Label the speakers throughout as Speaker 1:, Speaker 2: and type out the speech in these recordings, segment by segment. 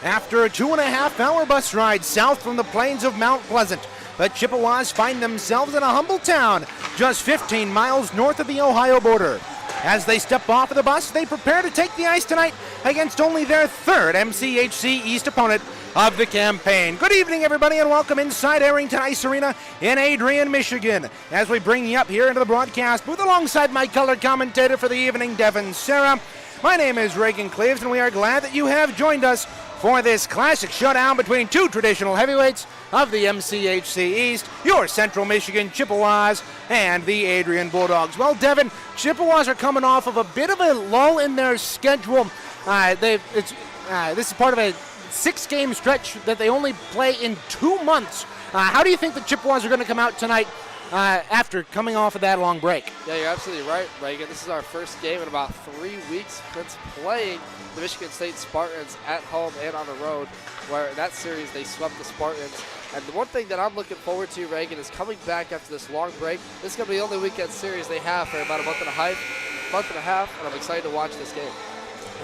Speaker 1: After a 2.5-hour bus ride south from the plains of Mount Pleasant, the Chippewas find themselves in a humble town just 15 miles north of the Ohio border. As they step off of the bus, they prepare to take the ice tonight against only their third MCHC East opponent of the campaign. Good evening, everybody, and welcome inside Arrington Ice Arena in Adrian, Michigan, as we bring you up here into the broadcast booth alongside my color commentator for the evening, Devin Sarah. My name is Reagan Cleaves, and we are glad that you have joined us for this classic showdown between two traditional heavyweights of the MCHC East, your Central Michigan Chippewas and the Adrian Bulldogs. Well, Devin, Chippewas are coming off of a bit of a lull in their schedule. This is part of a 6-game stretch that they only play in 2 months. How do you think the Chippewas are going to come out tonight after coming off of that long break?
Speaker 2: Yeah, you're absolutely right, Reagan. This is our first game in about 3 weeks since playing the Michigan State Spartans at home and on the road, where in that series they swept the Spartans. And the one thing that I'm looking forward to, Reagan, is coming back after this long break. This is going to be the only weekend series they have for about a month and a half, and I'm excited to watch this game.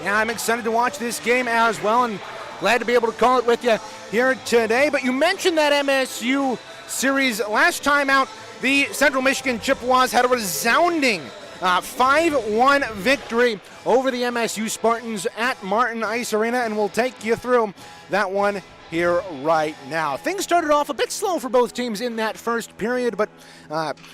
Speaker 1: Yeah, I'm excited to watch this game as well, and glad to be able to call it with you here today. But you mentioned that MSU series last time out. The Central Michigan Chippewas had a resounding 5-1 victory over the MSU Spartans at Arrington Ice Arena, and we'll take you through that one here right now. Things started off a bit slow for both teams in that first period, but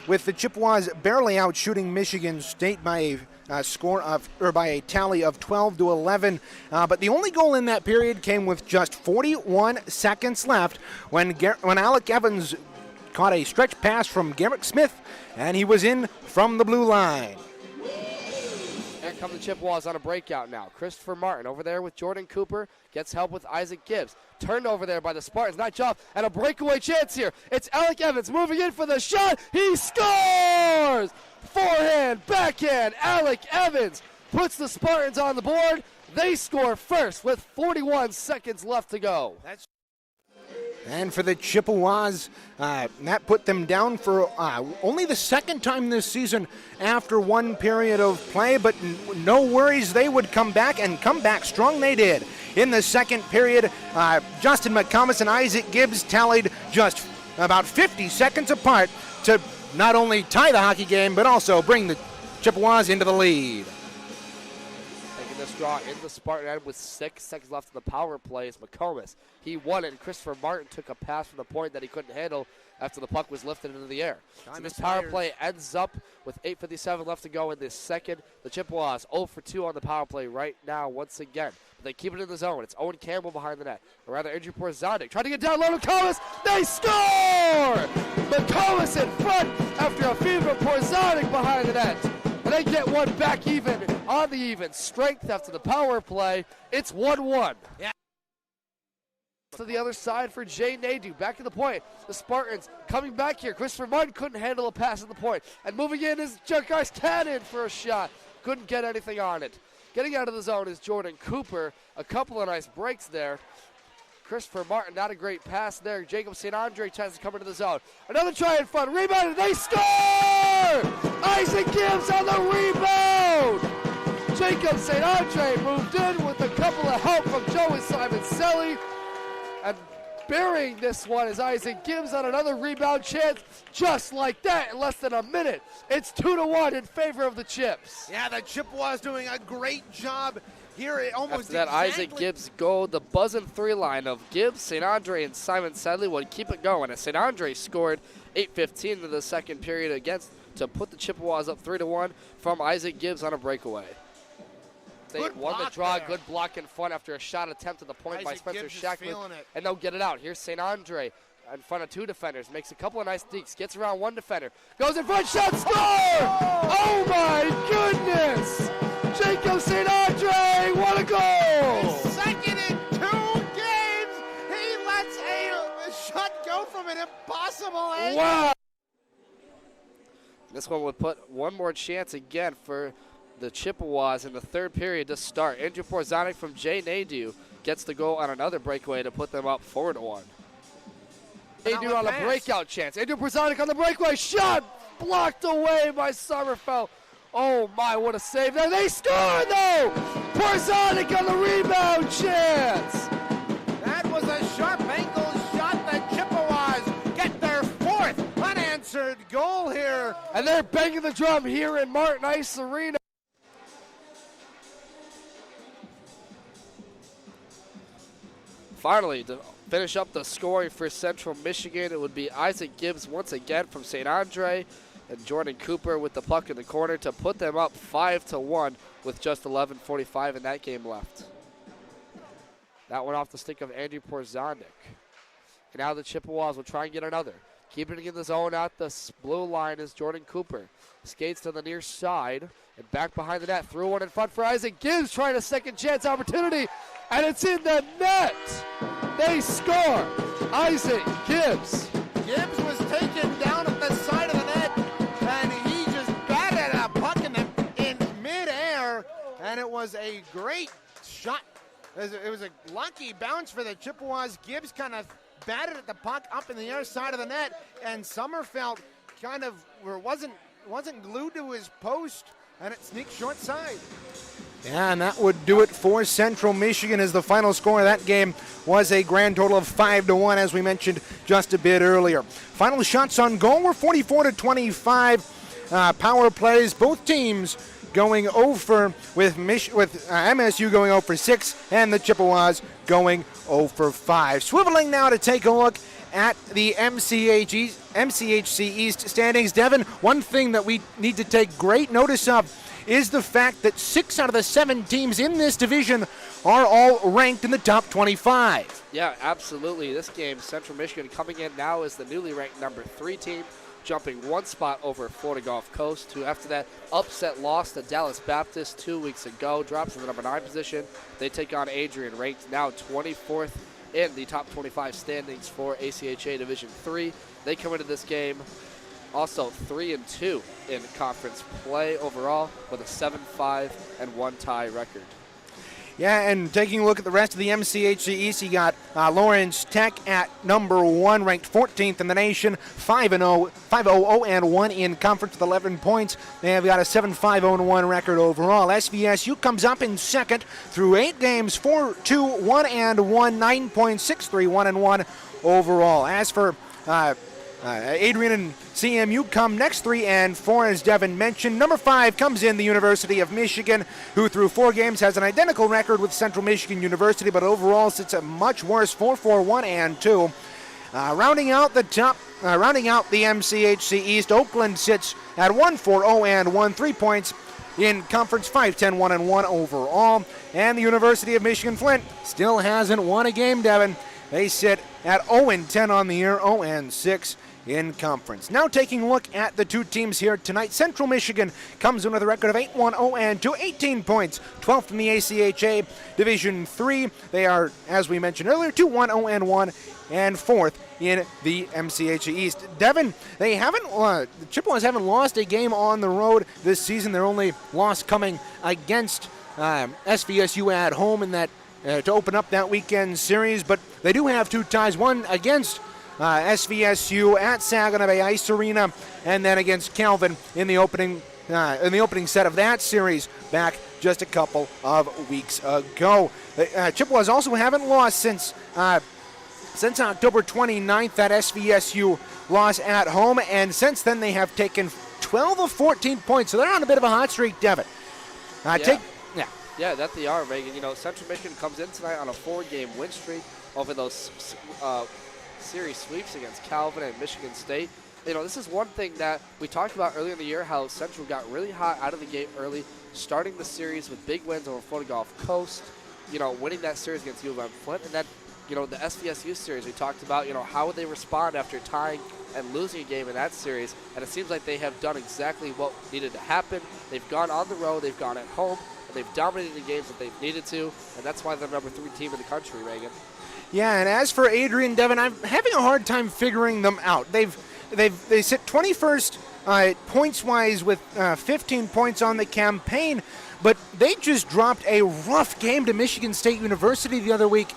Speaker 1: with the Chippewas barely outshooting Michigan State by a tally of 12-11. But the only goal in that period came with just 41 seconds left when Alec Evans caught a stretch pass from Garrett Smith, and he was in from the blue line.
Speaker 2: Here come the Chippewas on a breakout now. Christopher Martin over there with Jordan Cooper, gets help with Isaac Gibbs. Turned over there by the Spartans, nice job, and a breakaway chance here. It's Alec Evans moving in for the shot. He scores! Forehand, backhand, Alec Evans puts the Spartans on the board. They score first with 41 seconds left to go.
Speaker 1: And for the Chippewas, that put them down for only the second time this season after one period of play, but no worries, they would come back, and come back strong they did. In the second period, Justin McComas and Isaac Gibbs tallied just about 50 seconds apart to not only tie the hockey game, but also bring the Chippewas into the lead.
Speaker 2: Taking this draw in the Spartan end with 6 seconds left in the power play is McComas. He won it, and Christopher Martin took a pass from the point that he couldn't handle after the puck was lifted into the air. So this power play ends up with 8:57 left to go in this second. The Chippewas 0 for 2 on the power play right now once again. But they keep it in the zone. It's Owen Campbell behind the net. Or rather, Andrew Porzadik trying to get down low to McComas. They score! McComas in front after a feed from Porzadik behind the net. And they get one back even on the even strength after the power play. It's 1-1. Yeah. To the other side for Jay Nadeau. Back to the point. The Spartans coming back here. Christopher Martin couldn't handle a pass at the point. And moving in is Jacques Cannon for a shot. Couldn't get anything on it. Getting out of the zone is Jordan Cooper. A couple of nice breaks there. Christopher Martin, not a great pass there. Jacob St. Andre tries to come into the zone. Another try in front. Rebound, and they score! Isaac Gibbs on the rebound! Jacob St. Andre moved in with a couple of help from Joey Simon-Selly. And burying this one is Isaac Gibbs on another rebound chance, just like that in less than a minute. It's 2-1 in favor of the Chips.
Speaker 1: Yeah, the Chippewas doing a great job here.
Speaker 2: After that Isaac Gibbs goal, the buzzing 3 line of Gibbs, St. Andre, and Simon Sedley would keep it going. As St. Andre scored 8:15 in the second period against to put the Chippewas up 3-1 from Isaac Gibbs on a breakaway. They won the draw. There. Good block in front after a shot attempt at the point Isaac by Spencer Shackman. And they'll get it out. Here's St. Andre in front of 2 defenders. Makes a couple of nice dekes. Gets around 1 defender. Goes in front. Shot. Score! Oh, my goodness! Jacob St. Andre, what a goal!
Speaker 1: His second in 2 games. He lets a shot go from an impossible angle.
Speaker 2: Wow! This one would put one more chance again for the Chippewas in the third period to start. Andrew Porzadik from Jay Nadeau gets the goal on another breakaway to put them up 4-1. Nadeau on a breakout chance. Andrew Porzadik on the breakaway. Shot blocked away by Sommerfeld. Oh my, what a save there. They score though! Porzadik on the rebound chance! And they're banging the drum here in Arrington Ice Arena. Finally, to finish up the scoring for Central Michigan, it would be Isaac Gibbs once again from St. Andre and Jordan Cooper with the puck in the corner to put them up 5-1 with just 11:45 in that game left. That went off the stick of Andrew Porzonic. And now the Chippewas will try and get another. Keeping it in the zone at the blue line is Jordan Cooper. Skates to the near side and back behind the net. Threw one in front for Isaac Gibbs, trying a second chance opportunity, and it's in the net. They score. Isaac Gibbs.
Speaker 1: Gibbs was taken down at the side of the net, and he just batted a puck in midair, and it was a great shot. It was a lucky bounce for the Chippewas. Gibbs kind of batted at the puck up in the air side of the net, and Sommerfeld kind of wasn't glued to his post, and it sneaked short side. Yeah, and that would do it for Central Michigan, as the final score of that game was a grand total of 5-1, as we mentioned just a bit earlier. Final shots on goal were 44-25. Power plays, both teams going over with MSU going 0 for 6 and the Chippewas going 0 for 5. Swiveling now to take a look at the MCHC East standings. Devin, one thing that we need to take great notice of is the fact that 6 out of the 7 teams in this division are all ranked in the top 25.
Speaker 2: Yeah, absolutely. This game, Central Michigan coming in now as the newly ranked number 3 team, jumping 1 spot over Florida Gulf Coast, who after that upset loss to Dallas Baptist 2 weeks ago, drops to the number 9 position. They take on Adrian, ranked now 24th in the top 25 standings for ACHA Division 3. They come into this game also 3-2 in conference play overall with a 7-5 and 1 tie record.
Speaker 1: Yeah, and taking a look at the rest of the MCHC East, you got Lawrence Tech at number 1, ranked 14th in the nation, 5-0-1 in conference with 11 points. They have got a 7-5-1 record overall. SVSU comes up in second through 8 games, 4-2-1-1, 9 points, 6-3-1-1 overall. As for Adrian and CMU come next 3 and 4, as Devin mentioned. Number 5 comes in the University of Michigan, who through 4 games has an identical record with Central Michigan University, but overall sits a much worse 4-4-1-2. Rounding out the MCHC East, Oakland sits at 1-4-0-1, 3 points in conference, 5-10-1-1 overall. And the University of Michigan Flint still hasn't won a game, Devin. They sit at 0-10 on the year, 0-6 in conference. Now taking a look at the 2 teams here tonight. Central Michigan comes in with a record of 8-1-0-2, 18 points, 12th in the ACHA Division 3. They are, as we mentioned earlier, 2-1-0-1 and 4th in the MCHC East. Devin, the Chippewas haven't lost a game on the road this season. Their only loss coming against SVSU at home in that to open up that weekend series, but they do have 2 ties, one against SVSU at Saginaw Bay Ice Arena, and then against Calvin in the opening set of that series back just a couple of weeks ago. Chippewas also haven't lost since October 29th, that SVSU loss at home, and since then they have taken 12 of 14 points, so they're on a bit of a hot streak, Devin.
Speaker 2: Yeah, that they are, Megan. You know, Central Michigan comes in tonight on a 4-game win streak over those series sweeps against Calvin and Michigan State. You know, this is one thing that we talked about earlier in the year, how Central got really hot out of the gate early, starting the series with big wins over Florida Gulf Coast, you know, winning that series against U of M Flint, and then, you know, the SVSU series we talked about, you know, how would they respond after tying and losing a game in that series, and it seems like they have done exactly what needed to happen. They've gone on the road, they've gone at home, they've dominated the games that they've needed to, and that's why they're the number 3 team in the country, Reagan.
Speaker 1: Yeah, and as for Adrian, Devin, I'm having a hard time figuring them out. They sit 21st points-wise with 15 points on the campaign, but they just dropped a rough game to Michigan State University the other week.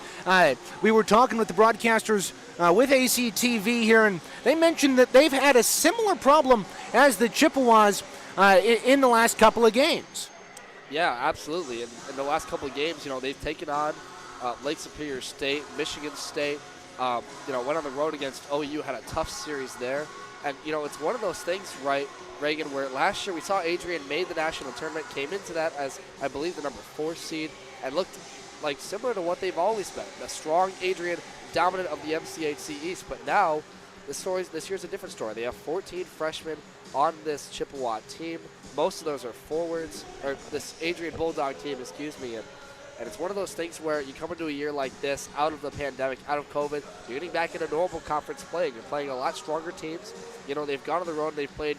Speaker 1: We were talking with the broadcasters with ACTV here, and they mentioned that they've had a similar problem as the Chippewas in the last couple of games.
Speaker 2: Yeah, absolutely. In the last couple of games, you know, they've taken on Lake Superior State, Michigan State. You know, went on the road against OU, had a tough series there. And, it's one of those things, right, Reagan, where last year we saw Adrian made the national tournament, came into that as, I believe, the number 4 seed, and looked like similar to what they've always been. A strong Adrian, dominant of the MCHC East. But now, this year's a different story. They have 14 freshmen on this Chippewa team. Most of those are forwards, or this Adrian Bulldog team, excuse me. And it's one of those things where you come into a year like this, out of the pandemic, out of COVID, you're getting back into normal conference play. You're playing a lot stronger teams. They've gone on the road and they've played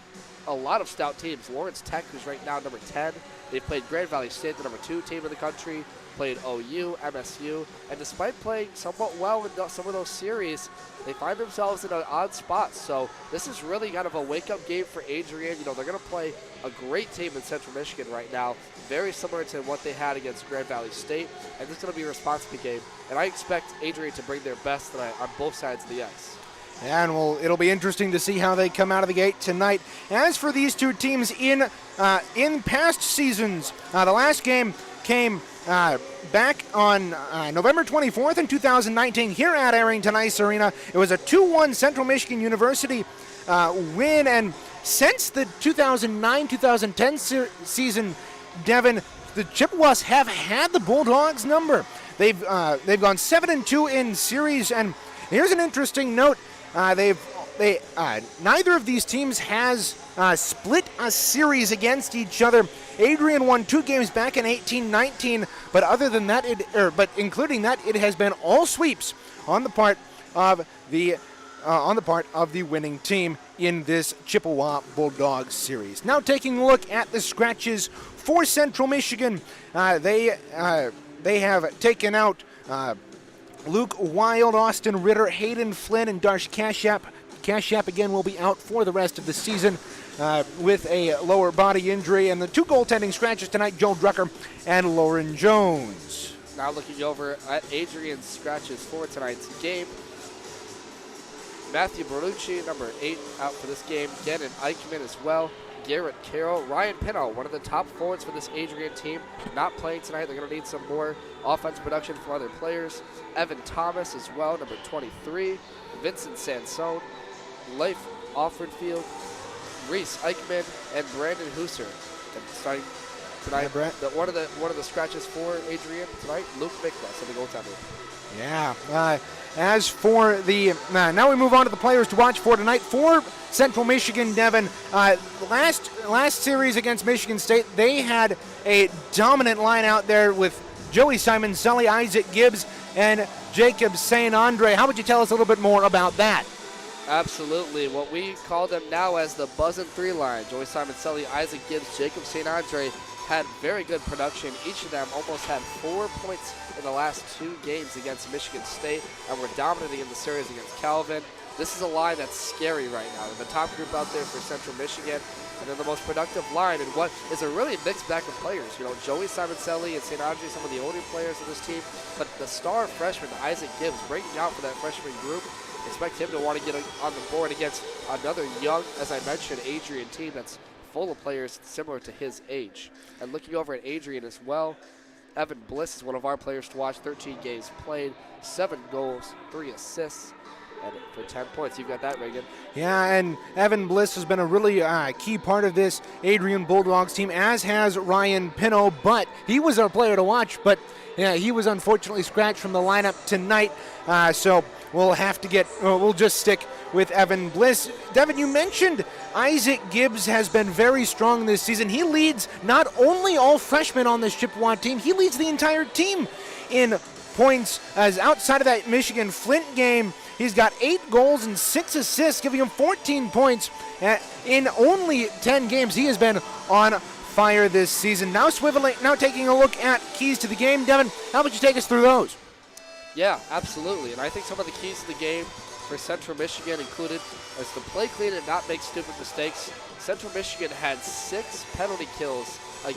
Speaker 2: a lot of stout teams. Lawrence Tech, who's right now number 10. They've played Grand Valley State, the number 2 team in the country. Played OU, MSU, and despite playing somewhat well in some of those series, they find themselves in an odd spot. So this is really kind of a wake-up game for Adrian. They're going to play a great team in Central Michigan right now, very similar to what they had against Grand Valley State, and this is going to be a responsible game. And I expect Adrian to bring their best tonight on both sides of the ice.
Speaker 1: And it'll be interesting to see how they come out of the gate tonight. As for these two teams in past seasons, the last game came back on November 24th in 2019 here at Arrington Ice Arena. It was a 2-1 Central Michigan University win, and since the 2009-2010 season, Devin, the Chippewas have had the Bulldogs number. They've gone 7-2 in series, and here's an interesting note: neither of these teams has split a series against each other. Adrian won 2 games back in 18-19, but other than that, including that, it has been all sweeps on the part of the winning team in this Chippewa Bulldogs series. Now taking a look at the scratches for Central Michigan, they have taken out Luke Wild, Austin Ritter, Hayden Flynn, and Darsh Kashap. Kashap again will be out for the rest of the season with a lower body injury. And the 2 goaltending scratches tonight, Joe Drucker and Lauren Jones.
Speaker 2: Now looking over at Adrian's scratches for tonight's game. Matthew Berlucci, number 8, out for this game. Gannon Eichmann as well. Garrett Carroll. Ryan Pinto, one of the top forwards for this Adrian team, not playing tonight. They're going to need some more offense production from other players. Evan Thomas as well, number 23. Vincent Sansone. Leif Offenfield, Reese Eichmann, and Brandon Husser. And starting tonight, one of the scratches for Adrian tonight, Luke Miklas, the goaltender.
Speaker 1: Yeah. As for the now we move on to the players to watch for tonight for Central Michigan. Devin, last series against Michigan State, they had a dominant line out there with Joey Simon, Sully, Isaac Gibbs, and Jacob St. Andre. How would you tell us a little bit more about that?
Speaker 2: Absolutely. What we call them now as the Buzzin' 3 line. Joey Simon, Sully, Isaac Gibbs, Jacob St. Andre had very good production. Each of them almost had 4 points in the last 2 games against Michigan State, and were dominating in the series against Calvin. This is a line that's scary right now. They're the top group out there for Central Michigan, and they're the most productive line in what is a really mixed bag of players. Joey Simon, Sully, and St. Andre, some of the older players of this team, but the star freshman, Isaac Gibbs, breaking out for that freshman group. Expect him to want to get on the board against another young, as I mentioned, Adrian team that's full of players similar to his age. And looking over at Adrian as well, Evan Bliss is one of our players to watch. 13 games played, 7 goals, 3 assists, and for 10 points. You've got that, Reagan.
Speaker 1: Yeah, and Evan Bliss has been a really key part of this Adrian Bulldogs team, as has Ryan Pinto, but he was our player to watch, but yeah, he was unfortunately scratched from the lineup tonight, so we'll just stick with Evan Bliss. Devin, you mentioned Isaac Gibbs has been very strong this season. He leads not only all freshmen on this Chippewa team, he leads the entire team in points. As outside of that Michigan Flint game, he's got 8 goals and 6 assists, giving him 14 points. In only 10 games, he has been on fire this season. Now taking a look at keys to the game. Devin, how about you take us through those?
Speaker 2: Yeah, absolutely. And I think some of the keys to the game for Central Michigan included is to play clean and not make stupid mistakes. Central Michigan had 6 penalty kills, or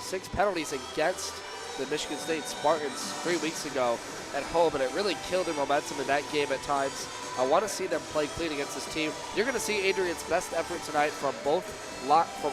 Speaker 2: 6 penalties against the Michigan State Spartans 3 weeks ago at home, and it really killed their momentum in that game at times. I want to see them play clean against this team. You're going to see Adrian's best effort tonight from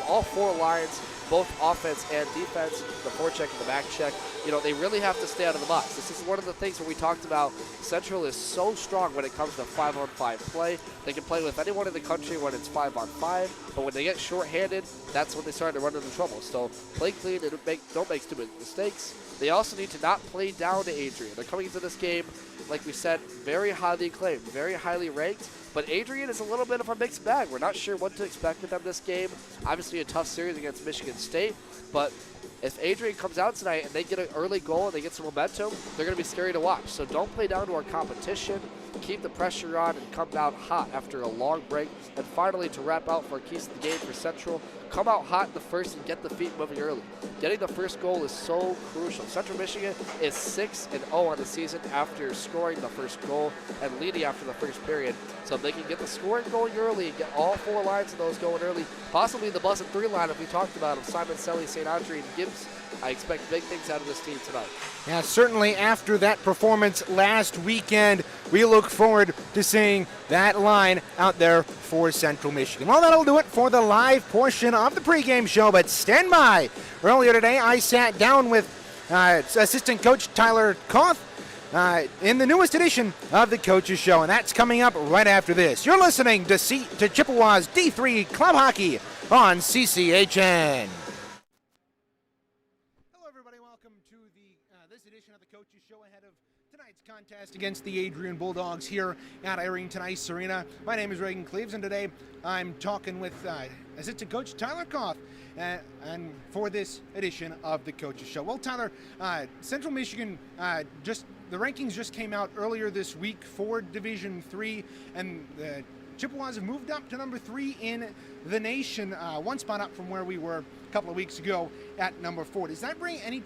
Speaker 2: all 4 lines, both offense and defense, the forecheck and the back check. You know, they really have to stay out of the box. This is one of the things where we talked about Central is so strong when it comes to 5-on-5 play. They can play with anyone in the country when it's 5-on-5, but when they get shorthanded, that's when they start to run into trouble. So play clean and don't make stupid mistakes. They also need to not play down to Adrian. They're coming into this game, like we said, very highly acclaimed, very highly ranked. But Adrian is a little bit of a mixed bag. We're not sure what to expect with them this game. Obviously a tough series against Michigan State, but if Adrian comes out tonight and they get an early goal and they get some momentum, they're going to be scary to watch. So don't play down to our competition. Keep the pressure on and come out hot after a long break. And finally, to wrap out for keys to the game for Central, come out hot in the first and get the feet moving early. Getting the first goal is so crucial. Central Michigan is 6-0 on the season after scoring the first goal and leading after the first period. So if they can get the scoring going early and get all 4 lines of those going early, possibly the Blessed 3 lineup we talked about of Simon, Selly, St. Andre, and Gibbs, I expect big things out of this team tonight.
Speaker 1: Yeah, certainly after that performance last weekend, we look forward to seeing that line out there for Central Michigan. Well, that'll do it for the live portion of the pregame show, but stand by. Earlier today, I sat down with assistant coach Tyler Koth in the newest edition of the Coaches Show, and that's coming up right after this. You're listening to Chippewa's D3 Club Hockey on CCHN. This edition of the Coaches Show ahead of tonight's contest against the Adrian Bulldogs here at Arrington Ice Arena. My name is Reagan Cleaves, and today I'm talking with assistant coach Tyler Koth and for this edition of the Coaches Show. Well, Tyler, Central Michigan, the rankings just came out earlier this week for Division III, and the Chippewas have moved up to number 3 in the nation, one spot up from where we were a couple of weeks ago at number 4. Does that bring any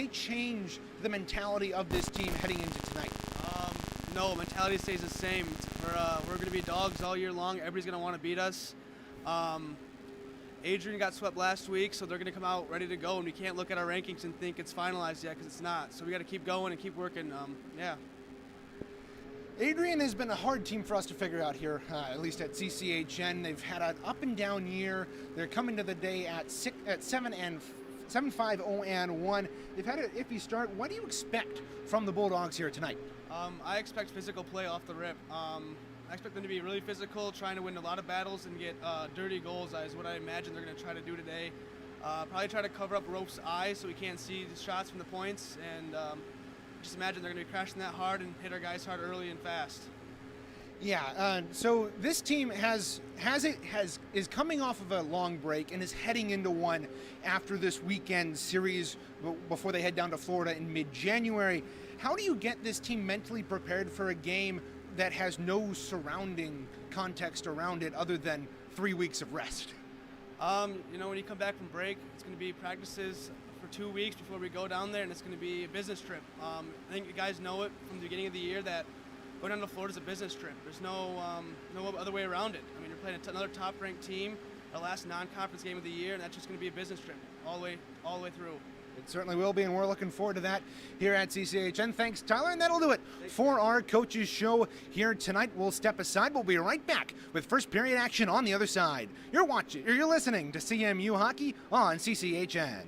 Speaker 1: change to the mentality of this team heading into tonight?
Speaker 3: No, mentality stays the same. We're going to be dogs all year long. Everybody's going to want to beat us. Adrian got swept last week, so they're going to come out ready to go, and we can't look at our rankings and think it's finalized yet, because it's not. So we got to keep going and keep working.
Speaker 1: Adrian has been a hard team for us to figure out here, at least at CCHN. They've had an up-and-down year. They're coming to the day at 7-5-0-1. They've had an iffy start. What do you expect from the Bulldogs here tonight?
Speaker 3: I expect physical play off the rip. I expect them to be really physical, trying to win a lot of battles and get dirty goals, is what I imagine they're going to try to do today. Probably try to cover up Rope's eyes so we can't see the shots from the points, and just imagine they're going to be crashing that hard and hit our guys hard early and fast.
Speaker 1: Yeah, so this team is coming off of a long break and is heading into one after this weekend series before they head down to Florida in mid-January. How do you get this team mentally prepared for a game that has no surrounding context around it other than 3 weeks of rest?
Speaker 3: When you come back from break, it's going to be practices for 2 weeks before we go down there, and it's going to be a business trip. I think you guys know it from the beginning of the year that going down to Florida is a business trip. There's no other way around it. I mean, you're playing another top-ranked team, the last non-conference game of the year, and that's just going to be a business trip all the way through.
Speaker 1: It certainly will be, and we're looking forward to that here at CCHN. Thanks, Tyler, and that'll do it for our Coaches Show here tonight. We'll step aside. We'll be right back with first period action on the other side. You're listening to CMU Hockey on CCHN.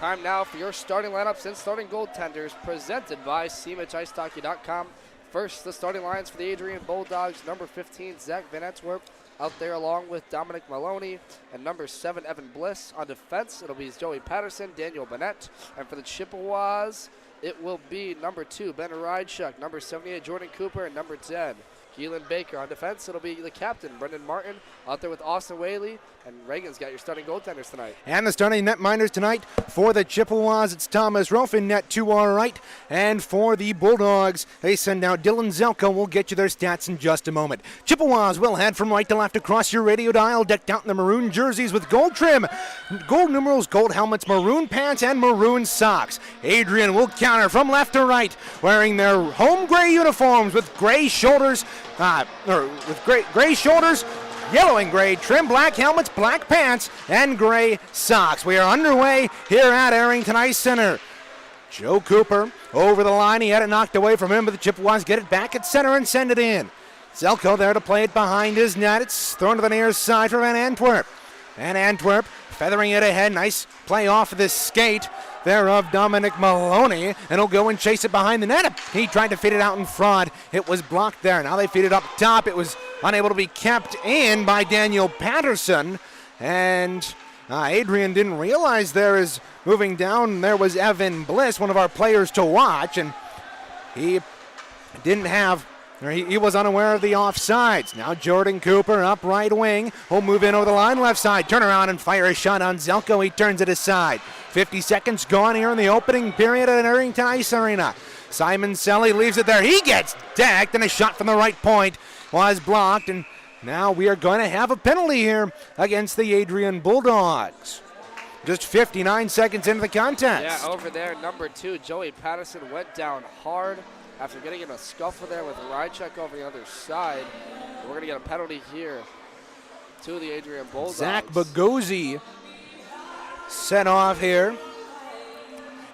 Speaker 2: Time now for your starting lineups and starting goaltenders, presented by MCHC.com. First, the starting lines for the Adrian Bulldogs. Number 15, Zach Van Antwerp, out there along with Dominic Maloney. And number 7, Evan Bliss. On defense, it'll be Joey Patterson, Daniel Bennett. And for the Chippewas, it will be number 2, Ben Rydchuk, number 78, Jordan Cooper, and number 10, Keelan Baker. On defense, it'll be the captain, Brendan Martin, out there with Austin Whaley. And Reagan's got your starting goaltenders tonight.
Speaker 1: And the starting netminders tonight for the Chippewas, it's Thomas Rolfe in net to our right. And for the Bulldogs, they send out Dylan Zelko. We'll get you their stats in just a moment. Chippewas will head from right to left across your radio dial, decked out in the maroon jerseys with gold trim, gold numerals, gold helmets, maroon pants, and maroon socks. Adrian will counter from left to right, wearing their home gray uniforms with gray shoulders, gray shoulders, yellow and gray trim, black helmets, black pants, and gray socks. We are underway here at Arrington Ice Center. Joe Cooper over the line. He had it knocked away from him, but the Chippewas get it back at center and send it in. Zelko there to play it behind his net. It's thrown to the near side for Van Antwerp. Van Antwerp feathering it ahead. Nice play off of this skate there of Dominic Maloney, and he'll go and chase it behind the net. He tried to feed it out in front. It was blocked there. Now they feed it up top. It was unable to be kept in by Daniel Patterson, and Adrian didn't realize there is moving down. There was Evan Bliss, one of our players to watch, and he didn't have, or he was unaware of the offsides. Now Jordan Cooper up right wing. He'll move in over the line left side. Turn around and fire a shot on Zelko. He turns it aside. 50 seconds gone here in the opening period at Arrington Ice Arena. Simon Selly leaves it there. He gets decked, and a shot from the right point was blocked. And now we are going to have a penalty here against the Adrian Bulldogs. Just 59 seconds into the contest.
Speaker 2: Yeah, over there, number 2, Joey Patterson went down hard after getting in a scuffle there with Rydchuk over the other side. And we're going to get a penalty here to the Adrian Bulldogs.
Speaker 1: Zach Bogozzi set off here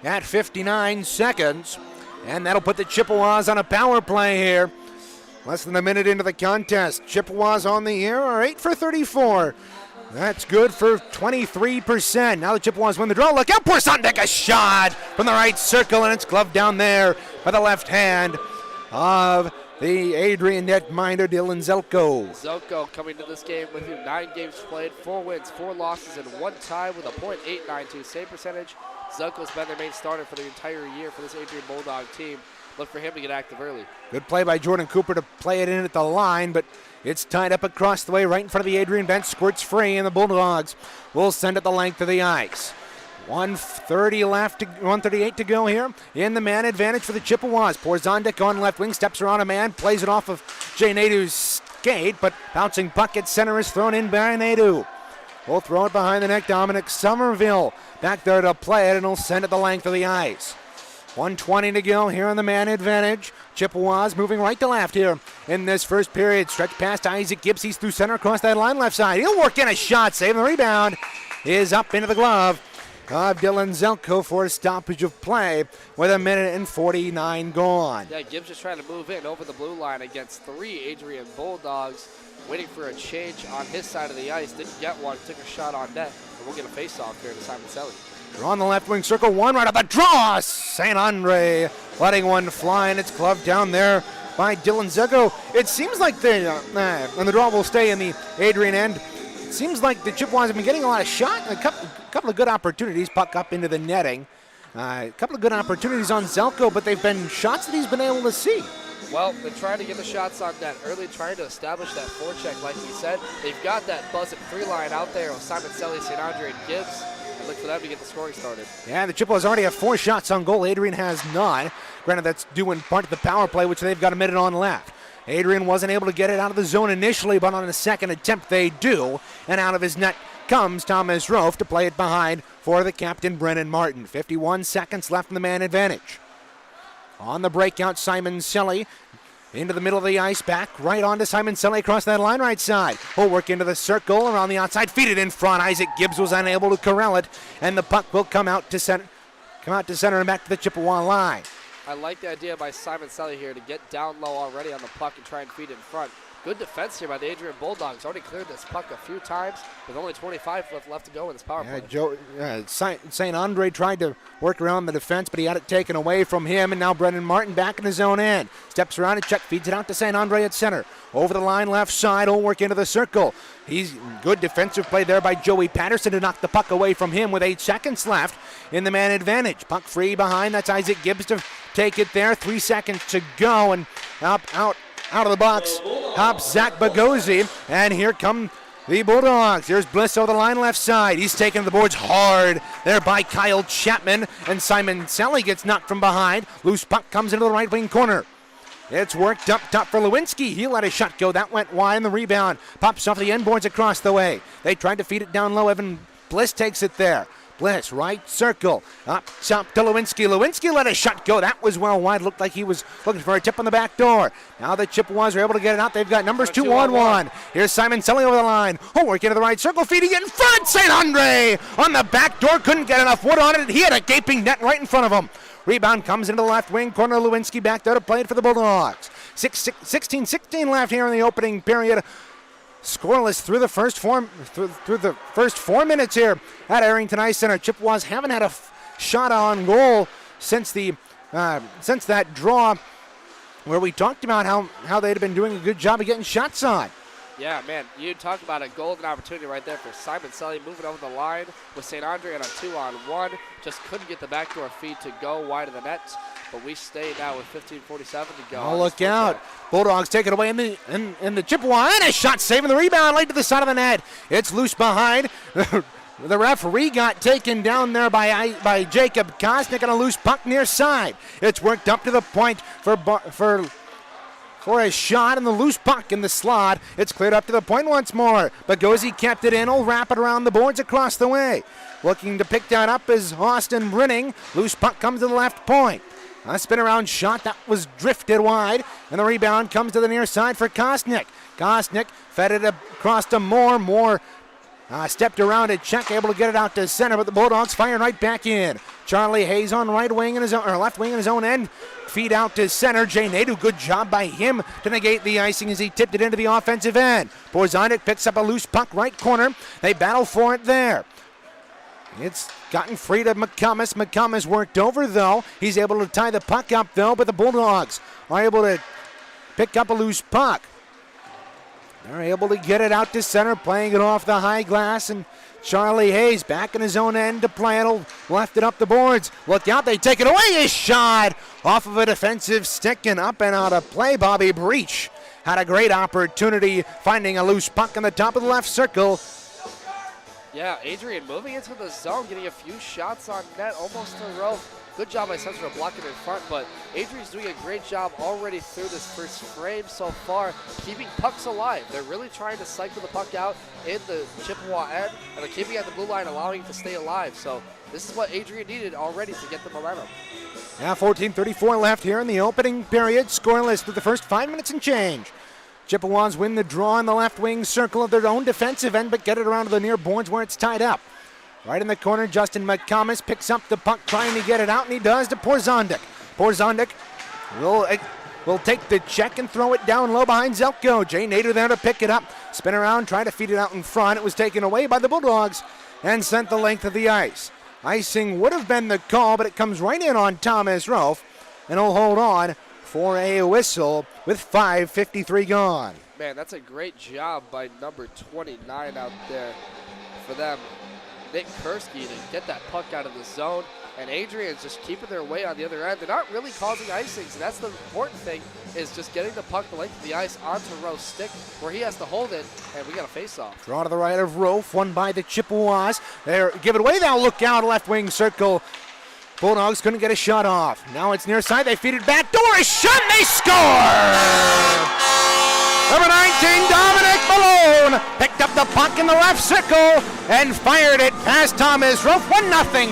Speaker 1: at 59 seconds, and that'll put the Chippewas on a power play here. Less than a minute into the contest. Chippewas on the air are 8 for 34. That's good for 23%. Now the Chippewas win the draw. Look out, Porzondek, a shot from the right circle, and it's gloved down there by the left hand of the Adrian netminder, Dylan Zelko.
Speaker 2: Zelko coming to this game with 9 games played, 4 wins, 4 losses, and 1 tie with a .892 save percentage. Zelko's been their main starter for the entire year for this Adrian Bulldog team. Look for him to get active early.
Speaker 1: Good play by Jordan Cooper to play it in at the line, but it's tied up across the way right in front of the Adrian bench. Squirts free, and the Bulldogs will send it the length of the ice. 138 to go here in the man advantage for the Chippewas. Porzondek on left wing, steps around a man, plays it off of Jay Nadeau's skate, but bouncing puck at center is thrown in by Nadeau. We'll throw it behind the net. Dominic Somerville back there to play it, and he'll send it the length of the ice. 1:20 to go here on the man advantage. Chippewas moving right to left here in this first period. Stretch past Isaac Gibbs. He's through center across that line left side. He'll work in a shot. Saving the rebound is up into the glove of Dylan Zelko for a stoppage of play with 1:49 gone.
Speaker 2: Yeah, Gibbs just trying to move in over the blue line against 3 Adrian Bulldogs, waiting for a change on his side of the ice. Didn't get one, took a shot on net, and we'll get a face-off here to Simon Selly.
Speaker 1: Draw on the left wing circle, one right up the draw. St. Andre letting one fly, and it's gloved down there by Dylan Zelko. It seems like and the draw will stay in the Adrian end. It seems like the Chippewas have been getting a lot of shots, a couple of good opportunities, puck up into the netting. A couple of good opportunities on Zelko, but they've been shots that he's been able to see.
Speaker 2: Well, they're trying to get the shots on net early, trying to establish that forecheck, like we said. They've got that buzz at 3 line out there with Simon Selly, St. Andre, and Gibbs. And look for them to get the scoring started.
Speaker 1: Yeah, the Chippewas already have 4 shots on goal. Adrian has none. Granted, that's due in part to the power play, which they've got a minute on left. Adrian wasn't able to get it out of the zone initially, but on the second attempt they do. And out of his net comes Thomas Rolfe to play it behind for the captain, Brennan Martin. 51 seconds left in the man advantage. On the breakout, Simon Selly into the middle of the ice, back right on to Simon Selly across that line right side. He'll work into the circle around the outside, feed it in front. Isaac Gibbs was unable to corral it, and the puck will come out to center and back to the Chippewa line.
Speaker 2: I like the idea by Simon Selly here to get down low already on the puck and try and feed in front. Good defense here by the Adrian Bulldogs. Already cleared this puck a few times with only 25 left to go in this power play.
Speaker 1: St. Andre tried to work around the defense, but he had it taken away from him, and now Brendan Martin back in his own end. Steps around and check, feeds it out to St. Andre at center. Over the line left side, will work into the circle. He's good defensive play there by Joey Patterson to knock the puck away from him with 8 seconds left in the man advantage. Puck free behind, that's Isaac Gibbs to take it there. 3 seconds to go, and out of the box hops Zach Bagosi, and here come the Bulldogs. Here's Bliss over the line left side. He's taken the boards hard there by Kyle Chapman, and Simon Selly gets knocked from behind. Loose puck comes into the right wing corner. It's worked up top for Lewinsky. He let a shot go. That went wide, and the rebound pops off the end boards across the way. They tried to feed it down low. Evan Bliss takes it there. Bliss, right circle, up top to Lewinsky. Lewinsky let a shot go. That was well wide. Looked like he was looking for a tip on the back door. Now the Chippewas are able to get it out. They've got numbers 2-on-1. Here's Simon Selly over the line. Work into the right circle, feeding it in front. St. Andre on the back door. Couldn't get enough wood on it. He had a gaping net right in front of him. Rebound comes into the left wing corner. Lewinsky back there to play it for the Bulldogs. 16-16 left here in the opening period. Scoreless through the first four minutes here at Arrington Ice Center. Chippewas haven't had a shot on goal since that draw where we talked about how they'd been doing a good job of getting shots on.
Speaker 2: Yeah, man, you talk about a golden opportunity right there for Simon Selly moving over the line with St. Andre on a 2-on-1. Just couldn't get the backdoor feed to go wide of the net, but we stay now with 15:47 to go.
Speaker 1: Oh, look out. Bulldogs take it away in the Chippewa, and a shot saving the rebound late to the side of the net. It's loose behind. The referee got taken down there by Jacob Kosnick on a loose puck near side. It's worked up to the point for a shot, and the loose puck in the slot. It's cleared up to the point once more. Bagosi kept it in. Will wrap it around the boards across the way. Looking to pick that up is Austin Brinning. Loose puck comes to the left point. A spin around shot that was drifted wide, and the rebound comes to the near side for Kosnick. Kosnick fed it across to Moore. Moore stepped around it, check, able to get it out to center, but the Bulldogs firing right back in. Charlie Hayes on left wing in his own end. Feed out to center. Jay Nadeau, good job by him to negate the icing as he tipped it into the offensive end. Borzonic picks up a loose puck right corner. They battle for it there. It's gotten free to McCummins. McCummins worked over, though. He's able to tie the puck up, though, but the Bulldogs are able to pick up a loose puck. They're able to get it out to center, playing it off the high glass, and Charlie Hayes back in his own end to play it. Left it up the boards. Look out, they take it away. A shot off of a defensive stick and up and out of play. Bobby Breach had a great opportunity finding a loose puck in the top of the left circle.
Speaker 2: Yeah, Adrian moving into the zone, getting a few shots on net, almost in a row. Good job by Central blocking in front, but Adrian's doing a great job already through this first frame so far, keeping pucks alive. They're really trying to cycle the puck out in the Chippewa end, and they're keeping it at the blue line, allowing it to stay alive. So this is what Adrian needed already to get the momentum.
Speaker 1: Now 14:34 left here in the opening period, scoreless through the first 5 minutes and change. Chippewas win the draw in the left wing circle of their own defensive end, but get it around to the near boards where it's tied up. Right in the corner, Justin McComas picks up the puck, trying to get it out, and he does to Porzondik. Porzondik will take the check and throw it down low behind Zelko. Jay Nader there to pick it up, spin around, try to feed it out in front. It was taken away by the Bulldogs and sent the length of the ice. Icing would have been the call, but it comes right in on Thomas Rofe, and he'll hold on for a whistle with 5:53 gone.
Speaker 2: Man, that's a great job by number 29 out there for them. Nick Kursky to get that puck out of the zone, and Adrian's just keeping their way on the other end. They're not really causing icings, and that's the important thing, is just getting the puck the length of the ice onto Rofe's stick where he has to hold it, and we got a face-off.
Speaker 1: Draw to the right of Rofe, won by the Chippewas. They're giving away now. Look out, left wing circle. Bulldogs couldn't get a shot off. Now it's near side. They feed it back door. A shot, and they score! Number 19, Dominic Malone, picked up the puck in the left circle and fired it past Thomas Rofe. 1-0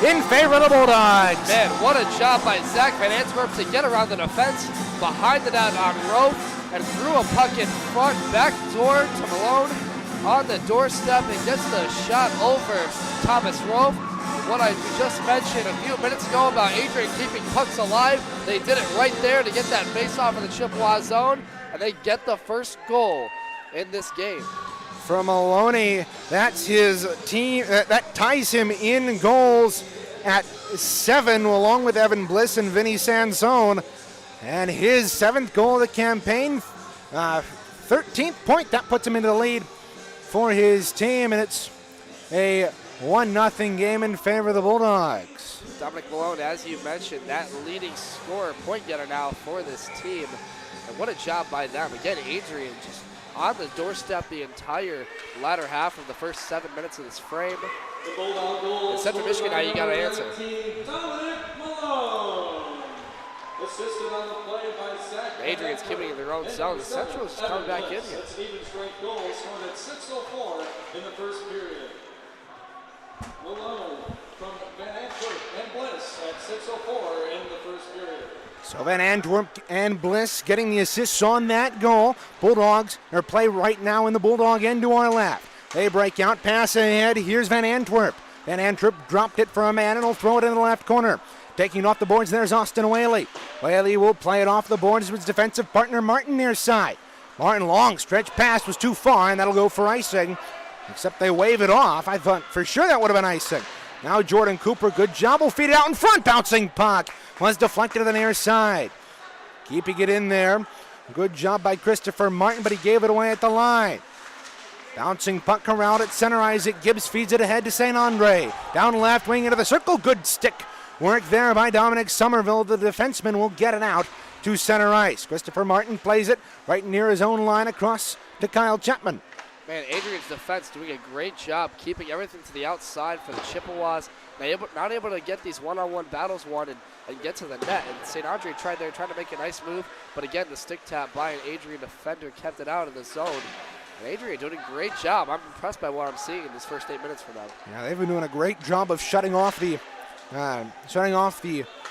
Speaker 1: in favor of the Bulldogs.
Speaker 2: Man, what a job by Zach Van Antwerp to get around the defense behind the net on Rofe and threw a puck in front, back door to Malone on the doorstep and gets the shot over Thomas Rofe. What I just mentioned a few minutes ago about Adrian keeping pucks alive, they did it right there to get that face-off in the Chippewa zone. and they get the first goal in this game.
Speaker 1: From Maloney, that's his team. That ties him in goals at 7, along with Evan Bliss and Vinny Sansone. And his 7th goal of the campaign, 13th point. That puts him into the lead for his team, and it's a 1-0 game in favor of the Bulldogs.
Speaker 2: Dominic Malone, as you mentioned, that leading scorer, point getter now for this team. And what a job by them. Again, Adrian just on the doorstep the entire latter half of the first 7 minutes of this frame. In Central Michigan, now you got to answer. Adrian's keeping in their own zone. Central's just coming back in here.
Speaker 4: Malone from Van Antwerp and Bliss at 6:04 in the first period.
Speaker 1: So Van Antwerp and Bliss getting the assists on that goal. Bulldogs are play right now in the Bulldog end to our left. They break out, pass ahead. Here's Van Antwerp. Van Antwerp dropped it for a man and will throw it in the left corner. Taking off the boards, there's Austin Whaley. Whaley will play it off the boards with his defensive partner Martin near side. Martin, long stretch pass was too far, and that'll go for icing. Except they wave it off. I thought for sure that would have been icing. Now Jordan Cooper, good job, will feed it out in front. Bouncing puck was deflected to the near side. Keeping it in there. Good job by Christopher Martin, but he gave it away at the line. Bouncing puck around at center. Isaac Gibbs feeds it ahead to St. Andre. Down left wing into the circle. Good stick work there by Dominic Somerville. The defenseman will get it out to center ice. Christopher Martin plays it right near his own line across to Kyle Chapman.
Speaker 2: Man, Adrian's defense doing a great job keeping everything to the outside for the Chippewas. Not able to get these one-on-one battles won and get to the net. And St. Andre tried there, trying to make a nice move. But again, the stick tap by an Adrian defender kept it out of the zone. And Adrian doing a great job. I'm impressed by what I'm seeing in these first 8 minutes from them.
Speaker 1: Yeah, they've been doing a great job of shutting off the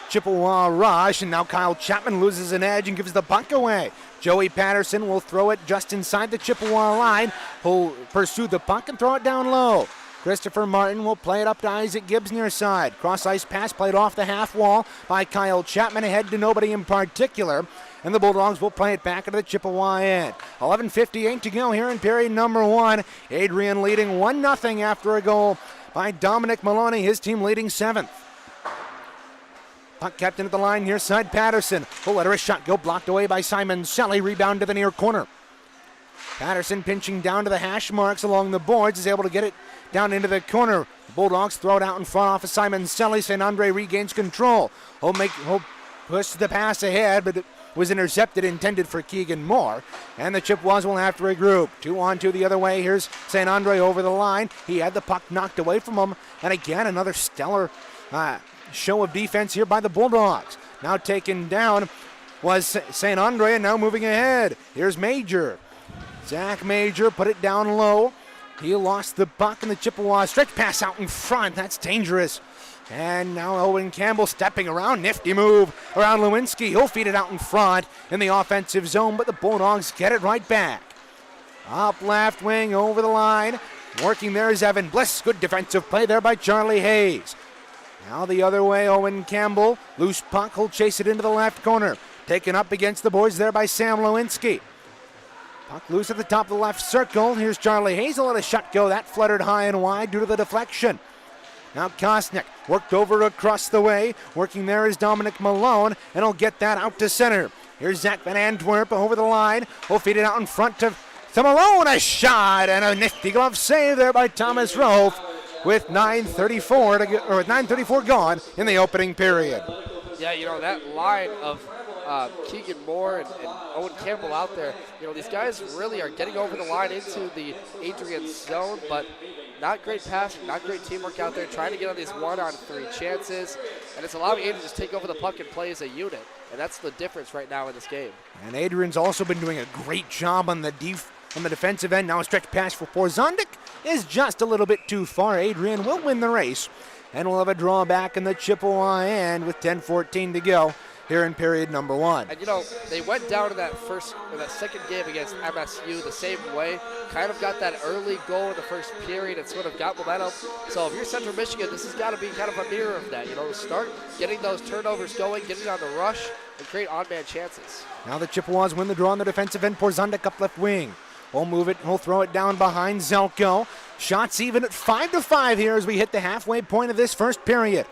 Speaker 1: Chippewa rush. And now Kyle Chapman loses an edge and gives the puck away. Joey Patterson will throw it just inside the Chippewa line. He'll pursue the puck and throw it down low. Christopher Martin will play it up to Isaac Gibbs near side. Cross-ice pass played off the half wall by Kyle Chapman, ahead to nobody in particular. And the Bulldogs will play it back into the Chippewa end. 11:58 to go here in period number 1. Adrian leading 1-0 after a goal by Dominic Maloney, his team leading 7th. Puck kept in at the line near side. Patterson will let a shot go, blocked away by Simon Selly. Rebound to the near corner. Patterson pinching down to the hash marks along the boards, is able to get it down into the corner. The Bulldogs throw it out in front off of Simon Selly. St. Andre regains control. He'll push the pass ahead, but it was intercepted, intended for Keegan Moore. And the Chippewas will have to regroup. 2-on-2 the other way. Here's St. Andre over the line. He had the puck knocked away from him. And again, another stellar show of defense here by the Bulldogs. Now taken down was St. Andre, and now moving ahead. Here's Major. Zach Major put it down low. He lost the puck, and the Chippewas stretch pass out in front. That's dangerous. And now Owen Campbell stepping around. Nifty move around Lewinsky. He'll feed it out in front in the offensive zone, but the Bulldogs get it right back. Up left wing over the line. Working there is Evan Bliss. Good defensive play there by Charlie Hayes. Now the other way, Owen Campbell. Loose puck, he'll chase it into the left corner. Taken up against the boards there by Sam Lewinsky. Puck loose at the top of the left circle. Here's Charlie Hayes. He'll let a shot go. That fluttered high and wide due to the deflection. Now Kosnick worked over across the way. Working there is Dominic Malone, and he'll get that out to center. Here's Zach Van Antwerp over the line. He'll feed it out in front to Malone. A shot and a nifty glove save there by Thomas Rolfe with 9:34 gone in the opening period.
Speaker 2: Yeah, you know, that line of Keegan Moore and Owen Campbell out there, you know, these guys really are getting over the line into the Adrian zone, but not great passing, not great teamwork out there, trying to get on these 1-on-3 chances, and it's allowing Adrian to just take over the puck and play as a unit, and that's the difference right now in this game.
Speaker 1: And Adrian's also been doing a great job on the defensive end. Now a stretch pass for Porzondik is just a little bit too far. Adrian will win the race, and we'll have a draw back in the Chippewa end with 10:14 to go here in period number 1.
Speaker 2: And you know, they went down in that second game against MSU the same way. Kind of got that early goal in the first period and sort of got momentum. So if you're Central Michigan, this has got to be kind of a mirror of that. You know, start getting those turnovers going, getting on the rush, and create on-man chances.
Speaker 1: Now the Chippewas win the draw on the defensive end. Porzondik up left wing. He'll move it. He'll throw it down behind Zelko. Shots even at 5-5 here as we hit the halfway point of this first period.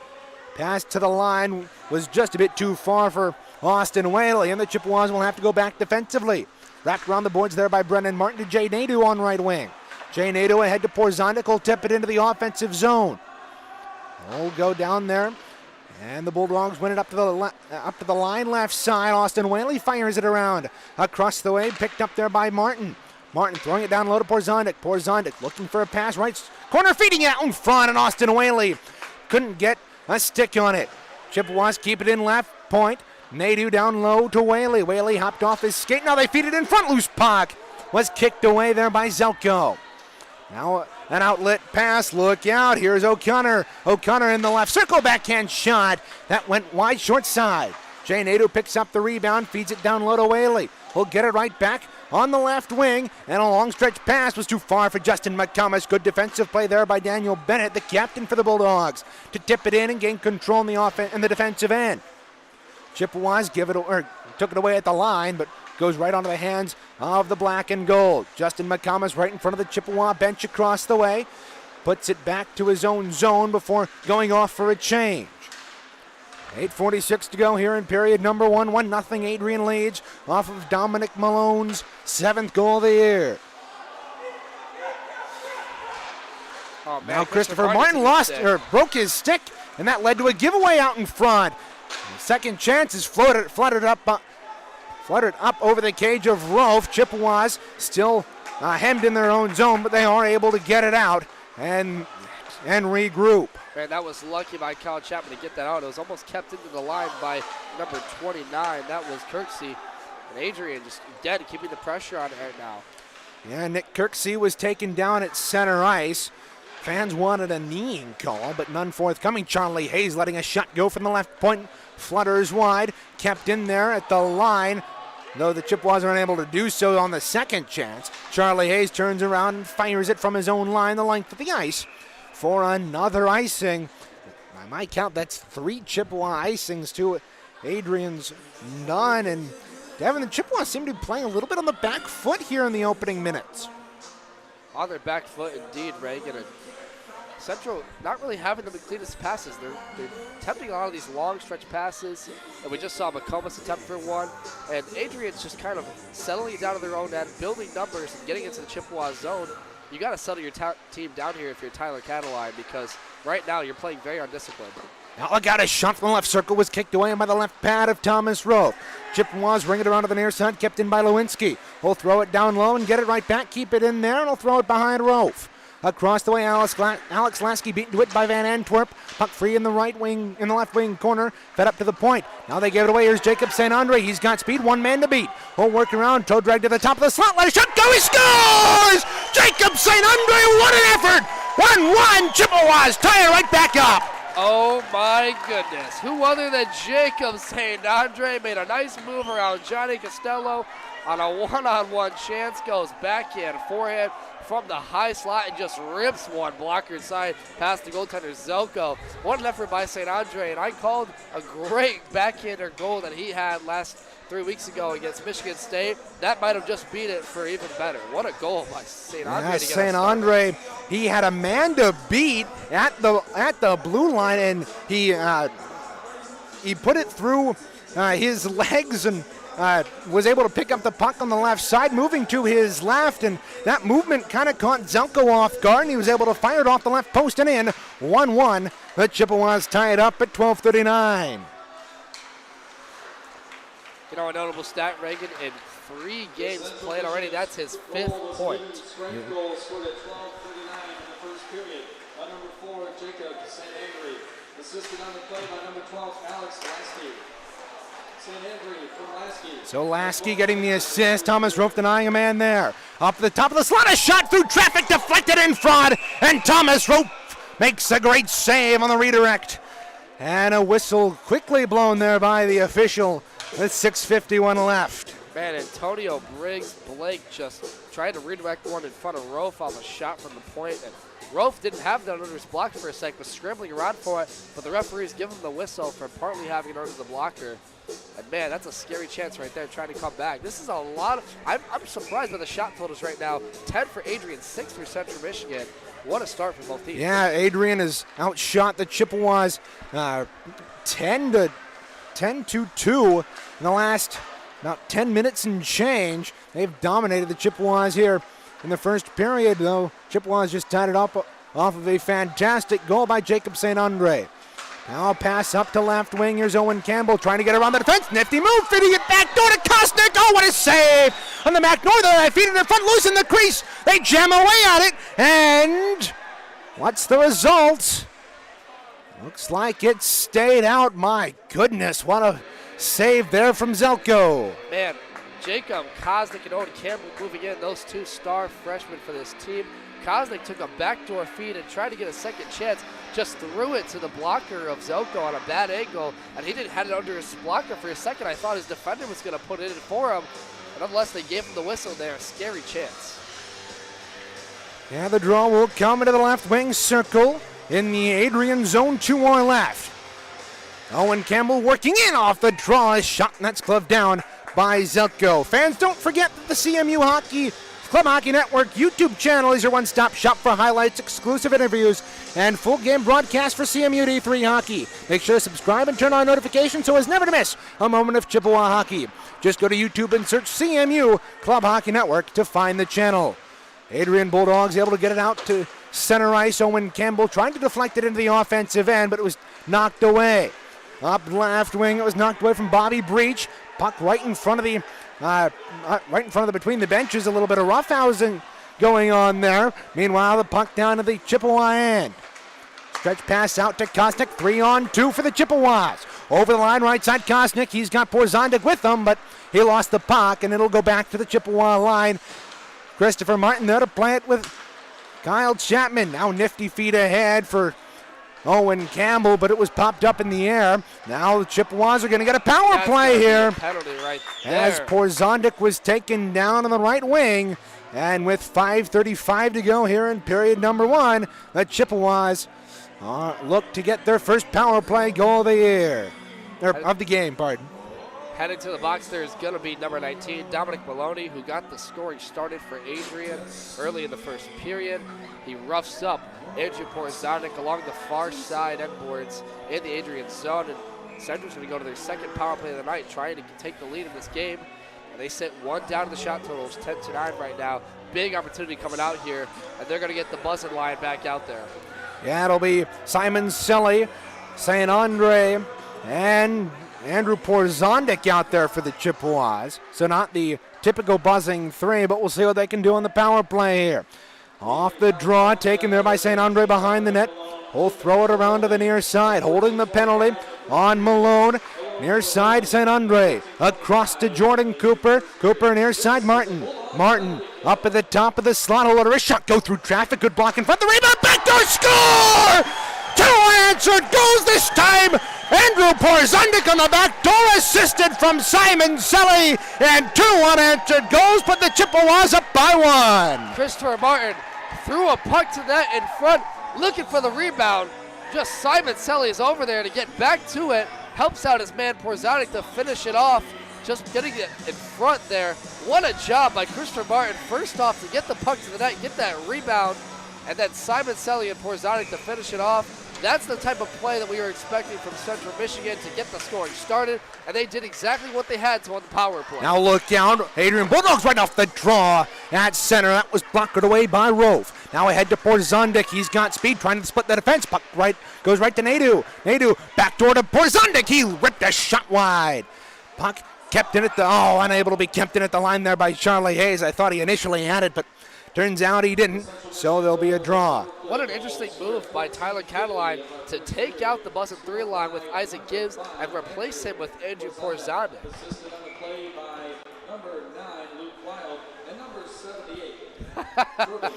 Speaker 1: Pass to the line was just a bit too far for Austin Whaley, and the Chippewas will have to go back defensively. Wrapped around the boards there by Brennan Martin to Jay Nadeau on right wing. Jay Nadeau ahead to Porzondik. He'll tip it into the offensive zone. He'll go down there, and the Bulldogs win it up to the line left side. Austin Whaley fires it around across the way, picked up there by Martin. Martin throwing it down low to Porzondik. Porzondik looking for a pass, right corner, feeding it out in front, and Austin Whaley couldn't get a stick on it. Chippewas keep it in left point. Nadeau down low to Whaley. Whaley hopped off his skate. Now they feed it in front. Loose puck was kicked away there by Zelko. Now an outlet pass. Look out. Here's O'Connor. O'Connor in the left circle. Backhand shot. That went wide short side. Jay Nadeau picks up the rebound. Feeds it down low to Whaley. He'll get it right back on the left wing. And a long stretch pass was too far for Justin McComas. Good defensive play there by Daniel Bennett, the captain for the Bulldogs, to tip it in and gain control in the defensive end. Chippewas took it away at the line, but goes right onto the hands of the black and gold. Justin McComas right in front of the Chippewa bench across the way. Puts it back to his own zone before going off for a change. 8:46 to go here in period number 1. 1-0 Adrian leads off of Dominic Malone's 7th goal of the year.
Speaker 2: Oh, man,
Speaker 1: Now Christopher Martin broke his stick, and that led to a giveaway out in front. Second chance is fluttered up over the cage of Rolfe. Chippewas still hemmed in their own zone, but they are able to get it out and regroup.
Speaker 2: Man, that was lucky by Kyle Chapman to get that out. It was almost kept into the line by number 29. That was Kirksey. And Adrian just dead, keeping the pressure on it right now.
Speaker 1: Yeah, Nick Kirksey was taken down at center ice. Fans wanted a kneeing call, but none forthcoming. Charlie Hayes letting a shot go from the left point. Flutters wide, kept in there at the line, though the Chippewas are unable to do so on the second chance. Charlie Hayes turns around and fires it from his own line, the length of the ice, for another icing. By my count, that's 3 Chippewa icings to Adrian's none. And Devin, the Chippewas seem to be playing a little bit on the back foot here in the opening minutes.
Speaker 2: On their back foot, indeed, Reagan. And Central not really having the cleanest passes. They're attempting a lot of these long stretch passes, and we just saw McComas attempt for one. And Adrian's just kind of settling down to their own end, building numbers, and getting into the Chippewa zone. You got to settle your team down here if you're Tyler Cataline, because right now you're playing very undisciplined.
Speaker 1: Now look out, a shot from the left circle was kicked away by the left pad of Thomas Rolfe. Chippewas bring it around to the near side, kept in by Lewinsky. He'll throw it down low and get it right back, keep it in there, and he'll throw it behind Rolfe. Across the way, Alex Lasky beaten to it by Van Antwerp. Puck free in the left wing corner, fed up to the point. Now they give it away. Here's Jacob St. Andre. He's got speed, one man to beat. He'll work around, toe drag to the top of the slot, let a shot go, he scores! Jacob St. Andre, what an effort! 1-1, Chippewas tie it right back up.
Speaker 2: Oh my goodness. Who other than Jacob St. Andre made a nice move around Johnny Costello on a one-on-one chance, goes backhand, forehand from the high slot and just rips one blocker side past the goaltender Zelko. What an effort by St. Andre, and I called a great backhander goal that he had last 3 weeks ago against Michigan State. That might have just beat it for even better. What a goal by St. Andre.
Speaker 1: Yes, St. Andre, he had a man to beat at the blue line, and he put it through his legs and was able to pick up the puck on the left side, moving to his left, and that movement kind of caught Zelko off guard, and he was able to fire it off the left post and in. 1-1. The Chippewas tie it up at 12:39.
Speaker 2: You know, a notable stat, Reagan, in 3 games played already, that's his 5th point.
Speaker 4: Strength goal scored at 12:39 in the first period by number 4, Jacob St. Andre. Assisted on the play by number 12, Alex Lasky. St. Andre from Lasky.
Speaker 1: So Lasky getting the assist. Thomas Rolfe denying a man there. Up the top of the slot, a shot through traffic, deflected in front, and Thomas Rolfe makes a great save on the redirect. And a whistle quickly blown there by the official with 6:51 left.
Speaker 2: Man, Antonio Blake just tried to redirect one in front of Rolfe off a shot from the point, and Rofe didn't have that under his blocker for a sec, was scrambling around for it, but the referees give him the whistle for partly having it under the blocker. And man, that's a scary chance right there trying to come back. This is a lot of, I'm surprised by the shot totals right now. 10 for Adrian, 6 for Central Michigan. What a start for both teams.
Speaker 1: Yeah, Adrian has outshot the Chippewas 10 to 2 in the last about 10 minutes and change. They've dominated the Chippewas here in the first period, though. Chippewas just tied it up off of a fantastic goal by Jacob St. Andre. Now a pass up to left wing. Here's Owen Campbell trying to get around the defense. Nifty move, fitting it back door to Kosnick. Oh, what a save on the Mac Northern. Feet in the front, loose in the crease. They jam away at it, and what's the result? Looks like it stayed out. My goodness, what a save there from Zelko.
Speaker 2: Man, Jacob Kosnick and Owen Campbell moving in, those two star freshmen for this team. Kosnick took a backdoor feed and tried to get a second chance, just threw it to the blocker of Zelko on a bad angle, and he didn't have it under his blocker for a second. I thought his defender was going to put it in for him, but nonetheless they gave him the whistle there. Scary chance.
Speaker 1: Yeah, the draw will come into the left wing circle in the Adrian zone to our left. Owen Campbell working in off the draw, is shot, and that's gloved down by Zelko. Fans, don't forget that the CMU Club Hockey Network YouTube channel is your one-stop shop for highlights, exclusive interviews, and full game broadcast for CMU D3 hockey. Make sure to subscribe and turn on notifications so as never to miss a moment of Chippewa hockey. Just go to YouTube and search CMU Club Hockey Network to find the channel. Adrian Bulldogs able to get it out to center ice. Owen Campbell trying to deflect it into the offensive end, but it was knocked away. Up left wing, it was knocked away from Bobby Breach. Puck right in front of the between the benches. A little bit of roughhousing going on there. Meanwhile, the puck down to the Chippewa end. Stretch pass out to Kosnick. 3-on-2 for the Chippewas. Over the line, right side Kosnick. He's got Porzondik with him, but he lost the puck, and it'll go back to the Chippewa line. Christopher Martin there to play it with Kyle Chapman. Now nifty feet ahead for Owen Campbell, but it was popped up in the air. Now the Chippewas are going to get a power play here.
Speaker 2: Penalty right there.
Speaker 1: As Porzondik was taken down on the right wing. And with 5:35 to go here in period number 1, the Chippewas look to get their first power play goal of the year. Of the game, pardon.
Speaker 2: Heading to the box there is going to be number 19, Dominic Maloney, who got the scoring started for Adrian early in the first period. He roughs up Andrew Porzondik along the far side end boards in the Adrian zone. And Central's going to go to their second power play of the night, trying to take the lead in this game. And they sit one down in the shot totals, 10-9 right now. Big opportunity coming out here, and they're going to get the buzzing line back out there.
Speaker 1: Yeah, it'll be Simon Selly, St. Andre, and Andrew Porzondik out there for the Chippewas. So not the typical buzzing three, but we'll see what they can do on the power play here. Off the draw, taken there by St. Andre behind the net. He'll throw it around to the near side, holding the penalty on Malone. Near side, St. Andre. Across to Jordan Cooper. Cooper near side, Martin. Martin up at the top of the slot. He'll let a shot go through traffic. Good block in front. The rebound, backdoor score! 2 unanswered goals this time. Andrew Porzondik on the back door, assisted from Simon Selly, and 2 unanswered goals, put the Chippewas up by 1.
Speaker 2: Christopher Martin threw a puck to net in front, looking for the rebound. Just Simon Selly is over there to get back to it, helps out his man Porzondik to finish it off, just getting it in front there. What a job by Christopher Martin, first off to get the puck to the net, get that rebound, and then Simon Selly and Porzondik to finish it off. That's the type of play that we were expecting from Central Michigan to get the scoring started, and they did exactly what they had to on the power play.
Speaker 1: Now look out, Adrian Bulldogs right off the draw at center. That was blocked away by Rofe. Now ahead to Porzondik. He's got speed, trying to split the defense. Puck goes right to Nadu. Nadu backdoor to Porzondik. He ripped a shot wide. Puck kept in at unable to be kept in at the line there by Charlie Hayes. I thought he initially had it, but turns out he didn't, so there'll be a draw.
Speaker 2: What an interesting move by Tyler Cataline to take out the buzzer 3 line with Isaac Gibbs and replace him with Andrew Porzondik.
Speaker 4: Assisted on the play by number 9, Luke Wild, and number 78.
Speaker 2: That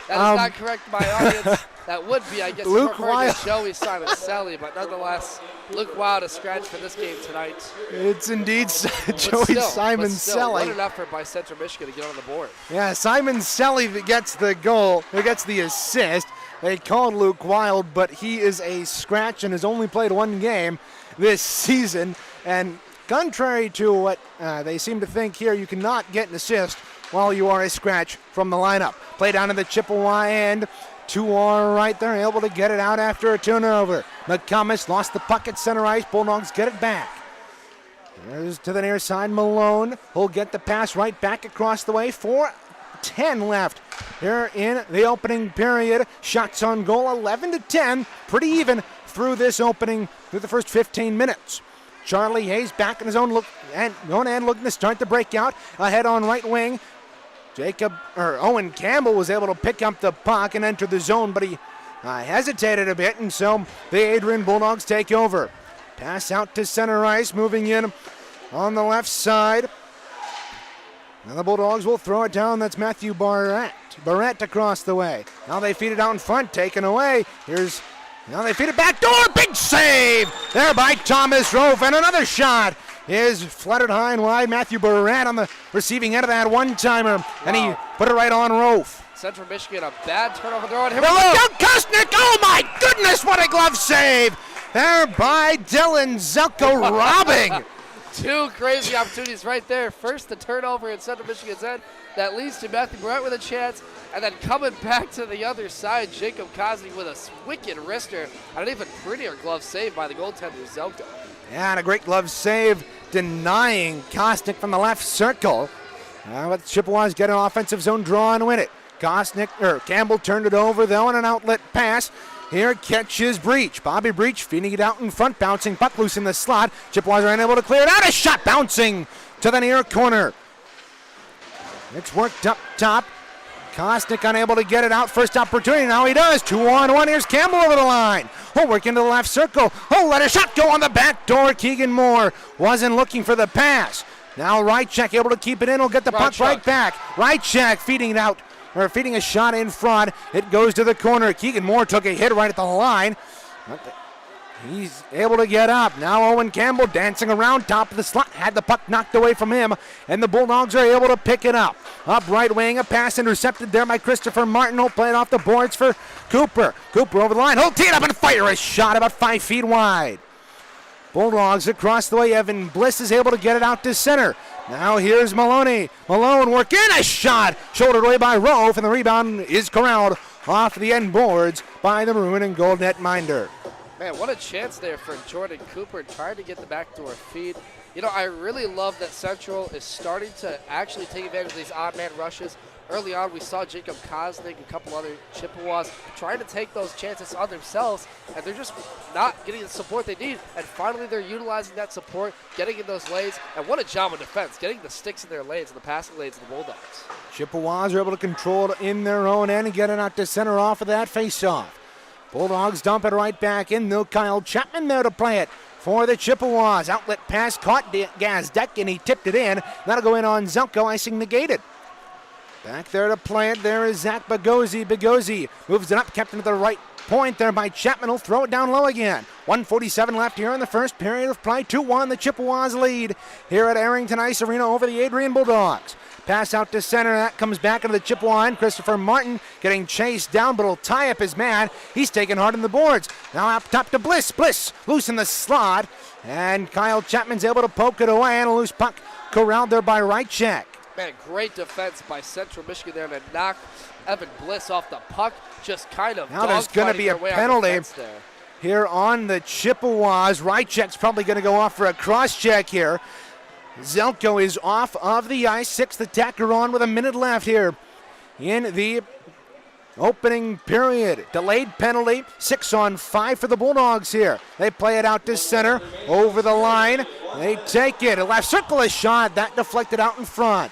Speaker 2: is not correct, my audience. That would be, I guess,
Speaker 1: Luke
Speaker 2: referring
Speaker 1: Wild.
Speaker 2: to Joey Simon Selly, but nonetheless, Luke Wild a scratch for this game tonight.
Speaker 1: It's indeed
Speaker 2: But
Speaker 1: Joey
Speaker 2: still,
Speaker 1: Simon
Speaker 2: what
Speaker 1: Selly.
Speaker 2: an effort by Central Michigan to get on the board.
Speaker 1: Yeah, Simon Selly that gets the goal, who gets the assist. They called Luke Wild, but he is a scratch and has only played one game this season. And contrary to what they seem to think here, you cannot get an assist while you are a scratch from the lineup. Play down to the Chippewa end. 2 are right there, able to get it out after a turnover. McComas lost the puck at center ice. Bulldogs get it back. Here's to the near side, Malone. He'll get the pass right back across the way. 4:10 left here in the opening period. Shots on goal, 11-10. Pretty even through the first 15 minutes. Charlie Hayes back in his own look and looking to start the breakout. Ahead on right wing. Owen Campbell was able to pick up the puck and enter the zone, but he hesitated a bit, and so the Adrian Bulldogs take over. Pass out to center ice, moving in on the left side. Now the Bulldogs will throw it down. That's Matthew Barrett across the way. Now they feed it out in front, taken away. Now they feed it back door. Big save there by Thomas Rofe, and another shot is flooded high and wide. Matthew Barrett on the receiving end of that one-timer, and he put it right on Rofe.
Speaker 2: Central Michigan, a bad turnover throw. And here
Speaker 1: Now look out, Kosnick! Oh my goodness, what a glove save there by Dylan Zelko, robbing.
Speaker 2: 2 crazy opportunities right there. First, the turnover in Central Michigan's end that leads to Matthew Barrett with a chance, and then coming back to the other side, Jacob Kosnick with a wicked wrister and an even prettier glove save by the goaltender Zelko.
Speaker 1: Yeah, and a great glove save denying Kosnick from the left circle. But Chippewas get an offensive zone draw and win it. Campbell turned it over though on an outlet pass. Here catches Breach. Bobby Breach feeding it out in front, bouncing puck loose in the slot. Chippewas are unable to clear it out. A shot bouncing to the near corner. It's worked up top. Kosnick unable to get it out. First opportunity. Now he does. 2-on-1. Here's Campbell over the line. Oh, work into the left circle. Oh, let a shot go on the back door. Keegan Moore wasn't looking for the pass. Now Rychek able to keep it in. Will get the puck right back. Rychek feeding it out, or feeding a shot in front. It goes to the corner. Keegan Moore took a hit right at the line. He's able to get up. Now Owen Campbell dancing around top of the slot. Had the puck knocked away from him, and the Bulldogs are able to pick it up. Up right wing, a pass intercepted there by Christopher Martin. He'll play it off the boards for Cooper. Cooper over the line. He'll tee it up and fire a shot about 5 feet wide. Bulldogs across the way. Evan Bliss is able to get it out to center. Now here's Maloney. Malone working a shot. Shouldered away by Rofe, and the rebound is corralled off the end boards by the maroon and gold netminder.
Speaker 2: Man, what a chance there for Jordan Cooper trying to get the backdoor feed. You know, I really love that Central is starting to actually take advantage of these odd man rushes. Early on, we saw Jacob Kosnick and a couple other Chippewas trying to take those chances on themselves, and they're just not getting the support they need. And finally, they're utilizing that support, getting in those lanes. And what a job of defense, getting the sticks in their lanes and the passing lanes of the Bulldogs.
Speaker 1: Chippewas are able to control it in their own end and get it out to center off of that faceoff. Bulldogs dump it right back in. No Kyle Chapman there to play it for the Chippewas. Outlet pass caught Gazdeck, and he tipped it in. That'll go in on Zelko, icing negated. Back there to play it. There is Zach Bagosi. Bagosi moves it up, kept into the right point there by Chapman. He'll throw it down low again. 1:47 left here in the first period of play. 2-1, the Chippewas lead here at Arrington Ice Arena over the Adrian Bulldogs. Pass out to center. That comes back into the Chippewa end. Christopher Martin getting chased down, but he'll tie up his man. He's taking hard in the boards. Now up top to Bliss. Bliss loose in the slot. And Kyle Chapman's able to poke it away, and a loose puck corralled there by Rychek.
Speaker 2: Man, great defense by Central Michigan there to knock Evan Bliss off the puck. Just kind of
Speaker 1: now there's going to be a penalty here on the Chippewas. Rychek's probably going to go off for a cross check here. Zelko is off of the ice. 6th attacker on with a minute left here in the opening period. Delayed penalty. 6-on-5 for the Bulldogs here. They play it out to center. Over the line. They take it. A left circle, a shot. That deflected out in front.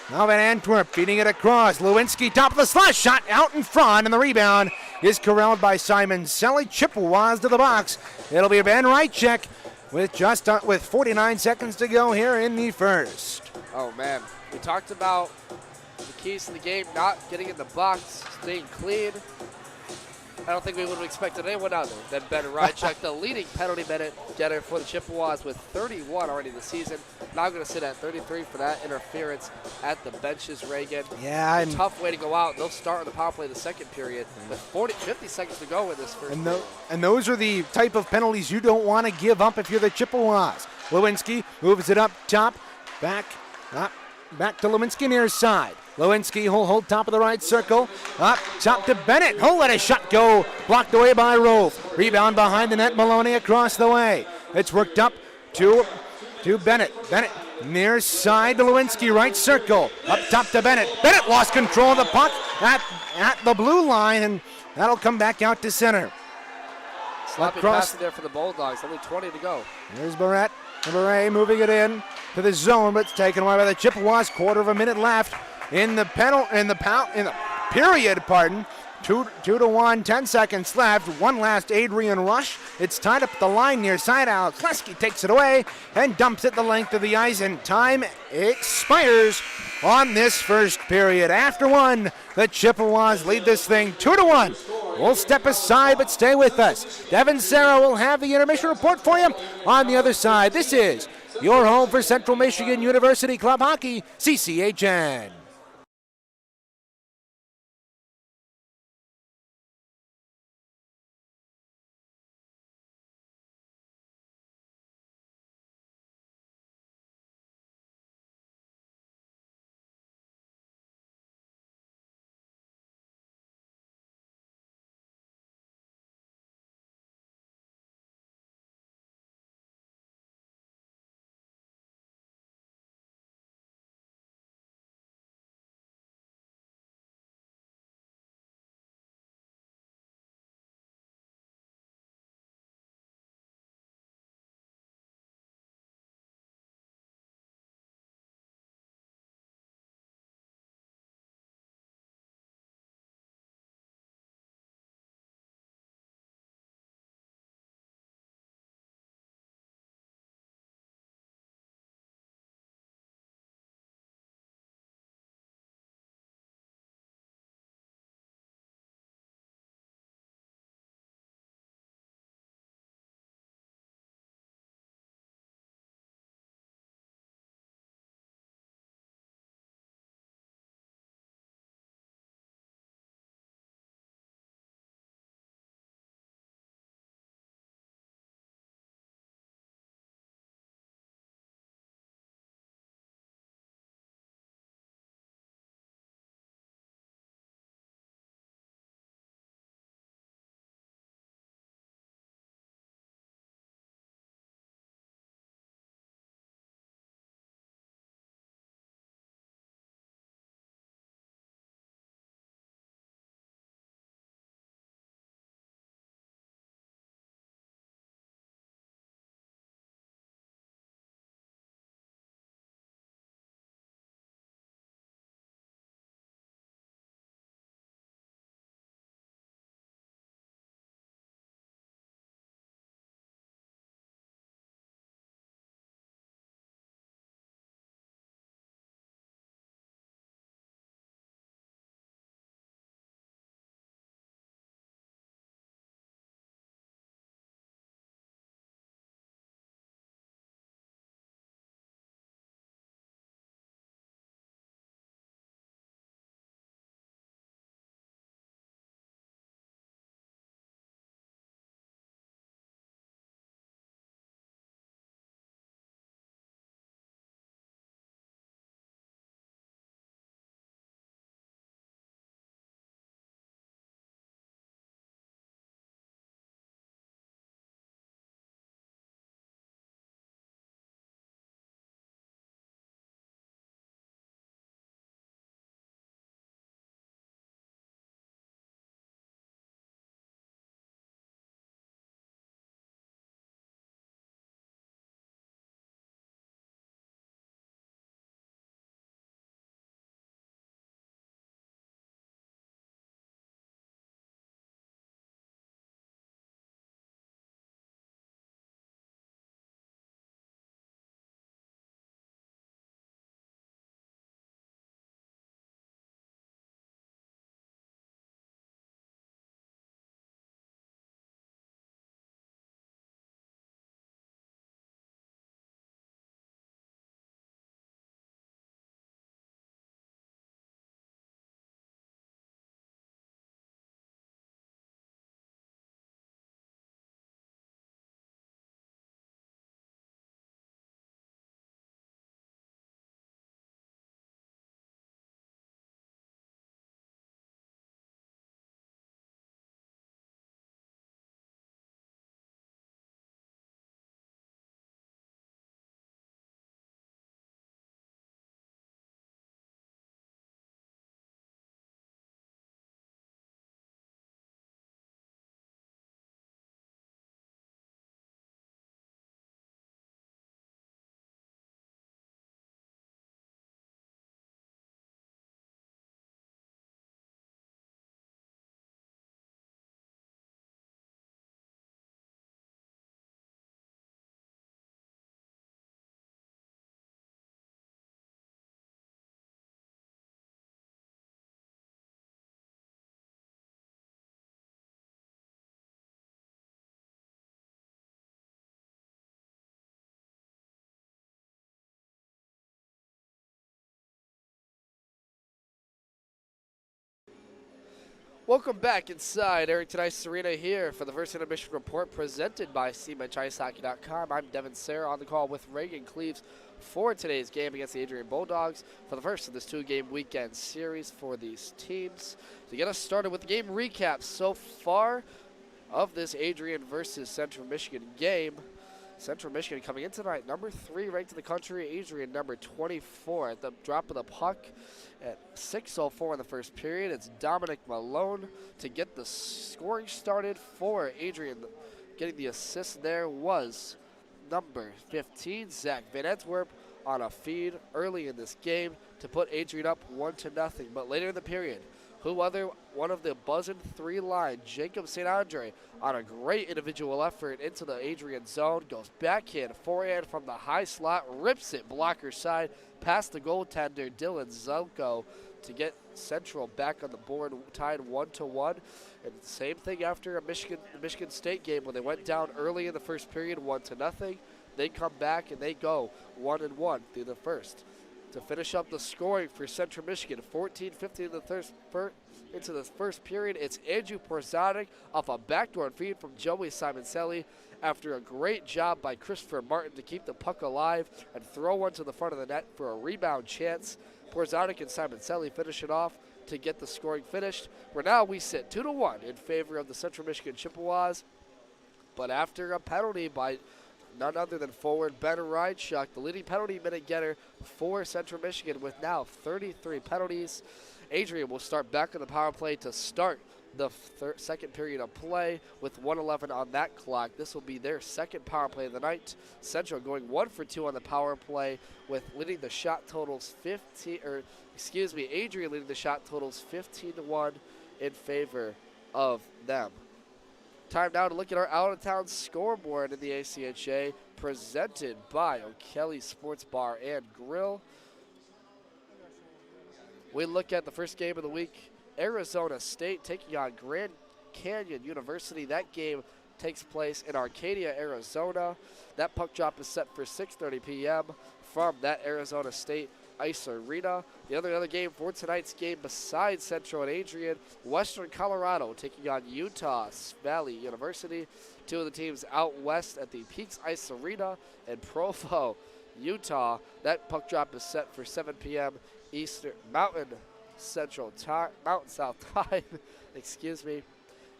Speaker 1: Now Van Antwerp feeding it across. Lewinsky top of the slot. Shot out in front, and the rebound is corralled by Simon Selly. Chippewas to the box. It'll be Ben Rychek with 49 seconds to go here in the first.
Speaker 2: Oh, man. We talked about the keys to the game, not getting in the box, staying clean. I don't think we would have expected anyone other than Ben Rychek, the leading penalty minute getter for the Chippewas with 31 already this season. Now going to sit at 33 for that interference at the benches, Reagan.
Speaker 1: Yeah,
Speaker 2: a tough way to go out. They'll start on the power play the second period with 50 seconds to go in this first period.
Speaker 1: And those are the type of penalties you don't want to give up if you're the Chippewas. Lewinsky moves it up top, back to Lewinsky near side. Lewinsky will hold top of the right circle. Up top to Bennett. He'll let a shot go. Blocked away by Rolfe. Rebound behind the net. Maloney across the way. It's worked up to Bennett. Bennett near side to Lewinsky. Right circle. Up top to Bennett. Bennett lost control of the puck at the blue line, and that'll come back out to center.
Speaker 2: Sloppy pass there for the Bulldogs. Only 20 to go.
Speaker 1: Here's Barrett. Barrett moving it in to the zone, but it's taken away by the Chippewas. Quarter of a minute left in the period. 2-1, 10 seconds left. One last Adrian rush. It's tied up the line near side. Alex Kleski takes it away and dumps it the length of the ice, and time expires on this first period. After one, the Chippewas lead this thing 2-1. We'll step aside, but stay with us. Devin Sarah will have the intermission report for you on the other side. This is your home for Central Michigan University Club Hockey, CCHN.
Speaker 2: Welcome back inside Arrington Ice Arena here for the first intermission report presented by MCHC I'm Devin Sarah on the call with Reagan Cleaves for today's game against the Adrian Bulldogs for the first of this two-game weekend series for these teams. To get us started with the game recap so far of this Adrian versus Central Michigan game. Central Michigan coming in tonight, number 3 ranked in the country. Adrian, number 24. At the drop of the puck at 6:04 in the first period, it's Dominic Malone to get the scoring started for Adrian. Getting the assist there was number 15, Zach Van Antwerp, on a feed early in this game to put Adrian up 1-0. But later in the period, one of the buzzing 3 line, Jacob St. Andre, on a great individual effort into the Adrian zone, goes backhand, forehand from the high slot, rips it blocker side, past the goaltender Dylan Zelko to get Central back on the board, tied 1-1. And same thing after a Michigan State game when they went down early in the first period, 1-0. They come back and they go 1-1 through the first. To finish up the scoring for Central Michigan, 14-15 into the first period, it's Andrew Porzadik off a backdoor feed from Joey Simoncelli after a great job by Christopher Martin to keep the puck alive and throw one to the front of the net for a rebound chance. Porzadik and Simoncelli finish it off to get the scoring finished, where now we sit 2-1 in favor of the Central Michigan Chippewas. But after a penalty by none other than forward Ben Reinschuk, the leading penalty minute getter for Central Michigan with now 33 penalties. Adrian will start back on the power play to start the second period of play with 1:11 on that clock. This will be their second power play of the night. Central going 1 for 2 on the power play with leading the shot totals Adrian leading the shot totals 15-1 in favor of them. Time now to look at our out-of-town scoreboard in the ACHA, presented by O'Kelly Sports Bar and Grill. We look at the first game of the week, Arizona State taking on Grand Canyon University. That game takes place in Arcadia, Arizona. That puck drop is set for 6:30 p.m. from that Arizona State Ice Arena. The other game for tonight's game besides Central and Adrian, Western Colorado taking on Utah Valley University. Two of the teams out west at the Peaks Ice Arena in Provo, Utah. That puck drop is set for 7 p.m. Eastern Mountain South time, excuse me,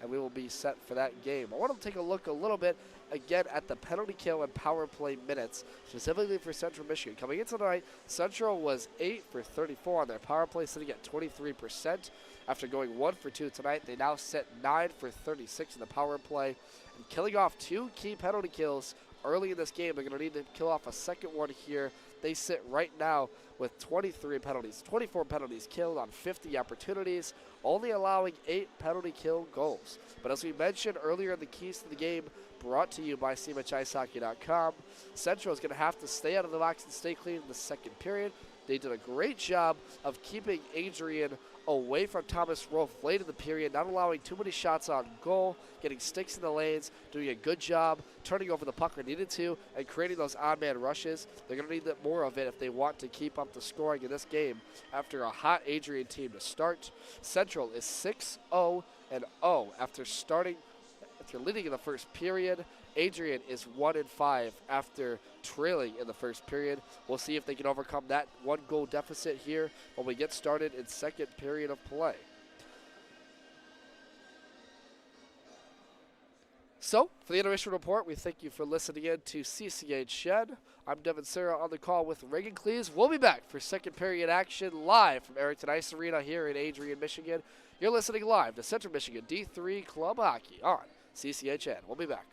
Speaker 2: and we will be set for that game. I want to take a look a little bit again at the penalty kill and power play minutes, specifically for Central Michigan. Coming into tonight, Central was 8 for 34 on their power play, sitting at 23%. After going 1 for 2 tonight, they now sit 9 for 36 in the power play, and killing off 2 key penalty kills early in this game. They're going to need to kill off a second one here. They sit right now with 24 penalties killed on 50 opportunities, only allowing 8 penalty kill goals. But as we mentioned earlier in the keys to the game, brought to you by MCHC Central is going to have to stay out of the box and stay clean in the second period. They did a great job of keeping Adrian away from Thomas Rolfe late in the period, not allowing too many shots on goal, getting sticks in the lanes, doing a good job, turning over the puck when needed to, and creating those on-man rushes. They're going to need more of it if they want to keep up the scoring in this game after a hot Adrian team to start. Central is 6-0-0 after leading in the first period. Adrian is 1-5 after trailing in the first period. We'll see if they can overcome that 1-goal deficit here when we get started in second period of play. So, for the intermission report, we thank you for listening in to CCH Shed. I'm Devin Sarah on the call with Reagan Cleaves. We'll be back for second period action live from Arrington Ice Arena here in Adrian, Michigan. You're listening live to Central Michigan D3 Club Hockey on CCHN. We'll be back.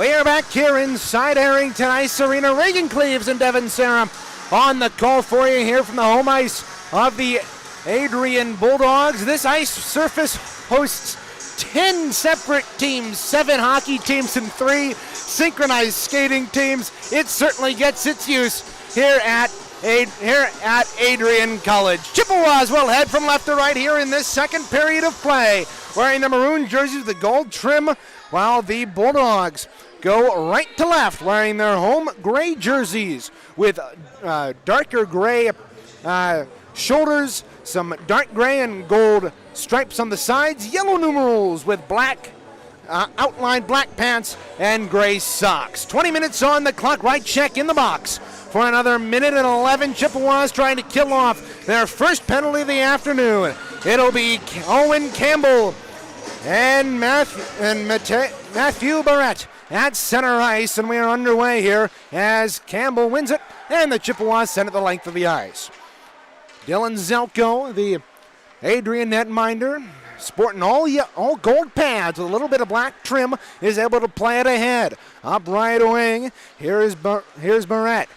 Speaker 1: We are back here inside Arrington Ice Arena. Reagan Cleaves and Devin Sarum on the call for you here from the home ice of the Adrian Bulldogs. This ice surface hosts 10 separate teams, 7 hockey teams and 3 synchronized skating teams. It certainly gets its use here at Adrian College. Chippewas will head from left to right here in this second period of play, wearing the maroon jerseys with the gold trim, while the Bulldogs go right to left, wearing their home gray jerseys with darker gray shoulders, some dark gray and gold stripes on the sides, yellow numerals with black outlined black pants and gray socks. 20 minutes on the clock. Right check in the box for another minute and 11. Chippewas trying to kill off their first penalty of the afternoon. It'll be Owen Campbell and Matthew Barrett at center ice, and we are underway here as Campbell wins it and the Chippewas send it the length of the ice. Dylan Zelko, the Adrian netminder, sporting all gold pads with a little bit of black trim, is able to play it ahead. Up right wing, here's Barrett.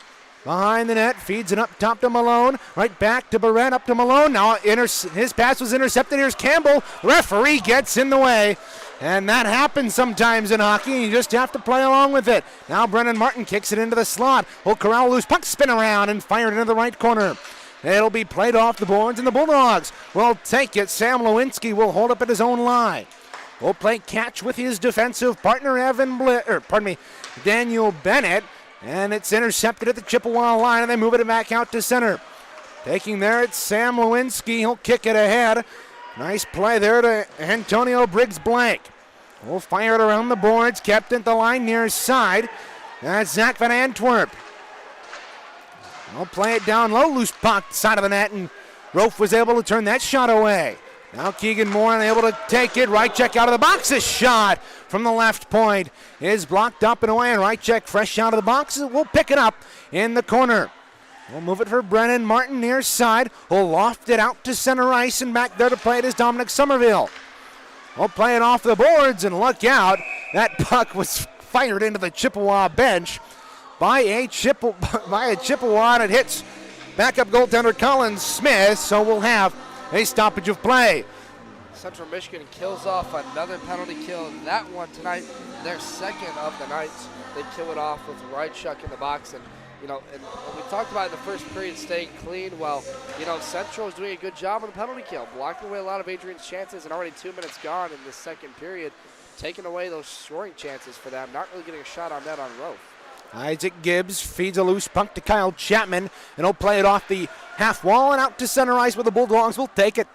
Speaker 1: Behind the net, feeds it up top to Malone. Right back to Barrett, up to Malone. Now his pass was intercepted. Here's Campbell. Referee gets in the way. And that happens sometimes in hockey. You just have to play along with it. Now Brennan Martin kicks it into the slot. Will corral loose puck, spin around, and fire it into the right corner. It'll be played off the boards, and the Bulldogs will take it. Sam Lewinsky will hold up at his own line. Will play catch with his defensive partner, Daniel Bennett. And it's intercepted at the Chippewa line, and they move it back out to center. Taking there, it's Sam Lewinsky. He'll kick it ahead. Nice play there to Antonio Briggs-Blank. We'll fire it around the boards, kept at the line near side. That's Zach Van Antwerp. We'll play it down low, loose puck, side of the net, and Rofe was able to turn that shot away. Now Keegan Moore able to take it. Right check out of the box. A shot from the left point is blocked up and away, and right check fresh out of the box. We'll pick it up in the corner. We'll move it for Brennan Martin near side. We'll loft it out to center ice, and back there to play it is Dominic Somerville. We'll play it off the boards, and look out. That puck was fired into the Chippewa bench by a Chippewa, and it hits backup goaltender Colin Smith, so we'll have a stoppage of play.
Speaker 2: Central Michigan kills off another penalty kill. That one tonight, their second of the night. They kill it off with Rychuk in the box. And we talked about in the first period staying clean. Well, Central is doing a good job on the penalty kill, blocking away a lot of Adrian's chances, and already 2 minutes gone in the second period, taking away those scoring chances for them, not really getting a shot on net on Rofe.
Speaker 1: Isaac Gibbs feeds a loose puck to Kyle Chapman, and he'll play it off the half wall and out to center ice, where the Bulldogs will take it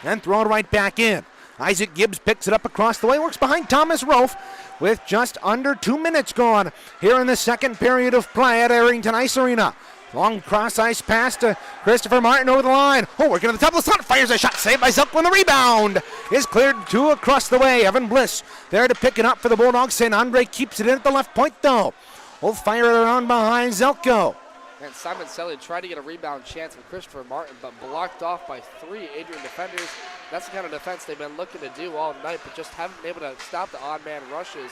Speaker 1: and throw it right back in. Isaac Gibbs picks it up across the way, works behind Thomas Rofe with just under 2 minutes gone here in the second period of play at Arrington Ice Arena. Long cross ice pass to Christopher Martin over the line. Working at the top of the slot, fires a shot, saved by Zelko, and the rebound is cleared 2 across the way. Evan Bliss there to pick it up for the Bulldogs. St. Andre keeps it in at the left point though. We'll fire it around behind Zelko.
Speaker 2: And Simon Selly tried to get a rebound chance with Christopher Martin, but blocked off by 3 Adrian defenders. That's the kind of defense they've been looking to do all night, but just haven't been able to stop the odd man rushes.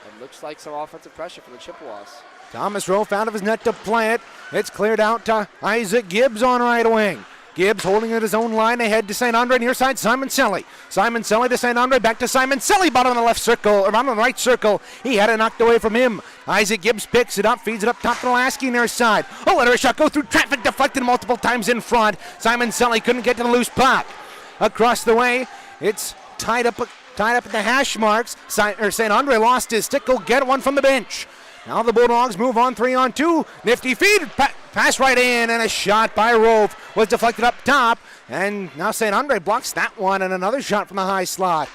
Speaker 2: And looks like some offensive pressure for the Chippewas.
Speaker 1: Thomas Rofe out of his net to play it. It's cleared out to Isaac Gibbs on right wing. Gibbs holding at his own line ahead to St. Andre near side, Simon Selly. Simon Selly to St. Andre, back to Simon Selly, bottom of the left circle, or bottom of the right circle. He had it knocked away from him. Isaac Gibbs picks it up, feeds it up top to Lasky near side. Let her shot go through traffic, deflected multiple times in front. Simon Selly couldn't get to the loose puck. Across the way, it's tied up at the hash marks. St. Andre lost his stick, will get one from the bench. Now the Bulldogs move on 3-on-2. Nifty feed, pass right in, and a shot by Rofe was deflected up top. And now St. Andre blocks that one, and another shot from the high slot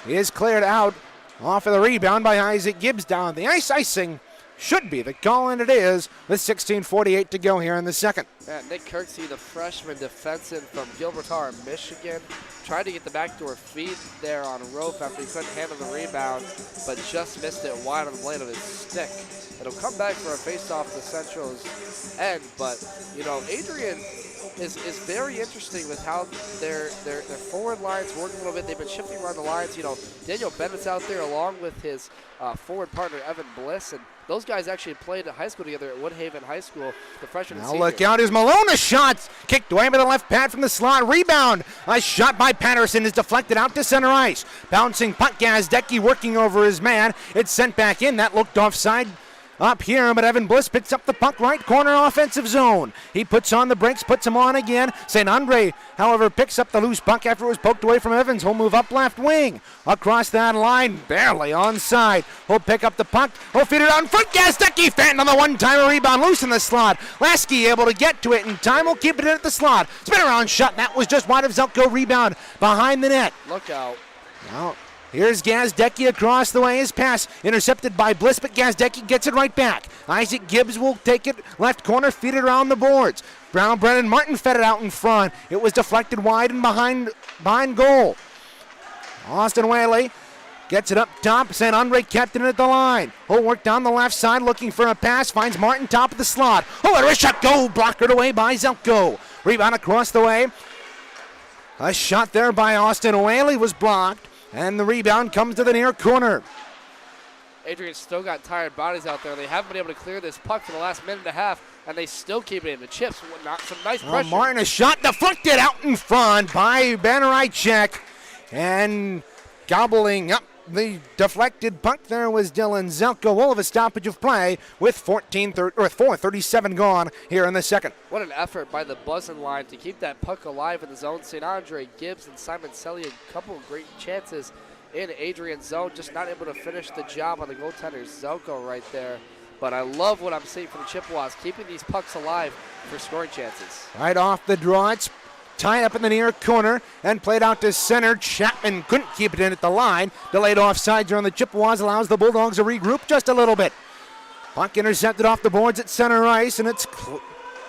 Speaker 1: is cleared out off of the rebound by Isaac Gibbs down the ice. Icing should be the call, and it is with 16:48 to go here in the second.
Speaker 2: Yeah, Nick Kirksey, the freshman defenseman from Gibraltar, Michigan, tried to get the backdoor feed there on Rofe after he couldn't handle the rebound, but just missed it wide on the blade of his stick. It'll come back for a face-off to Central's end, but, Adrian is very interesting with how their forward lines work a little bit. They've been shifting around the lines. You know, Daniel Bennett's out there along with his forward partner Evan Bliss, and those guys actually played at high school together at Woodhaven High School, the freshman and
Speaker 1: Now
Speaker 2: senior.
Speaker 1: look out, is Malone, a shot kicked away by the left pad from the slot. Rebound, a shot by Patterson is deflected out to center ice. Bouncing puck, Gazdecki working over his man. It's sent back in. That looked offside up here, but Evan Bliss picks up the puck, right corner offensive zone. He puts on the brakes, puts him on again. St. Andre, however, picks up the loose puck after it was poked away from Evans. He'll move up left wing. Across that line, barely onside. He'll pick up the puck. He'll feed it out in front. Gazdecki fanned on the one-timer rebound, loose in the slot. Lasky able to get to it in time. Will keep it in at the slot. Spin around shot. That was just wide of Zelko. Rebound behind the net.
Speaker 2: Look out.
Speaker 1: Now, here's Gazdecki across the way. His pass intercepted by Bliss, but Gazdecki gets it right back. Isaac Gibbs will take it left corner, feed it around the boards. Brennan Martin fed it out in front. It was deflected wide and behind goal. Austin Whaley gets it up top. St. Andre kept it at the line. He'll work down the left side looking for a pass. Finds Martin top of the slot. Oh, a wrist shot go. Blockered away by Zelko. Rebound across the way. A shot there by Austin Whaley was blocked. And the rebound comes to the near corner.
Speaker 2: Adrian's still got tired bodies out there. They haven't been able to clear this puck for the last minute and a half, and they still keep it in. The Chips, not some nice pressure.
Speaker 1: Martin, a shot deflected out in front by Bannericek. And gobbling up the deflected puck there was Dylan Zelko. Will have a stoppage of play with 4:37 gone here in the second.
Speaker 2: What an effort by the Buzzin line to keep that puck alive in the zone. St. Andre, Gibbs, and Simon Selly, a couple of great chances in Adrian's zone, just not able to finish the job on the goaltender Zelko right there. But I love what I'm seeing from the Chippewas, keeping these pucks alive for scoring chances.
Speaker 1: Right off the draw, it's tied up in the near corner and played out to center. Chapman couldn't keep it in at the line. Delayed offsides on the Chippewas allows the Bulldogs to regroup just a little bit. Puck intercepted off the boards at center ice, and it's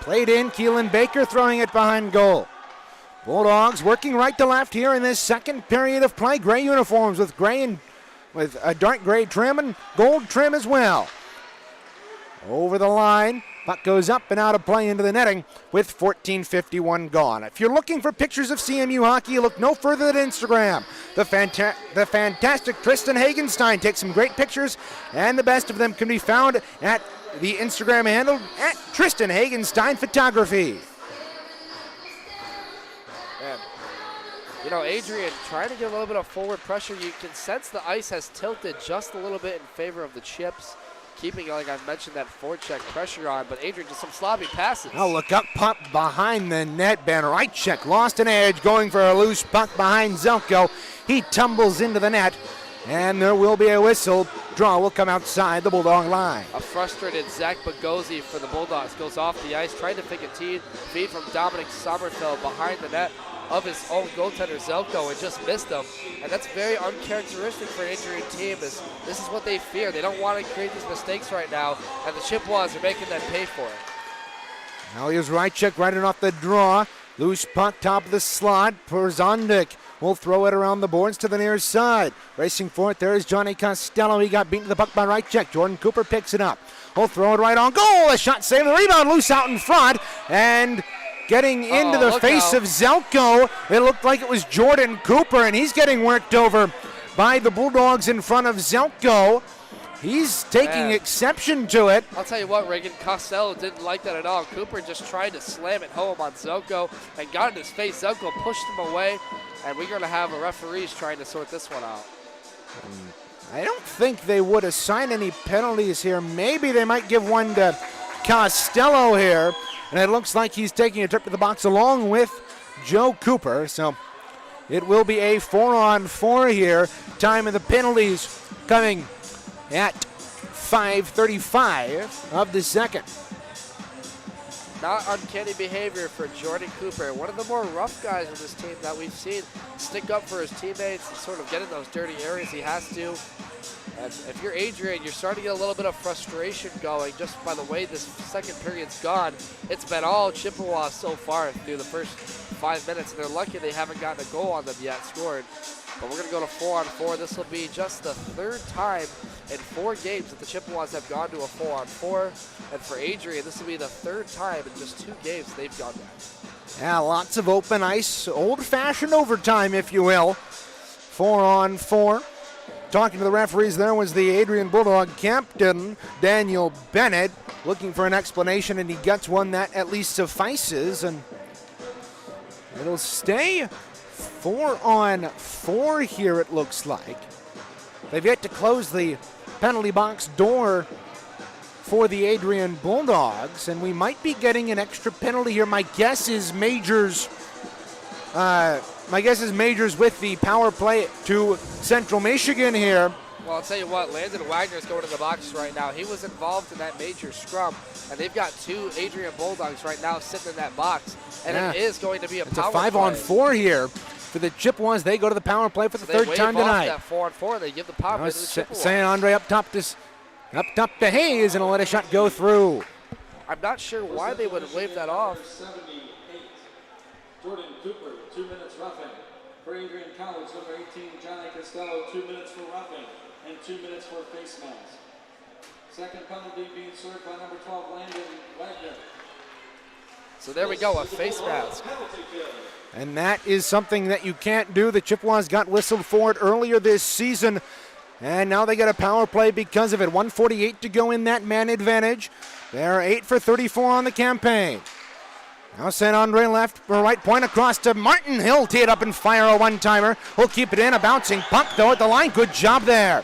Speaker 1: played in. Keelan Baker throwing it behind goal. Bulldogs working right to left here in this second period of play. Gray uniforms with gray and with a dark gray trim and gold trim as well. Over the line. Puck goes up and out of play into the netting with 14:51 gone. If you're looking for pictures of CMU hockey, look no further than Instagram. The fantastic Tristan Hagenstein takes some great pictures, and the best of them can be found at the Instagram handle at Tristan Hagenstein Photography.
Speaker 2: And, you know, Adrian trying to get a little bit of forward pressure. You can sense the ice has tilted just a little bit in favor of the Chips, keeping, like I've mentioned, that forecheck pressure on, but Adrian just some sloppy passes.
Speaker 1: Now look up, pop behind the net. Bannericek lost an edge, going for a loose puck behind Zelko. He tumbles into the net, and there will be a whistle. Draw will come outside the Bulldog line.
Speaker 2: A frustrated Zach Bogozzi for the Bulldogs goes off the ice, trying to pick a feed from Dominic Sommerfeld behind the net of his own goaltender Zelko, and just missed him. And that's very uncharacteristic for an Adrian team. This is what they fear. They don't want to create these mistakes right now, and the Chippewas are making them pay for it.
Speaker 1: Now here's Rychek right off the draw. Loose puck, top of the slot. Perzondik will throw it around the boards to the near side. Racing for it, there is Johnny Costello. He got beaten to the puck by Rychek. Jordan Cooper picks it up. He'll throw it right on goal. A shot saved. The rebound loose out in front. And getting into the face of Zelko, it looked like it was Jordan Cooper, and he's getting worked over by the Bulldogs in front of Zelko. He's taking exception to it.
Speaker 2: I'll tell you what, Reagan, Costello didn't like that at all. Cooper just tried to slam it home on Zelko and got in his face. Zelko pushed him away, and we're going to have a referees trying to sort this one out.
Speaker 1: I don't think they would assign any penalties here. Maybe they might give one to Costello here. And it looks like he's taking a trip to the box along with Joe Cooper. So it will be a 4-on-4 here. Time of the penalties coming at 5:35 of the second.
Speaker 2: Not uncanny behavior for Jordan Cooper, one of the more rough guys on this team that we've seen stick up for his teammates and sort of get in those dirty areas he has to. And if you're Adrian, you're starting to get a little bit of frustration going just by the way this second period's gone. It's been all Chippewas so far through the first 5 minutes, and they're lucky they haven't gotten a goal on them yet scored. But we're going to go to 4-on-4. This will be just the third time in 4 games that the Chippewas have gone to a 4-on-4. And for Adrian, this will be the third time in just 2 games they've done that.
Speaker 1: Yeah, lots of open ice, old-fashioned overtime, if you will. 4-on-4. Talking to the referees there was the Adrian Bulldog captain, Daniel Bennett, looking for an explanation, and he gets one that at least suffices, and it'll stay 4-on-4 here, it looks like. They've yet to close the penalty box door for the Adrian Bulldogs, and we might be getting an extra penalty here. My guess is Majors with the power play to Central Michigan here.
Speaker 2: Well, I'll tell you what, Landon Wagner's going to the box right now. He was involved in that major scrum, and they've got 2 Adrian Bulldogs right now sitting in that box, and it is going to be a power play.
Speaker 1: It's a 5-on-4 here for the Chippewas. They go to the power play for the third time tonight.
Speaker 2: They wave off that 4-on-4, they give the power play to the Chippewas.
Speaker 1: St. Andre up top to Hayes, and will let a shot go through.
Speaker 2: I'm not sure why they would wave that off.
Speaker 4: 78. Jordan Cooper, 2 minutes roughing. For Adrian College, number 18, Johnny Costello, 2 minutes for roughing and 2 minutes for face mask. Second penalty being served by number 12, Landon Wagner.
Speaker 2: So there we go, a face mask.
Speaker 1: And that is something that you can't do. The Chippewas got whistled for it earlier this season, and now they get a power play because of it. 1:48 to go in that man advantage. They're 8 for 34 on the campaign. Now St. Andre left or right point across to Martin. He'll tee it up and fire a one-timer. He'll keep it in. A bouncing puck, though, at the line. Good job there.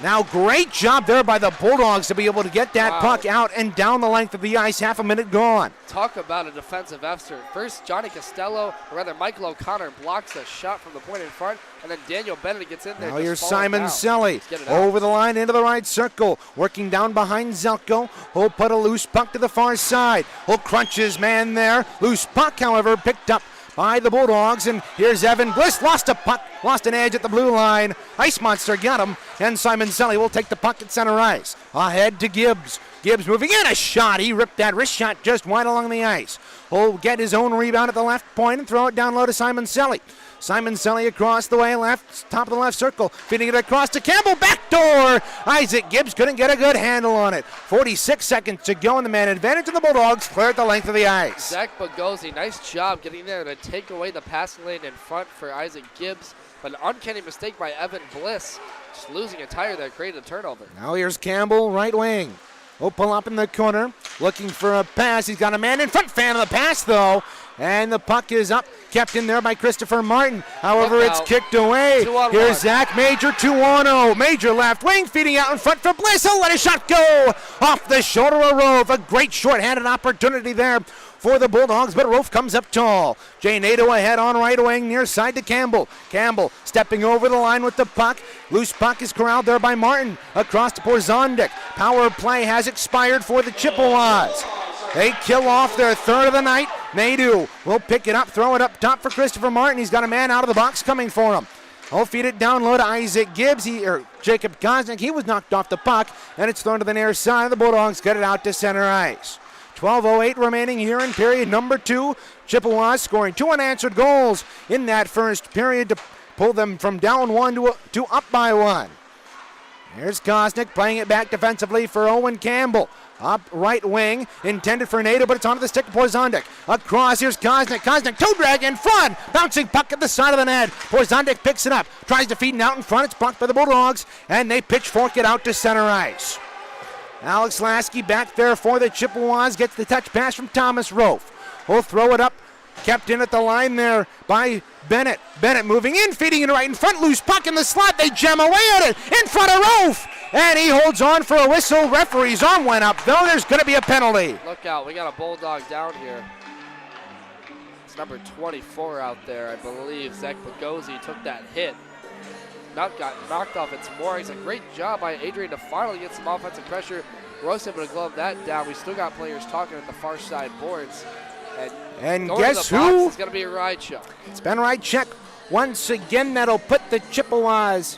Speaker 1: Now, great job there by the Bulldogs to be able to get that puck out and down the length of the ice. Half a minute gone.
Speaker 2: Talk about a defensive effort. First, Johnny Costello, or rather Michael O'Connor, blocks a shot from the point in front, and then Daniel Bennett gets in there.
Speaker 1: Now here's Simon Selly over the line into the right circle, working down behind Zelko. He'll put a loose puck to the far side. He'll crunch his man there. Loose puck, however, picked up by the Bulldogs, and here's Evan Bliss, lost a puck, lost an edge at the blue line. Ice Monster got him, and Simon Selly will take the puck at center ice. Ahead to Gibbs. Gibbs moving in, a shot. He ripped that wrist shot just wide along the ice. He'll get his own rebound at the left point and throw it down low to Simon Selly. Simon Selly across the way, left, top of the left circle, feeding it across to Campbell, backdoor. Isaac Gibbs couldn't get a good handle on it. 46 seconds to go in the man advantage, and the Bulldogs clear at the length of the ice.
Speaker 2: Zach Bogozzi, nice job getting there to take away the passing lane in front for Isaac Gibbs, but an uncanny mistake by Evan Bliss, just losing a tire that created a turnover.
Speaker 1: Now here's Campbell, right wing. He'll pull up in the corner, looking for a pass. He's got a man in front, fan of the pass, though. And the puck is up, kept in there by Christopher Martin. However, it's kicked away. Here's Zach Major, 2-on-0. Major left wing, feeding out in front for Bliss. He'll let a shot go off the shoulder of Rove. A great short-handed opportunity there for the Bulldogs, but Rove comes up tall. Jay Nato ahead on right wing, near side to Campbell. Campbell stepping over the line with the puck. Loose puck is corralled there by Martin. Across to Porzondik. Power play has expired for the Chippewas. They kill off their third of the night. Nadeau will pick it up, throw it up top for Christopher Martin. He's got a man out of the box coming for him. He'll feed it down low to Isaac Gibbs, Jacob Kosnick. He was knocked off the puck, and it's thrown to the near side. The Bulldogs get it out to center ice. 12:08 remaining here in period number 2. Chippewas scoring 2 unanswered goals in that first period to pull them from down 1 to up by 1. Here's Kosnick playing it back defensively for Owen Campbell. Up right wing, intended for Nato, but it's onto the stick of Porzondik. Across, here's Kosnick. Kosnick, toe drag in front. Bouncing puck at the side of the net. Porzondik picks it up, tries to feed it out in front. It's blocked by the Bulldogs, and they pitchfork it out to center ice. Alex Lasky back there for the Chippewas, gets the touch pass from Thomas Rofe. He'll throw it up, kept in at the line there by Bennett. Bennett moving in, feeding it right in front. Loose puck in the slot. They jam away at it in front of Rofe. And he holds on for a whistle. Referee's arm went up, though. There's going to be a penalty.
Speaker 2: Look out. We got a Bulldog down here. It's number 24 out there, I believe. Zach Bogozzi took that hit. Got knocked off its moorings. A great job by Adrian to finally get some offensive pressure. Rose able to glove that down. We still got players talking at the far side boards.
Speaker 1: And guess who?
Speaker 2: It's going to be a ride check.
Speaker 1: It's been a ride check. Once again, that'll put the Chippewas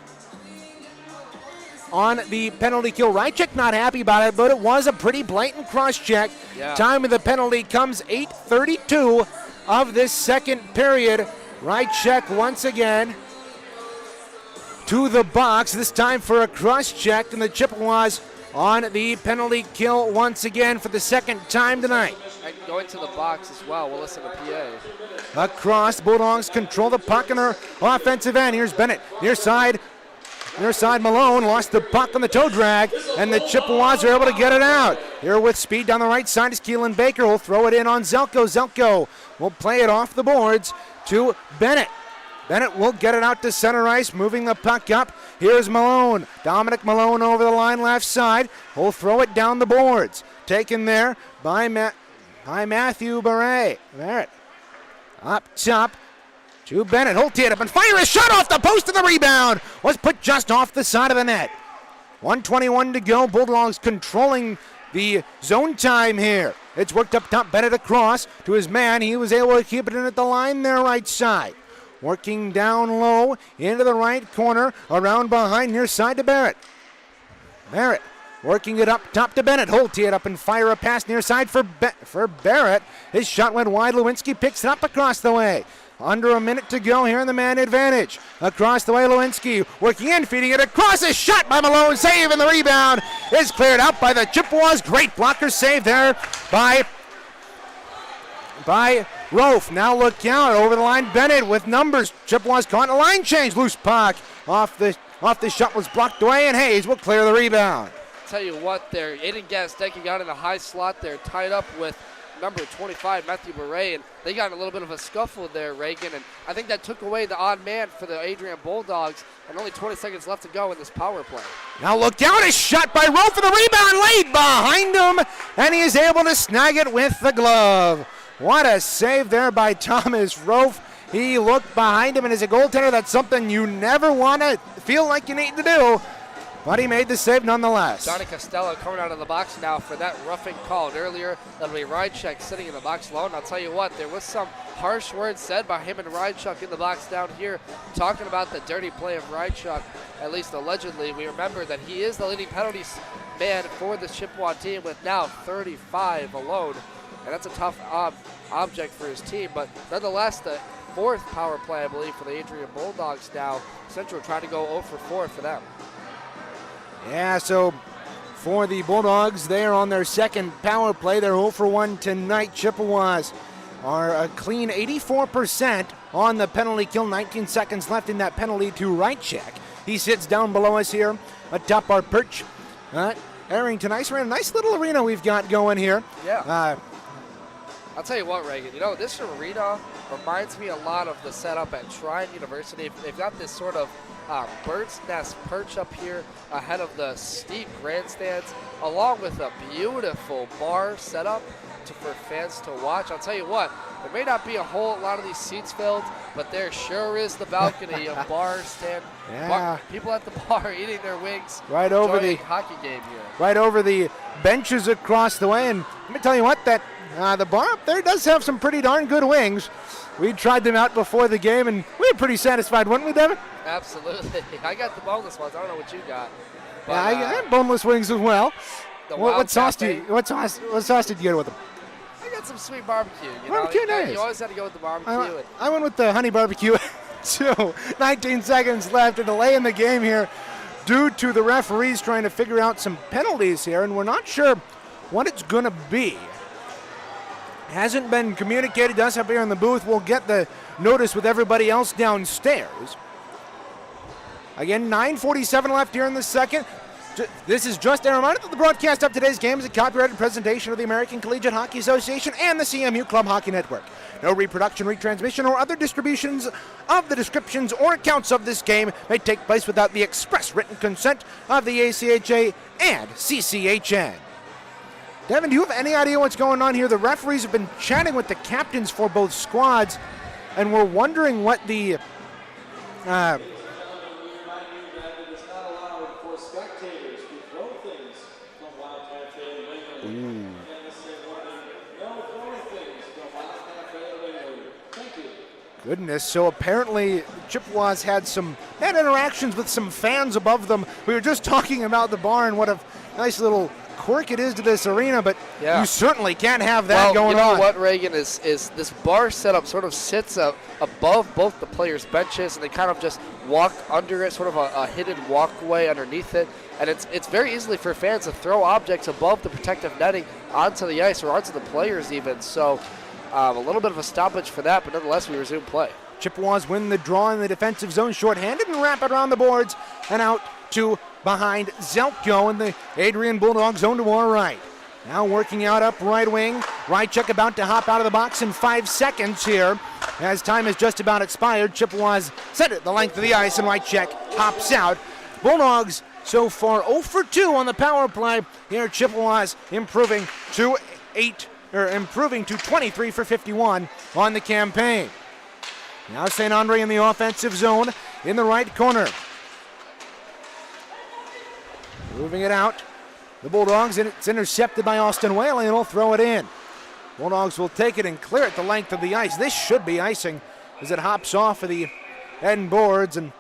Speaker 1: on the penalty kill. Rychek not happy about it, but it was a pretty blatant cross check.
Speaker 2: Yeah.
Speaker 1: Time of the penalty comes 8:32 of this second period. Rychek once again to the box, this time for a cross check, and the Chippewas on the penalty kill once again for the second time tonight.
Speaker 2: And going to the box as well. We'll listen to PA.
Speaker 1: Across, Bulldogs control the puck in their offensive end. Here's Bennett, near side Malone lost the puck on the toe drag, and the Chippewas are able to get it out. Here with speed down the right side is Keelan Baker. Will throw it in on Zelko. Zelko will play it off the boards to Bennett. Bennett will get it out to center ice, moving the puck up. Here's Malone. Dominic Malone over the line left side. Will throw it down the boards. Taken there by Matthew Barrett. Up top to Bennett. He'll tee it up and fire a shot off the post, and the rebound was put just off the side of the net. 1:21 to go. Bulldogs controlling the zone time here. It's worked up top. Bennett across to his man. He was able to keep it in at the line there, right side. Working down low into the right corner, around behind near side to Barrett. Barrett working it up top to Bennett. He'll tee it up and fire a pass near side for Barrett. His shot went wide. Lewinsky picks it up across the way. Under a minute to go here in the man advantage. Across the way, Lewinsky working in, feeding it across. A shot by Malone, save, and the rebound is cleared out by the Chippewas. Great blocker save there by Rofe. Now look out, over the line, Bennett with numbers. Chippewas caught a line change. Loose puck off the shot was blocked away, and Hayes will clear the rebound.
Speaker 2: Tell you what, there, Aiden Gasdecki got in a high slot there, tied up with number 25, Matthew Beret, and they got in a little bit of a scuffle there, Reagan, and I think that took away the odd man for the Adrian Bulldogs, and only 20 seconds left to go in this power play.
Speaker 1: Now look out, a shot by Rowe for the rebound, laid behind him, and he is able to snag it with the glove. What a save there by Thomas Rowe. He looked behind him, and as a goaltender, that's something you never want to feel like you need to do. But he made the save nonetheless.
Speaker 2: Johnny Costello coming out of the box now for that roughing called earlier. That'll be Rydchuk sitting in the box alone. I'll tell you what, there was some harsh words said by him and Rydchuk in the box down here, talking about the dirty play of Rydchuk, at least allegedly. We remember that he is the leading penalties man for the Chippewa team with now 35 alone. And that's a tough object for his team. But nonetheless, the fourth power play, I believe, for the Adrian Bulldogs now. Central trying to go 0 for 4 for them.
Speaker 1: Yeah, so for the Bulldogs, they are on their second power play. They're 0 for 1 tonight. Chippewas are a clean 84% on the penalty kill. 19 seconds left in that penalty to Rydchuk. He sits down below us here atop our perch. Arrington Ice Arena, nice little arena we've got going here.
Speaker 2: Yeah. I'll tell you what, Reagan, you know, this arena reminds me a lot of the setup at Trine University. They've got this sort of bird's nest perch up here ahead of the steep grandstands, along with a beautiful bar setup for fans to watch. I'll tell you what, there may not be a whole lot of these seats filled, but there sure is the balcony of bar stand.
Speaker 1: Yeah.
Speaker 2: People at the bar eating their wings.
Speaker 1: Right over the
Speaker 2: hockey game here.
Speaker 1: Right over the benches across the way, and let me tell you what, that the bar up there does have some pretty darn good wings. We tried them out before the game, and we were pretty satisfied, weren't we, Devin?
Speaker 2: Absolutely. I got the boneless ones. I don't know what you got. But,
Speaker 1: yeah, I had boneless wings as well. What sauce did you get with them?
Speaker 2: I got some sweet barbecue.
Speaker 1: Barbecue, nice.
Speaker 2: You always had to go with the barbecue.
Speaker 1: I went with the honey barbecue, too. 19 seconds left, a delay in the game here due to the referees trying to figure out some penalties here, and we're not sure what it's going to be. Hasn't been communicated to us up here in the booth. We'll get the notice with everybody else downstairs. Again, 9:47 left here in the second. This is just a reminder that the broadcast of today's game is a copyrighted presentation of the American Collegiate Hockey Association and the CMU Club Hockey Network. No reproduction, retransmission, or other distributions of the descriptions or accounts of this game may take place without the express written consent of the ACHA and CCHN. Devin, do you have any idea what's going on here? The referees have been chatting with the captains for both squads, and we're wondering what the Goodness, so apparently Chippewas had interactions with some fans above them. We were just talking about the bar and what a nice little quirk it is to this arena, but
Speaker 2: Yeah.
Speaker 1: you certainly can't have that
Speaker 2: well,
Speaker 1: going
Speaker 2: you know
Speaker 1: on.
Speaker 2: what, Reagan, is this bar setup sort of sits above both the players' benches, and they kind of just walk under it, sort of a hidden walkway underneath it. And it's very easily for fans to throw objects above the protective netting onto the ice or onto the players even. So a little bit of a stoppage for that, but nonetheless we resume play.
Speaker 1: Chippewas win the draw in the defensive zone, shorthanded, and wrap it around the boards and out to behind Zeltko in the Adrian Bulldogs zone to our right. Now working out up right wing. Rychek about to hop out of the box in 5 seconds here as time has just about expired. Chippewas set it the length of the ice, and Rychek hops out. Bulldogs so far 0 for 2 on the power play. Here Chippewas improving to 23 for 51 on the campaign. Now St. Andre in the offensive zone in the right corner. Moving it out. The Bulldogs, and it's intercepted by Austin Whaley, and will throw it in. Bulldogs will take it and clear it the length of the ice. This should be icing as it hops off of the end boards, and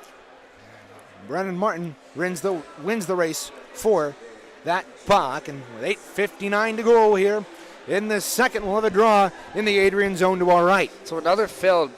Speaker 1: Brennan Martin wins the race for that puck. And with 8:59 to go here in the second, we'll have a draw in the Adrian zone to our right.
Speaker 2: So another failed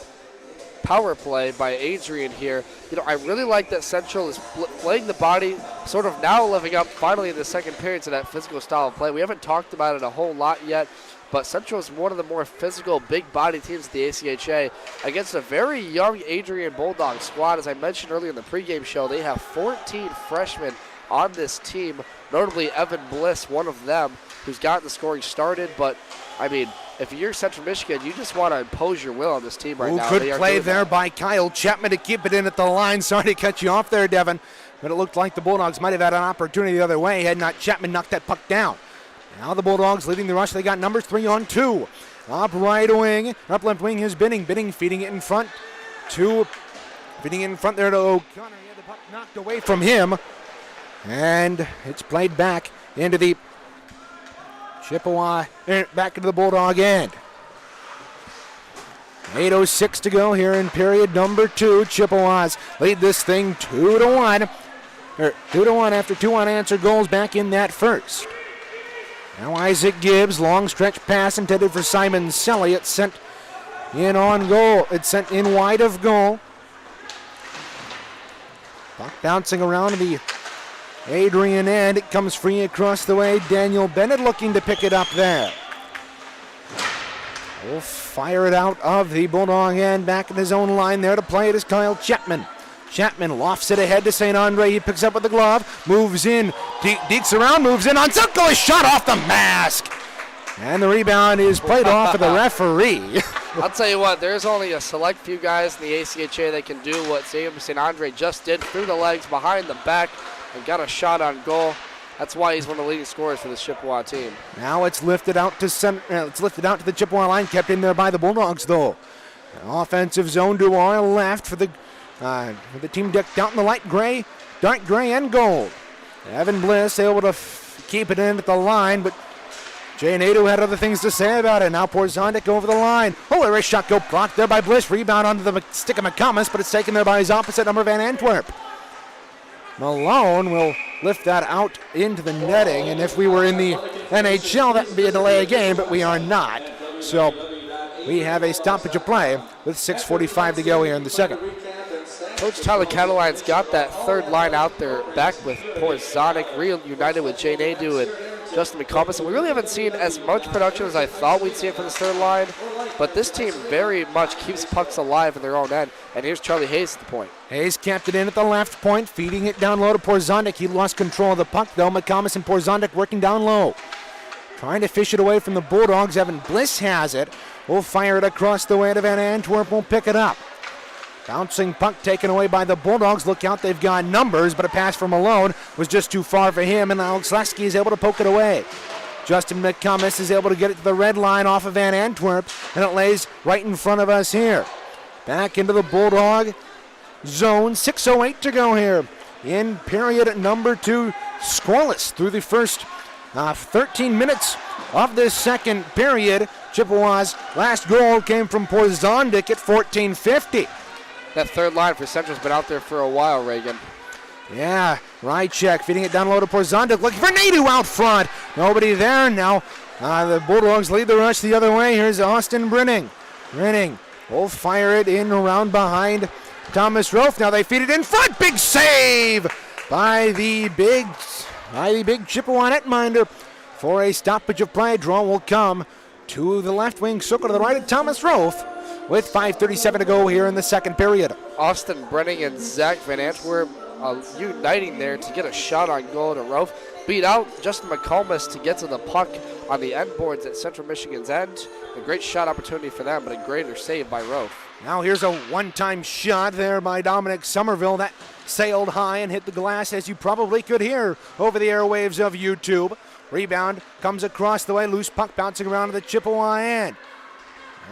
Speaker 2: power play by Adrian here. You know, I really like that Central is playing the body, sort of now living up finally in the second period to that physical style of play. We haven't talked about it a whole lot yet, but Central is one of the more physical, big body teams at the ACHA against a very young Adrian Bulldogs squad. As I mentioned earlier in the pregame show, they have 14 freshmen on this team, notably Evan Bliss, one of them, who's gotten the scoring started. But, I mean, if you're Central Michigan, you just want to impose your will on this team right now.
Speaker 1: Good play there by Kyle Chapman to keep it in at the line. Sorry to cut you off there, Devin, but it looked like the Bulldogs might have had an opportunity the other way had not Chapman knocked that puck down. Now the Bulldogs leading the rush. They got numbers 3 on 2. Up right wing, up left wing is Binning. Binning feeding it in front there to O'Connor. He had the puck knocked away from him, and it's played back into the Chippewa, back into the Bulldog end. 8:06 to go here in period number 2. Chippewas lead this thing 2-1. 2-1 after 2 unanswered goals back in that first. Now Isaac Gibbs, long stretch pass intended for Simon Selly. It's sent in on goal. It's sent in wide of goal. Puck bouncing around the Adrian end. It comes free across the way. Daniel Bennett looking to pick it up there. We'll fire it out of the Bulldog end. Back in his own line there to play it is Kyle Chapman. Chapman lofts it ahead to St. Andre. He picks up with the glove, moves in, dekes around, moves in on Zeltko. Shot off the mask. And the rebound is played off of the referee.
Speaker 2: I'll tell you what, there's only a select few guys in the ACHA that can do what St. Andre just did through the legs, behind the back, and got a shot on goal. That's why he's one of the leading scorers for this Chippewa team.
Speaker 1: Now it's lifted out to the Chippewa line, kept in there by the Bulldogs though. An offensive zone to our left for the team decked out in the light gray, dark gray, and gold. Evan Bliss able to keep it in at the line, but Jay Nadeau had other things to say about it. Now Porzondik over the line. Oh, a race shot go blocked there by Bliss. Rebound onto the stick of McComas, but it's taken there by his opposite number, Van Antwerp. Malone will lift that out into the netting, and if we were in the NHL, that would be a delay of game, but we are not. So we have a stoppage of play with 6:45 to go here in the second.
Speaker 2: Coach Tyler Cataline's got that third line out there back with Porzonic, reunited with Jay Nadeau and Justin McComas. And we really haven't seen as much production as I thought we'd see from this third line, but this team very much keeps pucks alive in their own end. And here's Charlie Hayes at the point.
Speaker 1: Hayes capped it in at the left point, feeding it down low to Porzondik. He lost control of the puck, though. McComas and Porzondik working down low. Trying to fish it away from the Bulldogs. Evan Bliss has it. We'll fire it across the way to Van Antwerp. We'll pick it up. Bouncing puck taken away by the Bulldogs. Look out, they've got numbers, but a pass from Malone was just too far for him, and Alex Lesky is able to poke it away. Justin McComas is able to get it to the red line off of Van Antwerp, and it lays right in front of us here. Back into the Bulldog zone. 6:08 to go here in period number 2. Scoreless through the first 13 minutes of this second period. Chippewa's last goal came from Porzondik at 14:50.
Speaker 2: That third line for Central's been out there for a while, Reagan.
Speaker 1: Yeah, Rychek feeding it down low to Porzonduk, looking for Nadu out front. Nobody there now. The Bulldogs lead the rush the other way. Here's Austin Brenning. Brenning will fire it in around behind Thomas Rofe. Now they feed it in front. Big save by the big Chippewa netminder for a stoppage of play. Draw will come to the left wing, circle to the right of Thomas Rofe with 5:37 to go here in the second period.
Speaker 2: Austin Brenning and Zach Van Antwerp uniting there to get a shot on goal to Rofe. Beat out Justin McComas to get to the puck on the end boards at Central Michigan's end. A great shot opportunity for them, but a greater save by Rofe.
Speaker 1: Now here's a one-time shot there by Dominic Somerville that sailed high and hit the glass, as you probably could hear over the airwaves of YouTube. Rebound comes across the way, loose puck bouncing around to the Chippewa end.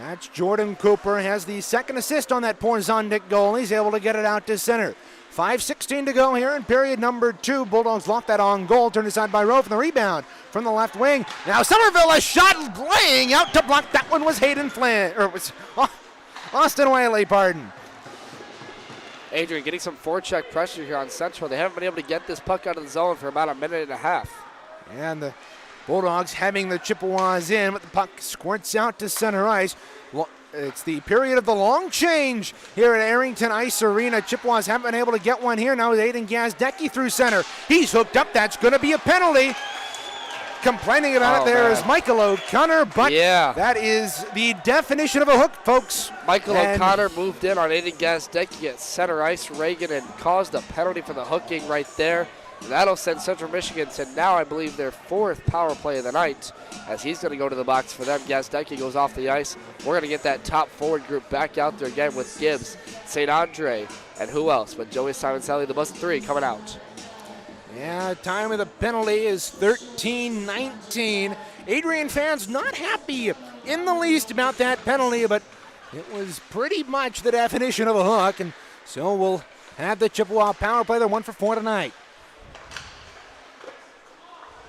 Speaker 1: That's Jordan Cooper, has the second assist on that Porzonduk goal. He's able to get it out to center. 5:16 to go here in period number 2. Bulldogs lost that on goal, turned aside by Rofe, and the rebound from the left wing. Now Somerville, a shot laying out to block. That one was Hayden Flynn, or it was Austin Whaley, pardon.
Speaker 2: Adrian getting some forecheck pressure here on Central. They haven't been able to get this puck out of the zone for about a minute and a half.
Speaker 1: And the Bulldogs having the Chippewas in, but the puck squirts out to center ice. It's the period of the long change here at Arrington Ice Arena. Chippewas haven't been able to get one here. Now with Aiden Gazdecki through center. He's hooked up. That's going to be a penalty. Complaining about it there is Michael O'Connor, but that is the definition of a hook, folks.
Speaker 2: Michael O'Connor moved in on Aiden Gazdecki at center ice, Reagan, and caused a penalty for the hooking right there. That'll send Central Michigan to now, I believe, their 4th power play of the night, as he's going to go to the box for them. Gazdecki goes off the ice. We're going to get that top forward group back out there again with Gibbs, St. Andre, and who else but Joey Simon-Sally, the bus 3, coming out.
Speaker 1: Yeah, time of the penalty is 13-19. Adrian fans not happy in the least about that penalty, but it was pretty much the definition of a hook, and so we'll have the Chippewa power play. They're 1 for 4 tonight.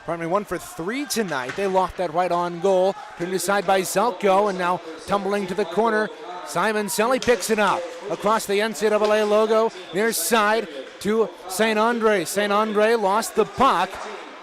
Speaker 1: Pardon me, 1 for 3 tonight. They locked that right on goal. Turned aside by Zelko, and now tumbling to the corner. Simon Selly picks it up across the NCAA logo, near side to St. Andre. St. Andre lost the puck,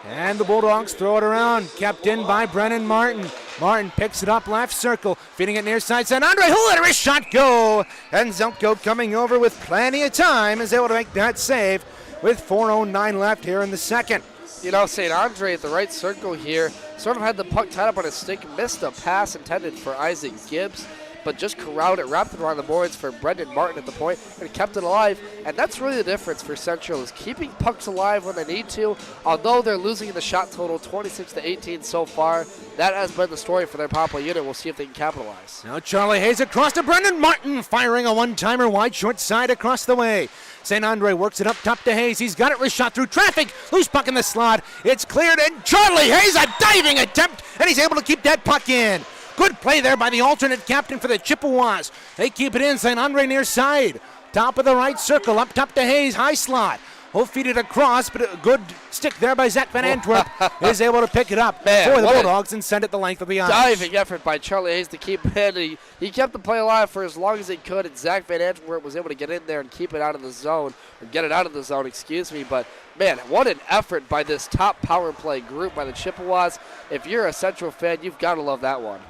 Speaker 1: and the Bulldogs throw it around. Kept in by Brennan Martin. Martin picks it up left circle, feeding it near side. St. Andre, who let his shot go? And Zelko coming over with plenty of time is able to make that save with 4:09 left here in the second.
Speaker 2: You know, St. Andre at the right circle here sort of had the puck tied up on his stick, missed a pass intended for Isaac Gibbs, but just corralled it, wrapped it around the boards for Brendan Martin at the point, and kept it alive. And that's really the difference for Central, is keeping pucks alive when they need to. Although they're losing in the shot total 26-18 so far, that has been the story for their power play unit. We'll see if they can capitalize.
Speaker 1: Now Charlie Hayes across to Brendan Martin, firing a one-timer wide short side across the way. St. Andre works it up top to Hayes. He's got it with shot through traffic. Loose puck in the slot. It's cleared, and Charlie Hayes, a diving attempt, and he's able to keep that puck in. Good play there by the alternate captain for the Chippewas. They keep it in. St. Andre near side. Top of the right circle. Up top to Hayes. High slot. He'll feed it across, but a good stick there by Zach Van Antwerp is able to pick it up for the Bulldogs and send it the length of the ice.
Speaker 2: Diving effort by Charlie Hayes to keep it. He kept the play alive for as long as he could, and Zach Van Antwerp was able to get in there and keep it out of the zone, or get it out of the zone, excuse me. But, man, what an effort by this top power play group by the Chippewas. If you're a Central fan, you've got to love that one.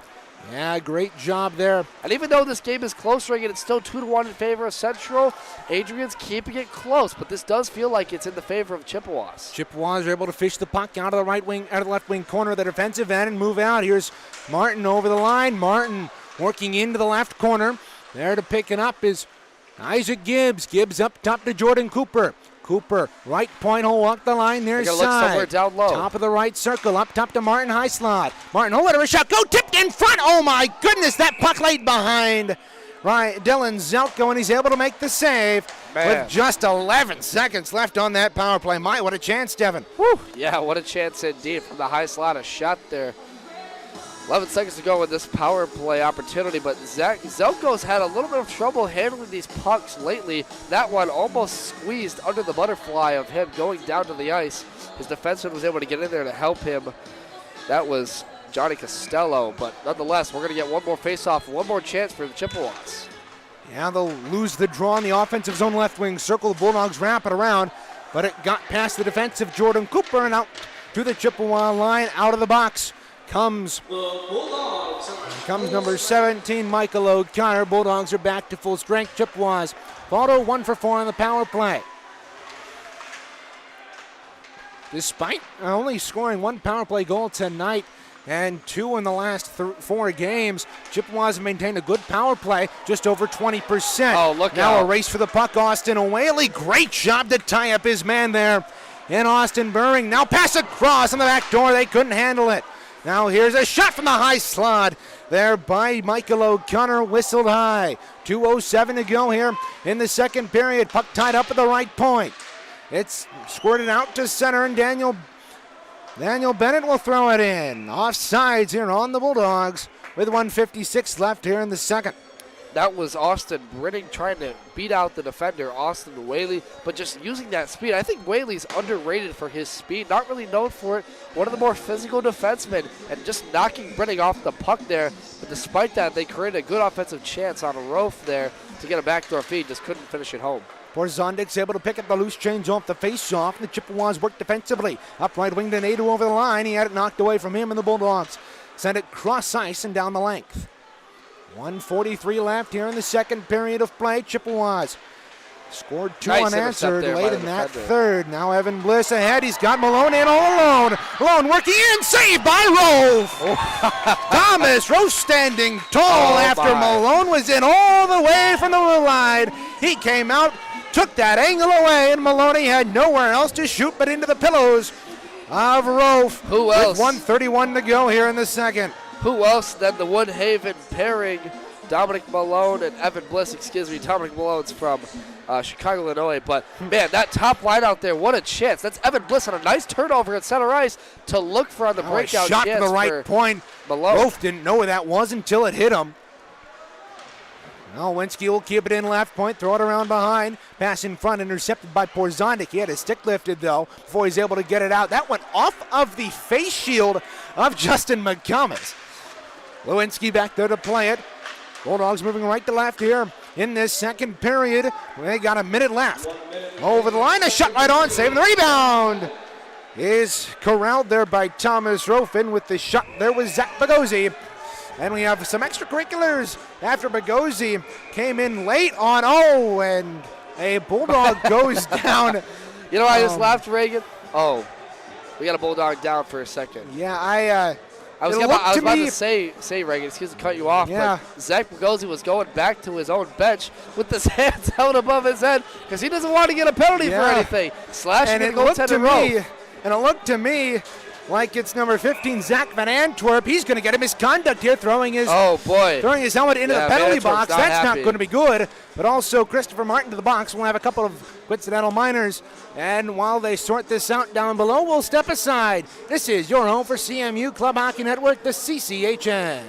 Speaker 1: Yeah, great job there.
Speaker 2: And even though this game is close, and it's still 2-1 in favor of Central, Adrian's keeping it close, but this does feel like it's in the favor of Chippewas.
Speaker 1: Chippewas are able to fish the puck out of the right wing, out of the left wing corner of the defensive end and move out. Here's Martin over the line. Martin working into the left corner. There to pick it up is Isaac Gibbs. Gibbs up top to Jordan Cooper. Cooper, right point, he'll walk the line near side.
Speaker 2: Look somewhere down low.
Speaker 1: Top of the right circle, up top to Martin, high slot. Martin, he'll let her shot go, tipped in front. Oh my goodness, that puck laid behind Dylan Zelko, and he's able to make the save with just 11 seconds left on that power play. My, what a chance, Devin.
Speaker 2: Whew. Yeah, what a chance indeed from the high slot, a shot there. 11 seconds to go with this power play opportunity, but Zelko's had a little bit of trouble handling these pucks lately. That one almost squeezed under the butterfly of him going down to the ice. His defenseman was able to get in there to help him. That was Johnny Costello, but nonetheless, we're going to get one more face-off, one more chance for the Chippewas.
Speaker 1: Yeah, they'll lose the draw in the offensive zone left wing circle. The Bulldogs wrap it around. but it got past the defensive Jordan Cooper and out to the Chippewa line. Out of the box comes number 17, Michael O'Connor. Bulldogs are back to full strength. Chippewas Valdo 1 for 4 on the power play. Despite only scoring 1 power play goal tonight and 2 in the last 4 games, Chippewas have maintained a good power play, just over 20%.
Speaker 2: Oh, look
Speaker 1: now
Speaker 2: out.
Speaker 1: A race for the puck. Austin Whaley, great job to tie up his man there. And Austin Buring now pass across on the back door. They couldn't handle it. Now here's a shot from the high slot there by Michael O'Connor, whistled high. 2:07 to go here in the second period. Puck tied up at the right point. It's squirted out to center, and Daniel Bennett will throw it in. Offsides here on the Bulldogs with 1:56 left here in the second.
Speaker 2: That was Austin Britting trying to beat out the defender, Austin Whaley, but just using that speed. I think Whaley's underrated for his speed, not really known for it. One of the more physical defensemen, and just knocking Britting off the puck there. But despite that, they created a good offensive chance on a Rofe there to get a backdoor feed, just couldn't finish it home.
Speaker 1: Porzondik's able to pick up the loose change off the face-off, and the Chippewas work defensively. Up right wing to Nadeau over the line. He had it knocked away from him, and the Bulldogs sent it cross ice and down the length. 1:43 left here in the second period of play. Chippewas scored 2
Speaker 2: Nice
Speaker 1: unanswered
Speaker 2: intercept there
Speaker 1: late
Speaker 2: by
Speaker 1: in
Speaker 2: the
Speaker 1: that
Speaker 2: defender.
Speaker 1: third. Now Evan Bliss ahead. He's got Malone in all alone. Malone working in. Saved by Rofe. Thomas Rofe standing tall
Speaker 2: Oh,
Speaker 1: after
Speaker 2: my.
Speaker 1: Malone was in all the way from the blue line. He came out, took that angle away, and Maloney had nowhere else to shoot but into the pillows of Rofe.
Speaker 2: Who else?
Speaker 1: With 1:31 to go here in the second.
Speaker 2: Who else than the Woodhaven pairing, Dominic Malone and Evan Bliss, Dominic Malone's from Chicago, Illinois, but man, that top line out there, what a chance. That's Evan Bliss on a nice turnover at center ice to look for on the breakout
Speaker 1: shot
Speaker 2: chance
Speaker 1: from the right
Speaker 2: for
Speaker 1: point.
Speaker 2: Malone.
Speaker 1: Rofe didn't know where that was until it hit him. Now Wenski will keep it in left point, throw it around behind. Pass in front, intercepted by Porzondik. He had his stick lifted, though, before he's able to get it out. That went off of the face shield of Justin McComas. Lewinsky back there to play it. Bulldogs moving right to left here in this second period. They got a minute left. Over the line, a shot right on, saving the rebound. Is corralled there by Thomas Rofin with the shot. There was Zach Bagosi. And we have some extracurriculars after Bagosi came in late on. Oh, and a Bulldog goes down.
Speaker 2: You know, I just laughed, Reagan. Oh, we got a Bulldog down for a second.
Speaker 1: Yeah,
Speaker 2: I was about to say, Reagan, excuse me to cut you off,
Speaker 1: Yeah.
Speaker 2: but Zach Bagosi was going back to his own bench with his hands held above his head because he doesn't want to get a penalty for anything. Slashing
Speaker 1: and
Speaker 2: the
Speaker 1: it looked to
Speaker 2: goaltender
Speaker 1: me, and it looked to me like it's number 15, Zach Van Antwerp. He's going to get a misconduct here, throwing his helmet into the penalty box. That's not going to be good. But also Christopher Martin to the box. We'll have a couple of coincidental minors. And while they sort this out down below, we'll step aside. This is your home for CMU Club Hockey Network, the CCHN.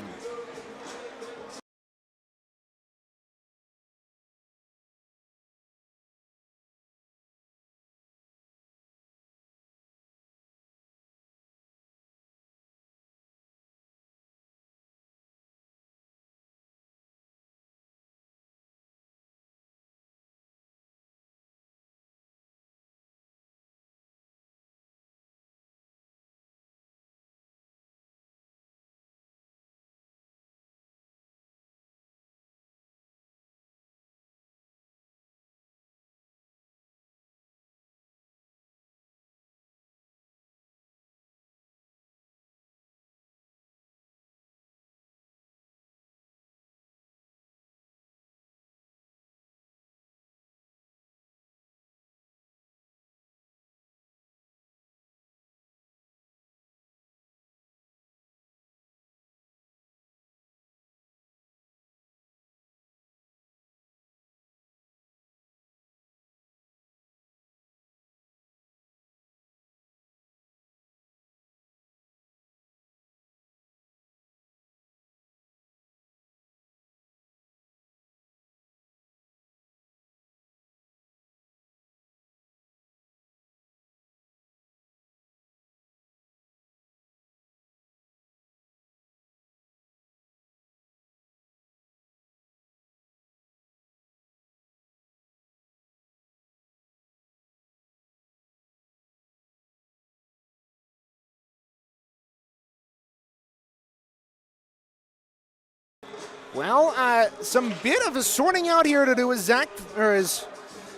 Speaker 1: Well, some bit of a sorting out here to do as Zach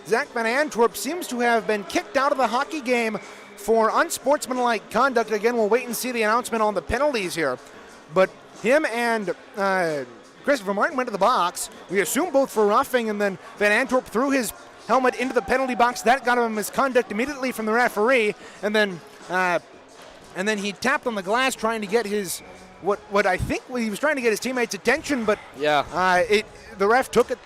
Speaker 1: Van Antwerp seems to have been kicked out of the hockey game for unsportsmanlike conduct. Again, we'll wait and see the announcement on the penalties here. But him and Christopher Martin went to the box. We assume both for roughing, and then Van Antwerp threw his helmet into the penalty box. That got him misconduct immediately from the referee, and then he tapped on the glass trying to get his what I think he was trying to get his teammates' attention, but the ref took it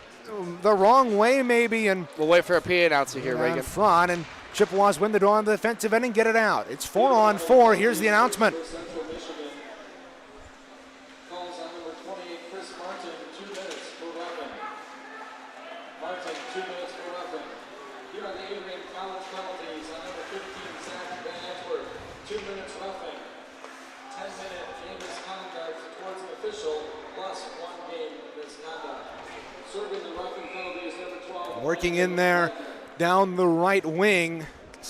Speaker 1: the wrong way maybe, and
Speaker 2: we'll wait for a PA announcer here, Reagan.
Speaker 1: Front, and Chippewas win the draw on the defensive end and get it out. It's 4-on-4. Here's the announcement.
Speaker 4: Central Michigan calls on number 28, Chris Martin, 2 minutes for roughing. Martin, 2 minutes for roughing. Here are the Adrian College penalties on number 15, Zach Van Antwerp, 2 minutes roughing. 10-minute game misconduct towards an official, plus 1 game misconduct. Serving the roughing penalty is number 12.
Speaker 1: Working in there down the right wing.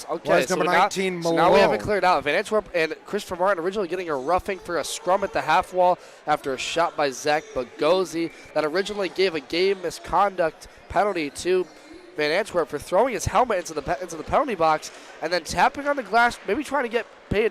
Speaker 2: Okay,
Speaker 1: was number 19,
Speaker 2: so now we have it cleared out. Van Antwerp and Christopher Martin originally getting a roughing for a scrum at the half wall after a shot by Zach Bagosi that originally gave a game misconduct penalty to Van Antwerp for throwing his helmet into the penalty box and then tapping on the glass, maybe trying to get the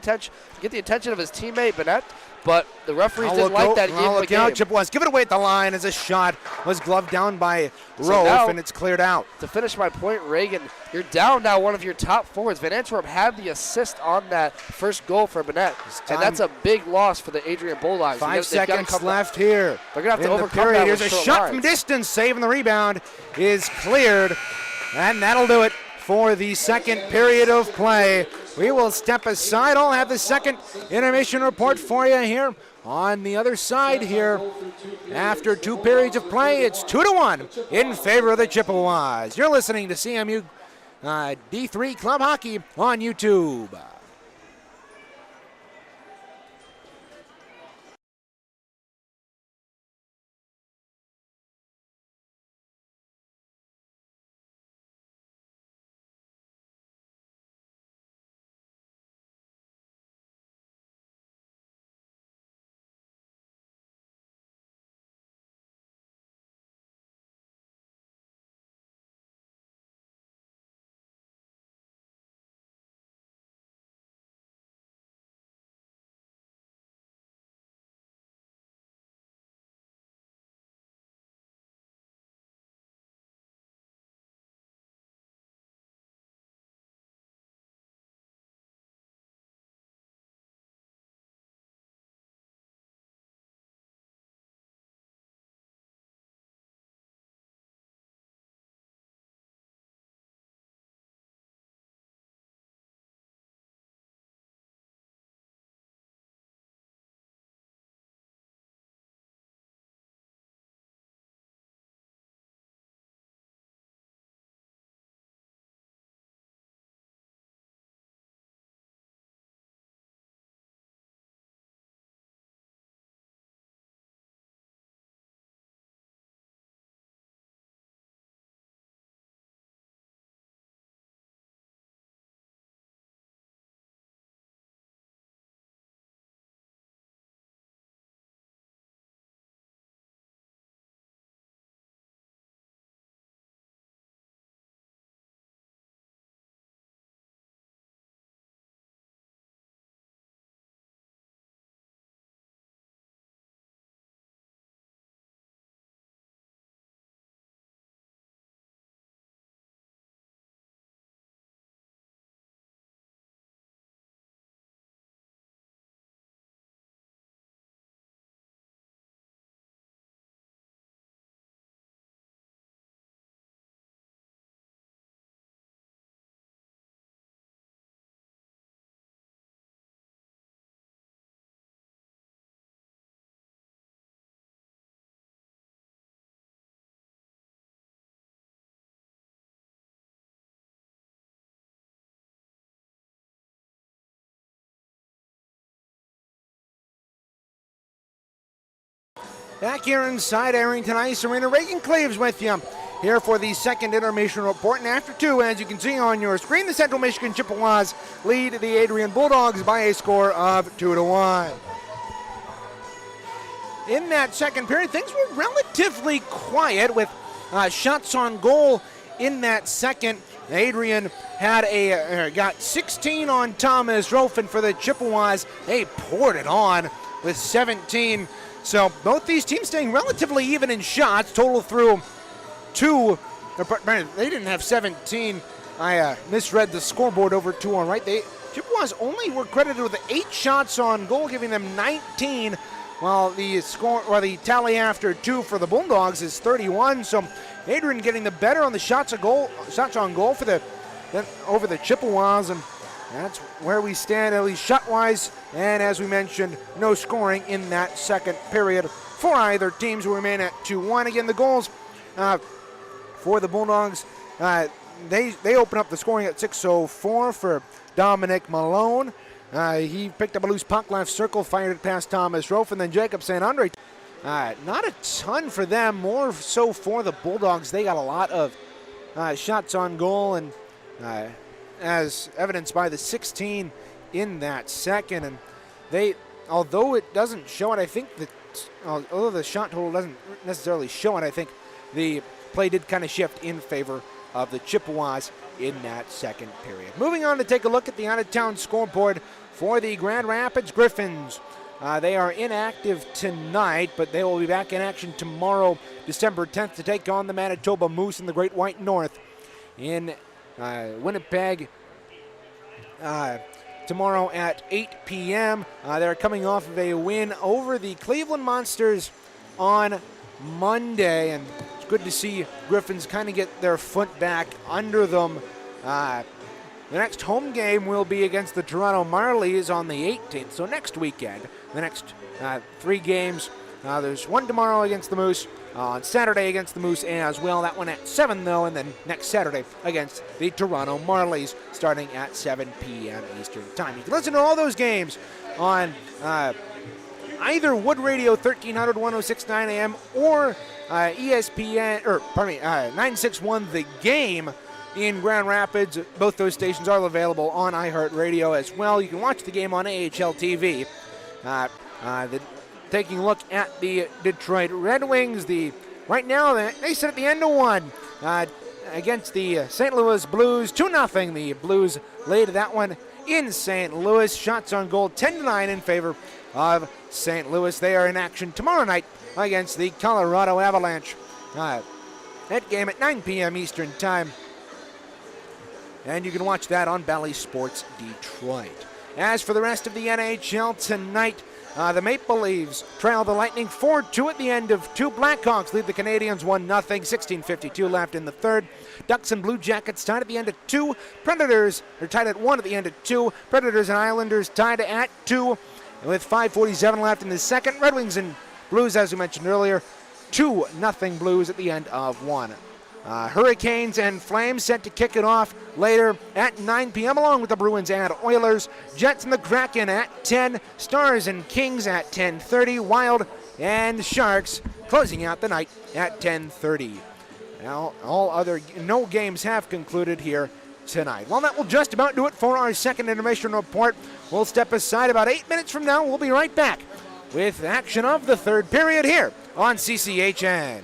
Speaker 2: attention of his teammate Bennett. But the referees didn't like that. He gave him a game.
Speaker 1: Chippewas give it away at the line as a shot was gloved down by Rofe, and it's cleared out.
Speaker 2: To finish my point, Reagan, you're down now one of your top forwards. Van Antwerp had the assist on that first goal for Bennett, and that's a big loss for the Adrian Bulldogs.
Speaker 1: 5 seconds left here.
Speaker 2: They're going to have to overcome
Speaker 1: that.
Speaker 2: Here's
Speaker 1: a shot from distance, saving the rebound, is cleared, and that'll do it for the second period of play. We will step aside. I'll have the second intermission report for you here on the other side here. After 2 periods of play, it's 2-1 in favor of the Chippewas. You're listening to CMU D3 Club Hockey on YouTube. Back here inside Arrington Ice Arena, Reagan Cleaves with you here for the second intermission report. And after 2, as you can see on your screen, the Central Michigan Chippewas lead the Adrian Bulldogs by a score of 2-1. in that second period, things were relatively quiet with shots on goal in that second. Adrian had got 16 on Thomas Rofen for the Chippewas. They poured it on with 17. So both these teams staying relatively even in shots. Total through 2. They didn't have 17. I misread the scoreboard over 2 on right. Chippewas only were credited with 8 shots on goal, giving them 19, while the tally after 2 for the Bulldogs is 31. So Adrian getting the better on the shots on goal over the Chippewas, and that's where we stand, at least shot-wise. And as we mentioned, no scoring in that second period for either teams. We remain at 2-1. Again, the goals for the Bulldogs, they open up the scoring at 6:04 for Dominic Malone. He picked up a loose puck, left circle, fired it past Thomas Rofe, and then Jacob St. Andre. Not a ton for them, more so for the Bulldogs. They got a lot of shots on goal, and as evidenced by the 16 in that second. And although it doesn't show it, I think although the shot total doesn't necessarily show it, I think the play did kind of shift in favor of the Chippewas in that second period. Moving on to take a look at the out-of-town scoreboard for the Grand Rapids Griffins. They are inactive tonight, but they will be back in action tomorrow, December 10th, to take on the Manitoba Moose in the Great White North in Winnipeg tomorrow at 8 p.m. They're coming off of a win over the Cleveland Monsters on Monday, and it's good to see Griffins kind of get their foot back under them. The next home game will be against the Toronto Marlies on the 18th, so next weekend. The next 3 games, there's one tomorrow against the Moose, on Saturday against the Moose as well. That one at 7, though, and then next Saturday against the Toronto Marlies, starting at 7 p.m. Eastern Time. You can listen to all those games on either Wood Radio 1300 1069 AM or ESPN, 961 The Game in Grand Rapids. Both those stations are available on iHeartRadio as well. You can watch the game on AHL TV. Taking a look at the Detroit Red Wings. Right now, they sit at the end of one against the St. Louis Blues. 2-0. The Blues laid that one in St. Louis. Shots on goal 10-9 in favor of St. Louis. They are in action tomorrow night against the Colorado Avalanche. That game at 9 p.m. Eastern Time. And you can watch that on Bally Sports Detroit. As for the rest of the NHL tonight, the Maple Leafs trail the Lightning 4-2 at the end of 2. Blackhawks lead the Canadiens 1-0, 16:52 left in the third. Ducks and Blue Jackets tied at the end of 2. Predators are tied at 1 at the end of 2. Predators and Islanders tied at 2 with 5:47 left in the second. Red Wings and Blues, as we mentioned earlier, 2-0 Blues at the end of 1. Hurricanes and Flames set to kick it off later at 9 p.m. along with the Bruins and Oilers. Jets and the Kraken at 10. Stars and Kings at 10:30. Wild and Sharks closing out the night at 10:30. Now, no games have concluded here tonight. Well, that will just about do it for our second intermission report. We'll step aside about 8 minutes from now. We'll be right back with action of the third period here on CCHN.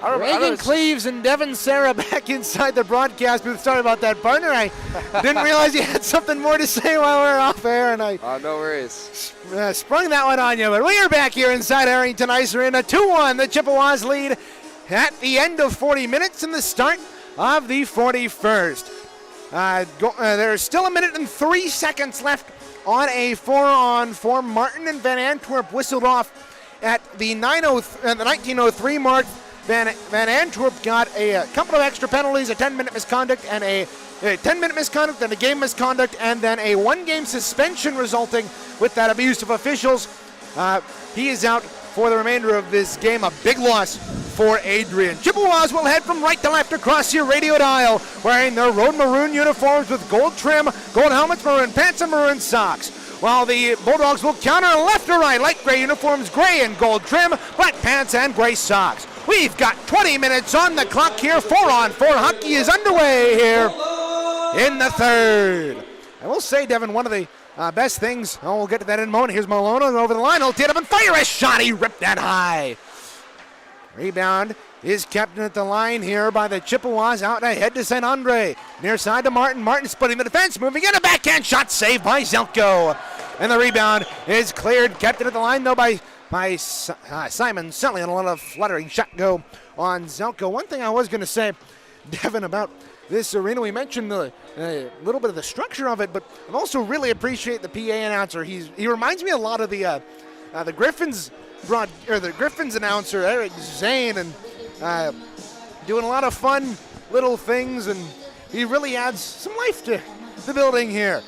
Speaker 1: Reagan Cleaves and Devin Sarah back inside the broadcast booth. Sorry about that, partner. I didn't realize you had something more to say while we were off air, and I
Speaker 2: no worries.
Speaker 1: Sprung that one on you. But we are back here inside Arrington Ice Arena. 2-1, the Chippewas lead at the end of 40 minutes in the start of the 41st. There's still 1 minute and 3 seconds left on a 4-on-4. Martin and Van Antwerp whistled off at the 1903 mark. Van Antwerp got a couple of extra penalties, a 10-minute misconduct and a 10-minute misconduct and a game misconduct, and then a 1-game suspension resulting with that abuse of officials. He is out for the remainder of this game. A big loss for Adrian. Chippewas will head from right to left across your radio dial, wearing their road maroon uniforms with gold trim, gold helmets, maroon pants, and maroon socks. While the Bulldogs will counter left to right, light gray uniforms, gray and gold trim, black pants, and gray socks. We've got 20 minutes on the clock here. 4-on-4 hockey is underway here in the third. I will say, Devin, one of the best things, we'll get to that in a moment. Here's Malone over the line. He'll tee it up and fire a shot. He ripped that high. Rebound is kept at the line here by the Chippewas. Out ahead to St. Andre. Near side to Martin. Martin splitting the defense. Moving in. A backhand shot saved by Zelko. And the rebound is cleared. Kept it at the line, though, by Simon Sully, and a lot of fluttering shot go on Zelko. One thing I was going to say, Devin, about this arena, we mentioned a little bit of the structure of it, but I also really appreciate the PA announcer. He reminds me a lot of the Griffins the Griffins announcer, Eric Zane, and doing a lot of fun little things, and he really adds some life to the building here.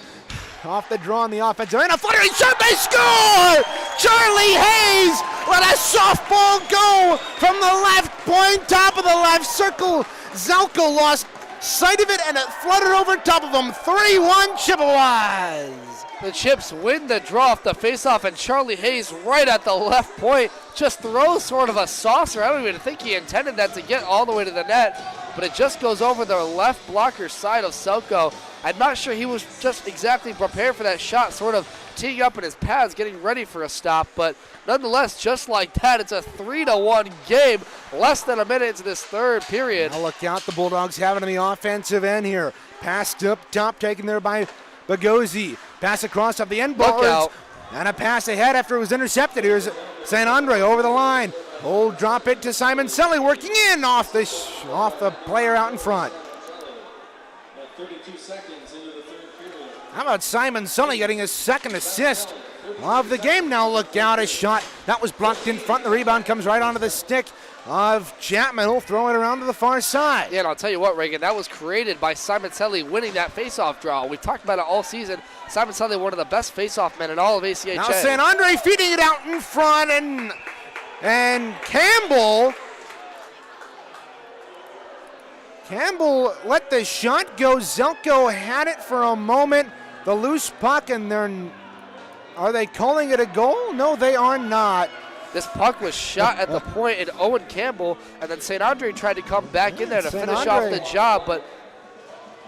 Speaker 1: Off the draw on the offensive end, a fluttering shot, they score! Charlie Hayes let a softball go from the left point, top of the left circle. Zelko lost sight of it, and it fluttered over top of him. 3-1 Chippewas.
Speaker 2: The Chips win the draw off the faceoff, and Charlie Hayes right at the left point just throws sort of a saucer. I don't even think he intended that to get all the way to the net, but it just goes over the left blocker side of Selko. I'm not sure he was just exactly prepared for that shot, sort of teeing up in his pads, getting ready for a stop, but nonetheless, just like that, it's a 3-1 game, less than a minute into this third period.
Speaker 1: Now look out, the Bulldogs have it on the offensive end here. Passed up top, taken there by Bagosi. Pass across of the end boards. And a pass ahead after it was intercepted. Here's St. Andre over the line. Old drop it to Simon Sully, working in off the player out in front.
Speaker 4: 32 seconds into the third period.
Speaker 1: How about Simon Sully getting his second assist of the game? Now look out, a shot that was blocked in front. The rebound comes right onto the stick of Chapman. He'll throw it around to the far side.
Speaker 2: Yeah, and I'll tell you what, Reagan, that was created by Simon Sully winning that faceoff draw. We've talked about it all season. Simon Sully, one of the best faceoff men in all of ACHA.
Speaker 1: Now St. Andre feeding it out in front, and Campbell let the shot go. Zelko had it for a moment. The loose puck, and are they calling it a goal? No, they are not.
Speaker 2: This puck was shot at the point in Owen Campbell, and then St. Andre tried to come back in there to finish off the job, but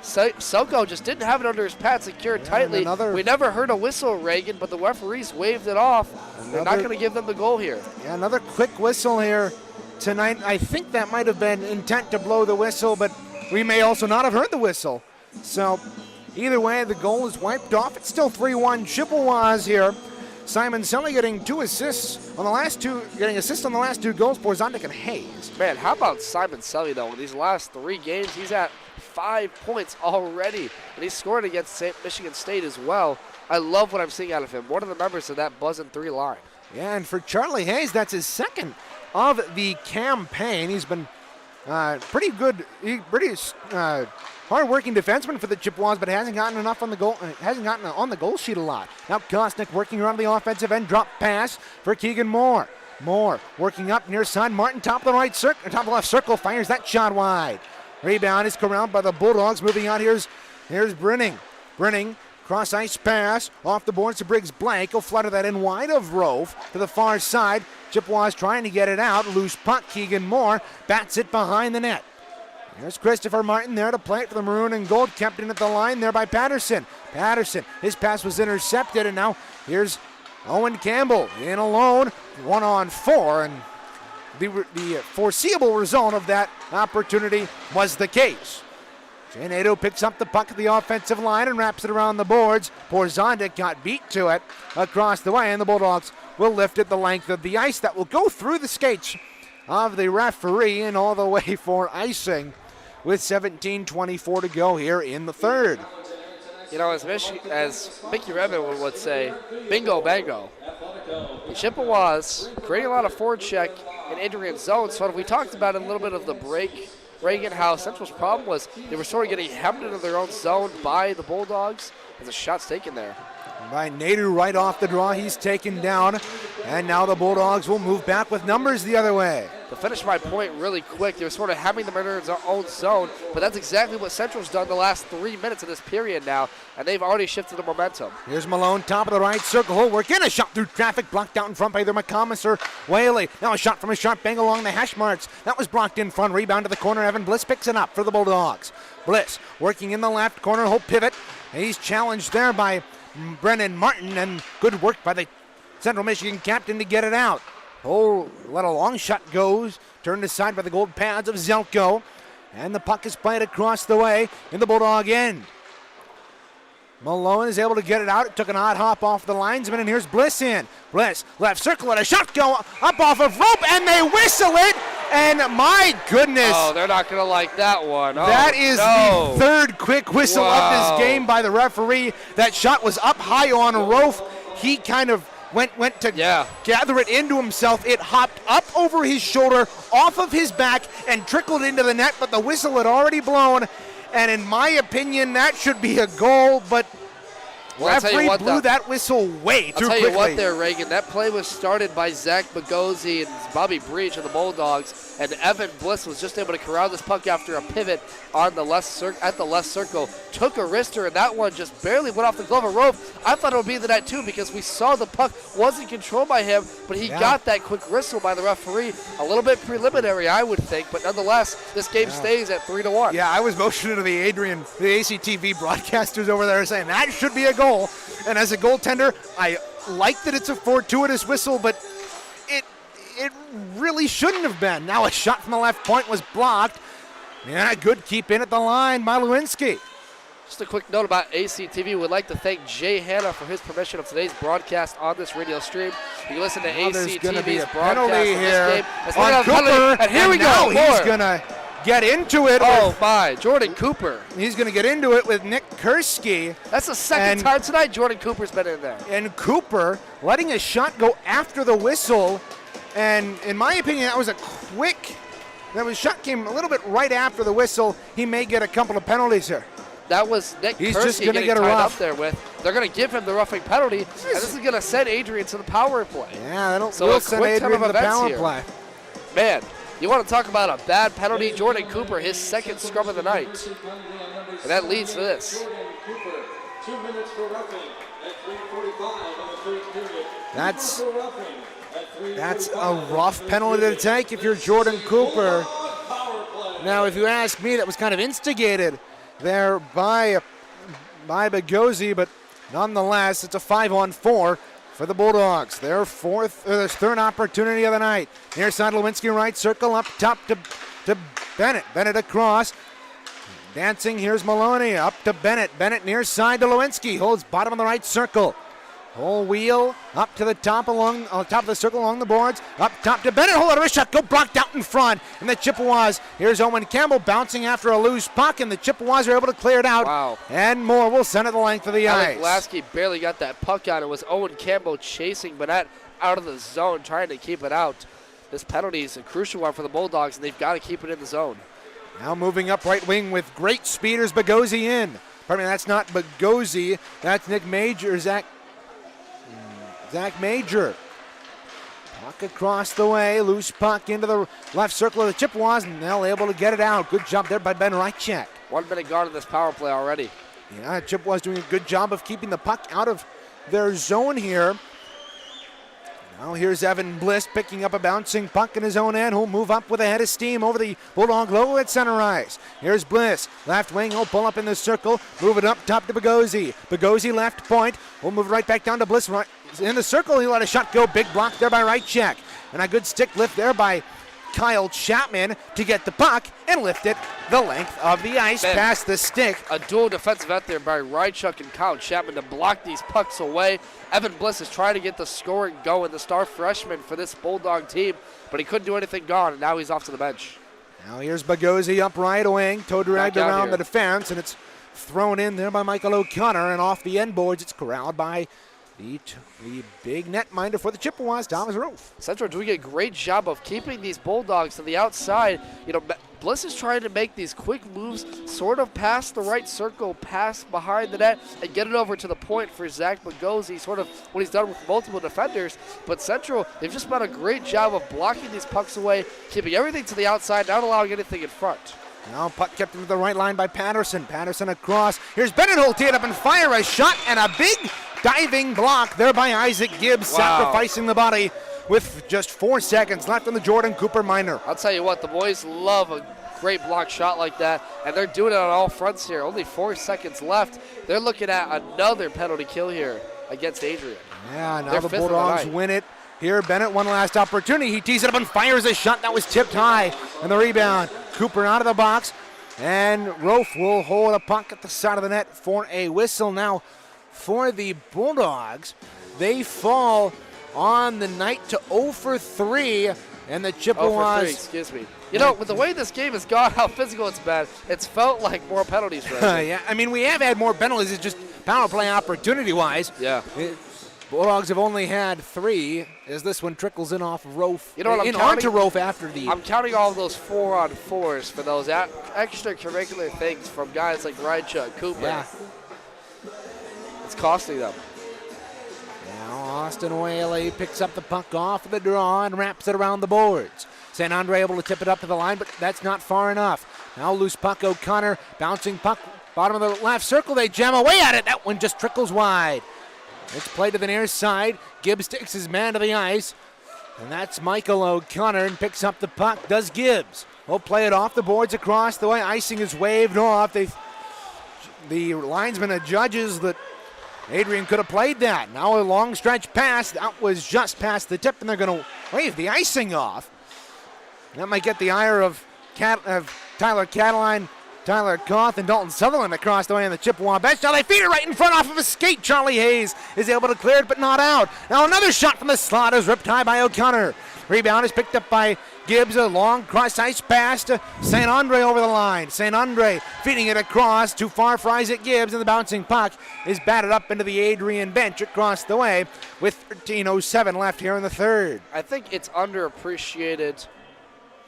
Speaker 2: Selko just didn't have it under his pad secured tightly. We never heard a whistle, Reagan, but the referees waved it off. They're not going to give them the goal here.
Speaker 1: Yeah, another quick whistle here tonight. I think that might have been intent to blow the whistle, but we may also not have heard the whistle. So either way, the goal is wiped off. It's still 3-1 Chippewas here. Simon Sully getting assists on the last two goals. Borzondik and Hayes.
Speaker 2: Man, how about Simon Sully, though? In these last 3 games, he's at 5 points already, and he's scored against Michigan State as well. I love what I'm seeing out of him. One of the members of that Buzzin' 3 line.
Speaker 1: Yeah, and for Charlie Hayes, that's his second of the campaign. He's been pretty good, hard-working defenseman for the Chippewas, but hasn't gotten enough on the goal. Hasn't gotten on the goal sheet a lot. Now Kosnick working around the offensive end, drop pass for Keegan Moore. Moore working up near side. Martin top of the left circle, fires that shot wide. Rebound is corralled by the Bulldogs. Moving on, here's Brinning. Brinning, cross ice pass off the boards to Briggs Blank. He'll flutter that in wide of Rove to the far side. Chippewas trying to get it out. Loose puck. Keegan Moore bats it behind the net. There's Christopher Martin there to play it for the maroon and gold. Kept in at the line there by Patterson. Patterson, his pass was intercepted, and now here's Owen Campbell in alone. 1-on-4, and the foreseeable result of that opportunity was the case. Jay Nadeau picks up the puck at the offensive line and wraps it around the boards. Porzondik got beat to it across the way, and the Bulldogs will lift it the length of the ice. That will go through the skates of the referee and all the way for icing with 17:24 to go here in the third.
Speaker 2: You know, as Mickey Redmond would say, bingo bango. The Chippewas creating a lot of forecheck in Adrian's zone. So we talked about in a little bit of the break, Reagan, how Central's problem was they were sort of getting hemmed into their own zone by the Bulldogs as a shot's taken there.
Speaker 1: By Nadeau right off the draw, he's taken down, and now the Bulldogs will move back with numbers the other way.
Speaker 2: To finish my point really quick, they were sort of having them in their own zone, but that's exactly what Central's done the last 3 minutes of this period now, and they've already shifted the momentum.
Speaker 1: Here's Malone, top of the right circle, he'll work in a shot through traffic, blocked out in front by either McComas or Whaley. Now a shot from a sharp bang along the hash marks. That was blocked in front, rebound to the corner. Evan Bliss picks it up for the Bulldogs. Bliss working in the left corner, he'll pivot. He's challenged there by Brennan Martin, and good work by the Central Michigan captain to get it out. Oh, let a long shot goes, turned aside by the gold pads of Zelko, and the puck is played across the way in the Bulldog end. Malone is able to get it out. It took an odd hop off the linesman, and here's Bliss in. Bliss, left circle, and a shot go up off of rope, and they whistle it, and my goodness.
Speaker 2: Oh, they're not going to like that one. Oh,
Speaker 1: that is the third quick whistle of this game by the referee. That shot was up high on Rofe. He kind of went to gather it into himself. It hopped up over his shoulder, off of his back, and trickled into the net, but the whistle had already blown. And in my opinion, that should be a goal, but referee blew that whistle way too quickly.
Speaker 2: I'll tell you what there, Reagan, that play was started by Zach Bogozzi and Bobby Breach of the Bulldogs, and Evan Bliss was just able to corral this puck after a pivot on the at the left circle. Took a wrister, and that one just barely went off the glove of Rofe. I thought it would be the net too because we saw the puck wasn't controlled by him, but he got that quick whistle by the referee. A little bit preliminary, I would think, but nonetheless, this game stays at 3-1.
Speaker 1: Yeah, I was motioning to the ACTV broadcasters over there saying that should be a goal. And as a goaltender, I like that it's a fortuitous whistle, but it really shouldn't have been. Now a shot from the left point was blocked. Yeah, good keep in at the line by Lewinsky.
Speaker 2: Just a quick note about ACTV. We'd like to thank Jay Hanna for his permission of today's broadcast on this radio stream. You can listen to ACTV's broadcast of this game.
Speaker 1: On Cooper,
Speaker 2: and here we
Speaker 1: go.
Speaker 2: He's
Speaker 1: going to get into it.
Speaker 2: Oh, my. Jordan Cooper.
Speaker 1: He's going to get into it with Nick Kursky.
Speaker 2: That's the second time tonight Jordan Cooper's been in there.
Speaker 1: And Cooper letting a shot go after the whistle. And in my opinion, that was a quick. That shot came a little bit right after the whistle. He may get a couple of penalties here.
Speaker 2: That was Nick
Speaker 1: He's
Speaker 2: Kursky
Speaker 1: just going to get a
Speaker 2: tied
Speaker 1: rough
Speaker 2: up there with. They're going to give him the roughing penalty, and this is going to send Adrian to the power play.
Speaker 1: Yeah, that'll
Speaker 2: so
Speaker 1: send Adrian to the power play.
Speaker 2: Man, you want to talk about a bad penalty? Jordan Cooper, his second scrum of the night. And that leads to this.
Speaker 4: 2 minutes for roughing at 3:45 in the third period.
Speaker 1: That's a rough penalty to take if you're Jordan Cooper. Now, if you ask me, that was kind of instigated there by Bogozzi, but nonetheless, it's a 5-on-4 for the Bulldogs. Their third opportunity of the night. Near side, Lewinsky right circle up top to Bennett. Bennett across. Dancing, here's Maloney up to Bennett. Bennett near side to Lewinsky. Holds bottom of the right circle. Whole wheel up to the top on top of the circle along the boards. Up top to Bennett. Hold on, a shot. Go blocked out in front. And the Chippewas. Here's Owen Campbell bouncing after a loose puck. And the Chippewas are able to clear it out.
Speaker 2: Wow.
Speaker 1: And more will send it the length of the ice.
Speaker 2: Lasky barely got that puck out. It was Owen Campbell chasing Bennett out of the zone, trying to keep it out. This penalty is a crucial one for the Bulldogs, and they've got to keep it in the zone.
Speaker 1: Now moving up right wing with great speeders. Bogozzi in. Pardon me, that's not Bogozzi. That's Nick Major. Zach Major. Puck across the way. Loose puck into the left circle of the Chippewas, and they're able to get it out. Good job there by Ben Reichek.
Speaker 2: 1 minute gone in this power play already.
Speaker 1: Yeah, Chippewas doing a good job of keeping the puck out of their zone here. Now here's Evan Bliss picking up a bouncing puck in his own end. He'll move up with a head of steam over the Bulldog logo at center ice. Here's Bliss. Left wing. He'll pull up in the circle. Move it up top to Bogozzi. Bogozzi left point. We'll move right back down to Bliss. Right in the circle. He let a shot go. Big block there by Reichek. And a good stick lift there by Kyle Chapman to get the puck and lift it the length of the ice past the stick.
Speaker 2: A dual defensive effort there by Rychuk and Kyle Chapman to block these pucks away. Evan Bliss is trying to get the scoring going, the star freshman for this Bulldog team, but he couldn't do anything gone, and now he's off to the bench.
Speaker 1: Now here's Bogozzi up right wing, toe dragged around
Speaker 2: here.
Speaker 1: the defense, and it's thrown in there by Michael O'Connor, and off the end boards it's corralled by the big netminder for the Chippewas, Thomas Roof.
Speaker 2: Central doing a great job of keeping these Bulldogs to the outside. You know, Bliss is trying to make these quick moves, sort of past the right circle, pass behind the net, and get it over to the point for Zach Bogozzi, sort of what he's done with multiple defenders. But Central, they've just done a great job of blocking these pucks away, keeping everything to the outside, not allowing anything in front.
Speaker 1: Now puck kept into the right line by Patterson. Patterson across. Here's Bennett who'll tee it up and fire a shot, and a big diving block there by Isaac Gibbs, sacrificing the body with just 4 seconds left on the Jordan Cooper minor.
Speaker 2: I'll tell you what, the boys love a great block shot like that, and they're doing it on all fronts here. Only 4 seconds left. They're looking at another penalty kill here against Adrian.
Speaker 1: Yeah, now the Bulldogs win it. Here, Bennett, one last opportunity. He tees it up and fires a shot that was tipped high. And the rebound, Cooper out of the box. And Rofe will hold a puck at the side of the net for a whistle. Now, for the Bulldogs, they fall on the night to 0 for 3. And the Chippewas...
Speaker 2: 0 for 3, excuse me. You know, with the way this game has gone, how physical it's been, it's felt like more penalties right
Speaker 1: Yeah, I mean, we have had more penalties. It's just power play opportunity-wise.
Speaker 2: Yeah.
Speaker 1: Bulldogs have only had 3 as this one trickles in off of Rofe.
Speaker 2: You know what I'm counting?
Speaker 1: Onto Rofe after the...
Speaker 2: I'm counting all of those 4-on-4s for those extracurricular things from guys like Rychuk, Cooper.
Speaker 1: Yeah.
Speaker 2: It's costing them.
Speaker 1: Now Austin Whaley picks up the puck off of the draw and wraps it around the boards. St. Andre able to tip it up to the line, but that's not far enough. Now loose puck, O'Connor, bouncing puck, bottom of the left circle. They jam away at it. That one just trickles wide. It's played to the near side. Gibbs takes his man to the ice. And that's Michael O'Connor and picks up the puck. Does Gibbs. We'll play it off the boards across the way. Icing is waved off. The linesman judges that Adrian could have played that. Now a long stretch pass. That was just past the tip, and they're going to wave the icing off. That might get the ire of Tyler Cataline, Tyler Koth, and Dalton Sutherland across the way on the Chippewa bench. Now they feed it right in front off of a skate. Charlie Hayes is able to clear it, but not out. Now another shot from the slot is ripped high by O'Connor. Rebound is picked up by Gibbs. A long cross-ice pass to St. Andre over the line. St. Andre feeding it across, too far for Isaac Gibbs, and the bouncing puck is batted up into the Adrian bench across the way with 13:07 left here in the third.
Speaker 2: I think it's underappreciated,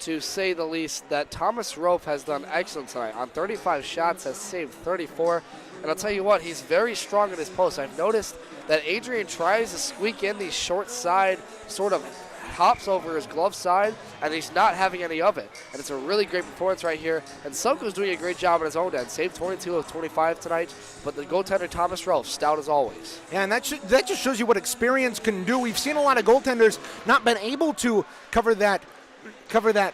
Speaker 2: to say the least, that Thomas Rofe has done excellent tonight. On 35 shots, has saved 34. And I'll tell you what, he's very strong in his post. I've noticed that Adrian tries to squeak in these short side, sort of hops over his glove side, and he's not having any of it. And it's a really great performance right here. And Soko's doing a great job on his own end. Saved 22 of 25 tonight, but the goaltender Thomas Rofe, stout as always.
Speaker 1: Yeah, and that just shows you what experience can do. We've seen a lot of goaltenders not been able to cover that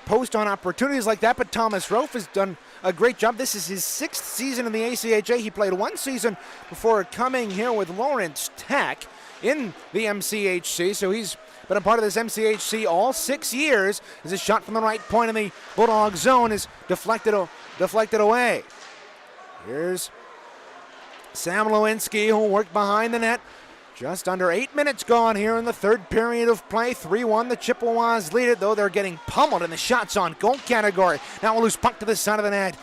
Speaker 1: post on opportunities like that, but Thomas Rofe has done a great job. This is his 6th season in the ACHA. He played 1 season before coming here with Lawrence Tech in the MCHC, so he's been a part of this MCHC all 6 years. As a shot from the right point in the Bulldog zone is deflected away. Here's Sam Lewinsky, who worked behind the net. Just under 8 minutes gone here in the third period of play. 3-1, the Chippewas lead it, though they're getting pummeled in the shots on goal category. Now a loose puck to the side of the net.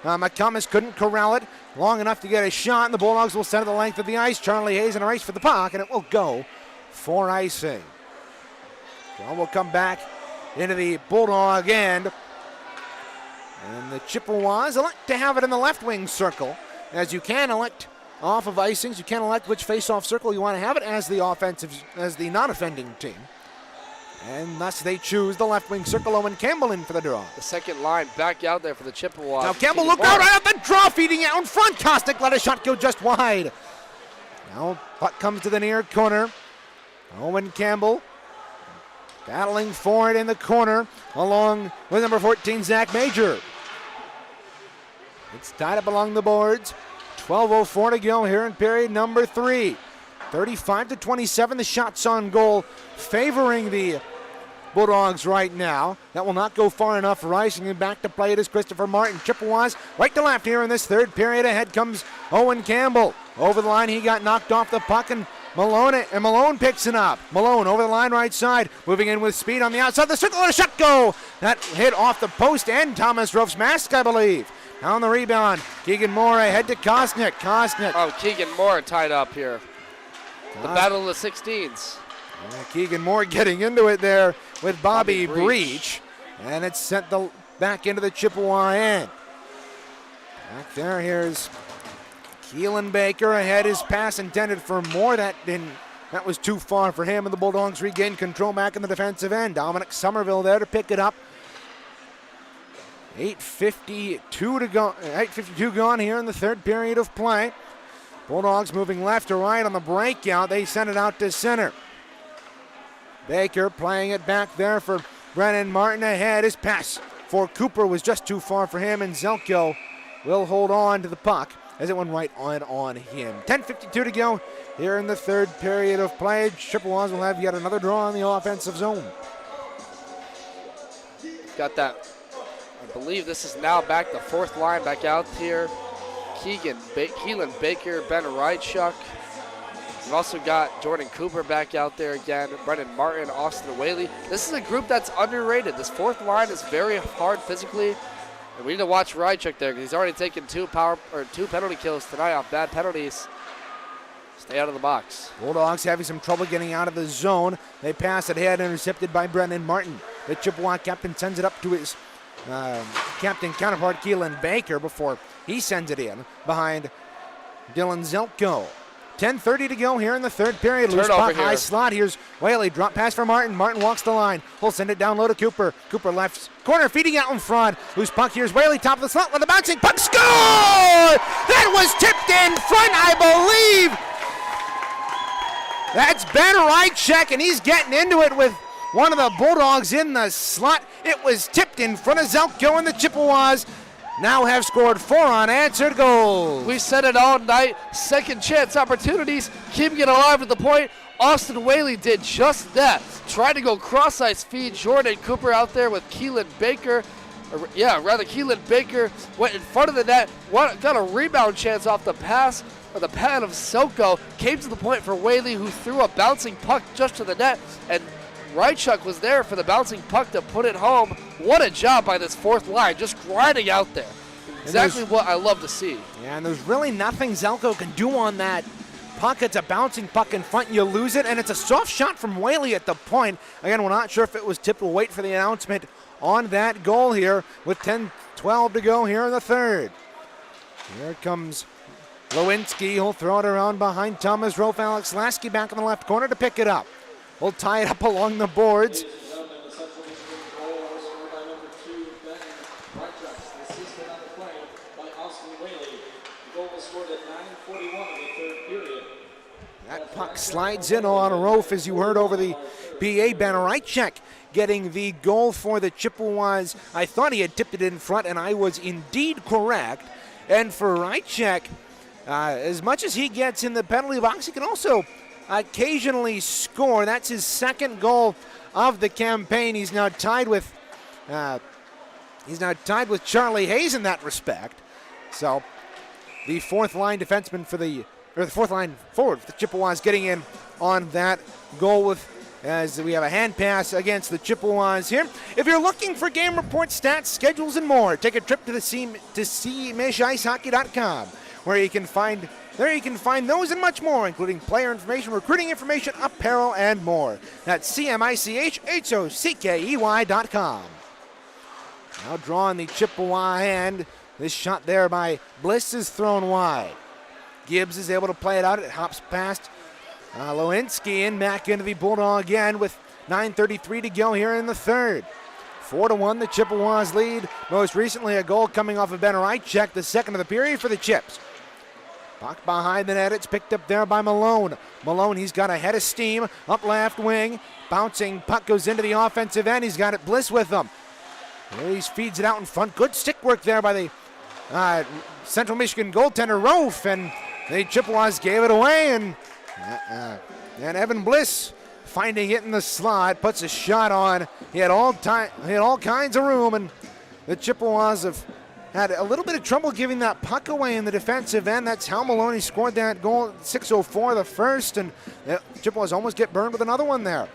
Speaker 1: McCummins couldn't corral it long enough to get a shot, and the Bulldogs will send it the length of the ice. Charlie Hayes in a race for the puck, and it will go for icing. Well, we'll come back into the Bulldog end. And the Chippewas elect to have it in the left wing circle, as you can elect off of icings. You can elect which face-off circle you want to have it as the non-offending team. And thus they choose the left wing circle. Owen Campbell in for the draw.
Speaker 2: The second line back out there for the Chippewas.
Speaker 1: Now Campbell looked out right at the draw, feeding out in front. Kostick let a shot go just wide. Now puck comes to the near corner. Owen Campbell battling for it in the corner along with number 14, Zach Major. It's tied up along the boards. 12:04 to go here in period number 3. 35-27, the shots on goal favoring the Bulldogs right now. That will not go far enough. Rising and back to play it is Christopher Martin. Chippewas right to left here in this third period. Ahead comes Owen Campbell. Over the line, he got knocked off the puck, and Malone picks it up. Malone over the line right side, moving in with speed on the outside of the circle, and a shot go. That hit off the post and Thomas Rope's mask, I believe. On the rebound, Keegan Moore ahead to Kosnick.
Speaker 2: Oh, Keegan Moore tied up here. The battle of the 16s.
Speaker 1: Keegan Moore getting into it there with Bobby Breach. And it's sent back into the Chippewa end. Back there, here's Keelan Baker ahead. His pass intended for Moore. That was too far for him, and the Bulldogs regain control back in the defensive end. Dominic Somerville there to pick it up. 8:52 to go. 8:52 gone here in the third period of play. Bulldogs moving left to right on the breakout. They send it out to center. Baker playing it back there for Brennan Martin ahead. His pass for Cooper was just too far for him, and Zelko will hold on to the puck as it went right on him. 10:52 to go here in the third period of play. Chippewas will have yet another draw in the offensive zone.
Speaker 2: Got that. I believe this is now back the fourth line back out here. Keelan Baker, Ben Reichuk. We've also got Jordan Cooper back out there again. Brendan Martin, Austin Whaley. This is a group that's underrated. This fourth line is very hard physically. And we need to watch Reichuk there because he's already taken two penalty kills tonight off bad penalties. Stay out of the box.
Speaker 1: Bulldogs having some trouble getting out of the zone. They pass it ahead, intercepted by Brendan Martin. The Chippewa captain sends it up to his captain counterpart Keelan Baker before he sends it in behind Dylan Zelko. 10:30 to go here in the third period. Loose puck, high slot. Here's Whaley. Drop pass for Martin. Martin walks the line. He'll send it down low to Cooper. Cooper left corner, feeding out in front. Loose puck. Here's Whaley, top of the slot with a bouncing puck. Score! That was tipped in front, I believe. That's Ben Reichek, and he's getting into it with one of the Bulldogs in the slot. It was tipped in front of Zelko, and the Chippewas now have scored 4 unanswered goals.
Speaker 2: We said it all night. Second chance opportunities. Keep getting alive at the point. Austin Whaley did just that. Tried to go cross-ice feed Jordan Cooper out there with Keelan Baker. Keelan Baker went in front of the net. Got a rebound chance off the pass or the pad of Soko. Came to the point for Whaley, who threw a bouncing puck just to the net. And Reichuk was there for the bouncing puck to put it home. What a job by this fourth line, just grinding out there. Exactly what I love to see.
Speaker 1: Yeah, and there's really nothing Zelko can do on that puck. It's a bouncing puck in front, and you lose it, and it's a soft shot from Whaley at the point. Again, we're not sure if it was tipped. We'll wait for the announcement on that goal here with 10:12 to go here in the third. Here comes Lewinsky. He'll throw it around behind Thomas Rofe. Alex Lasky back in the left corner to pick it up. We'll tie it up along the boards. That puck slides in on Rofe, as you heard over the PA banner. Reichek getting the goal for the Chippewas. I thought he had tipped it in front, and I was indeed correct. And for Reichek, as much as he gets in the penalty box, he can also occasionally score. That's his second goal of the campaign. He's now tied with Charlie Hayes in that respect. So the fourth line forward for the Chippewas getting in on that goal as we have a hand pass against the Chippewas here. If you're looking for game reports, stats, schedules, and more, take a trip to CMichIceHockey.com, where you can find those and much more, including player information, recruiting information, apparel, and more. That's CMICHHOCKEY.com. Now drawing the Chippewa hand. This shot there by Bliss is thrown wide. Gibbs is able to play it out. It hops past Lewinsky and back into the Bulldog again with 9:33 to go here in the third. 4-1 the Chippewas lead. Most recently a goal coming off of Ben Reichek, the second of the period for the Chips. Puck behind the net. It's picked up there by Malone. Malone, he's got a head of steam up left wing. Bouncing puck goes into the offensive end. He's got it Bliss with him. He feeds it out in front. Good stick work there by the Central Michigan goaltender Rofe, and the Chippewas gave it away, and Evan Bliss finding it in the slot, puts a shot on. He had all kinds of room, and the Chippewas have had a little bit of trouble giving that puck away in the defensive end. That's how Maloney scored that goal, 6:04 the first, and the Chippewas almost get burned with another one there.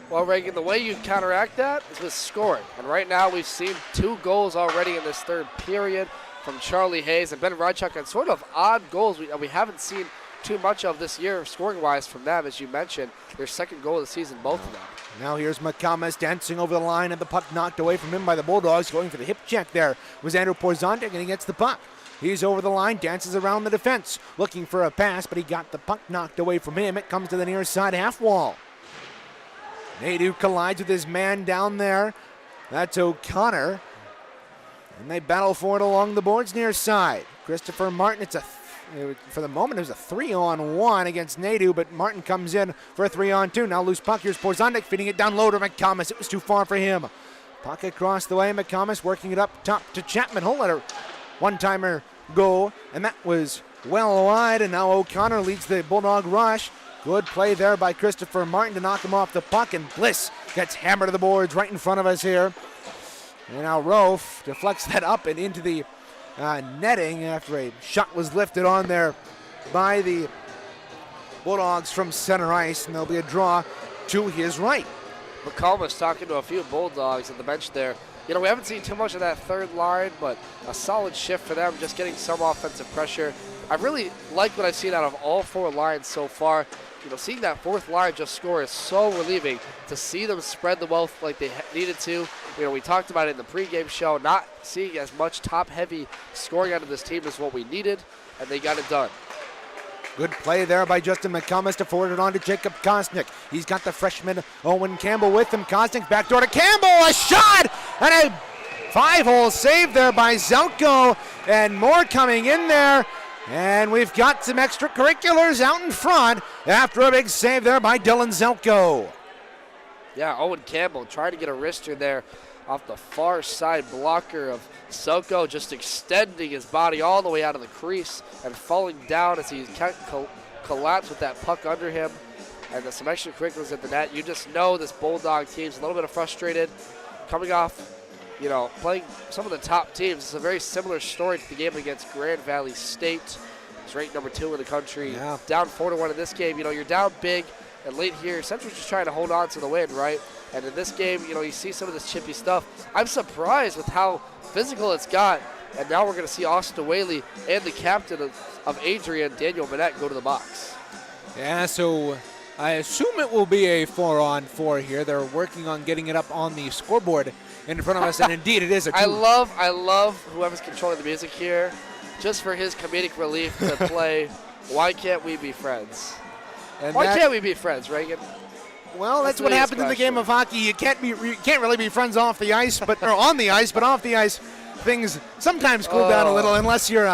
Speaker 2: Well, Reagan, the way you counteract that is with scoring. And right now we've seen 2 goals already in this third period from Charlie Hayes and Ben Rychuk, and sort of odd goals we haven't seen too much of this year scoring-wise from them, as you mentioned. Their second goal of the season, both of them.
Speaker 1: Now here's McComas dancing over the line, and the puck knocked away from him by the Bulldogs. Going for the hip check there was Andrew Porzondik, and he gets the puck. He's over the line, dances around the defense, looking for a pass, but he got the puck knocked away from him. It comes to the near side half wall. Nadeau collides with his man down there. That's O'Connor. And they battle for it along the boards near side. Christopher Martin, for the moment, it was a 3-on-1 against Nadeau, but Martin comes in for a 3-on-2. Now loose puck. Here's Porzondik feeding it down low to McComas. It was too far for him. Puck across the way. McComas working it up top to Chapman. He'll let a one-timer go, and that was well wide, and now O'Connor leads the Bulldog rush. Good play there by Christopher Martin to knock him off the puck, and Bliss gets hammered to the boards right in front of us here. And now Rofe deflects that up and into the netting after a shot was lifted on there by the Bulldogs from center ice, and there'll be a draw to his right.
Speaker 2: McComas talking to a few Bulldogs at the bench there. You know, we haven't seen too much of that third line, but a solid shift for them, just getting some offensive pressure. I really like what I've seen out of all 4 lines so far. You know, seeing that 4th line just score is so relieving to see them spread the wealth like they needed to. You know, we talked about it in the pregame show, not seeing as much top-heavy scoring out of this team as what we needed, and they got it done.
Speaker 1: Good play there by Justin McComas to forward it on to Jacob Kosnick. He's got the freshman Owen Campbell with him. Kosnick backdoor to Campbell, a shot, and a 5-hole save there by Zelko, and more coming in there. And we've got some extracurriculars out in front after a big save there by Dylan Zelko.
Speaker 2: Yeah, Owen Campbell trying to get a wrister there off the far side blocker of Zelko, just extending his body all the way out of the crease and falling down as he can't collapse with that puck under him. And there's some extracurriculars at the net. You just know this Bulldog team's a little bit frustrated coming off, you know, playing some of the top teams. It's a very similar story to the game against Grand Valley State. It's ranked number 2 in the country.
Speaker 1: Yeah. Down
Speaker 2: 4-1 in this game. You know, you're down big, and late here, Central's just trying to hold on to the win, right? And in this game, you know, you see some of this chippy stuff. I'm surprised with how physical it's got. And now we're going to see Austin Whaley and the captain of Adrian, Daniel Bennett, go to the box.
Speaker 1: Yeah, so I assume it will be a 4-on-4 here. They're working on getting it up on the scoreboard in front of us, and indeed it is a 2.
Speaker 2: I love whoever's controlling the music here, just for his comedic relief to play Why Can't We Be Friends?
Speaker 1: And
Speaker 2: Why can't we be friends, Reagan?
Speaker 1: Well, that's what happens in the game of hockey. You can't really be friends off the ice, or on the ice, but off the ice, things sometimes cool down a little, unless you're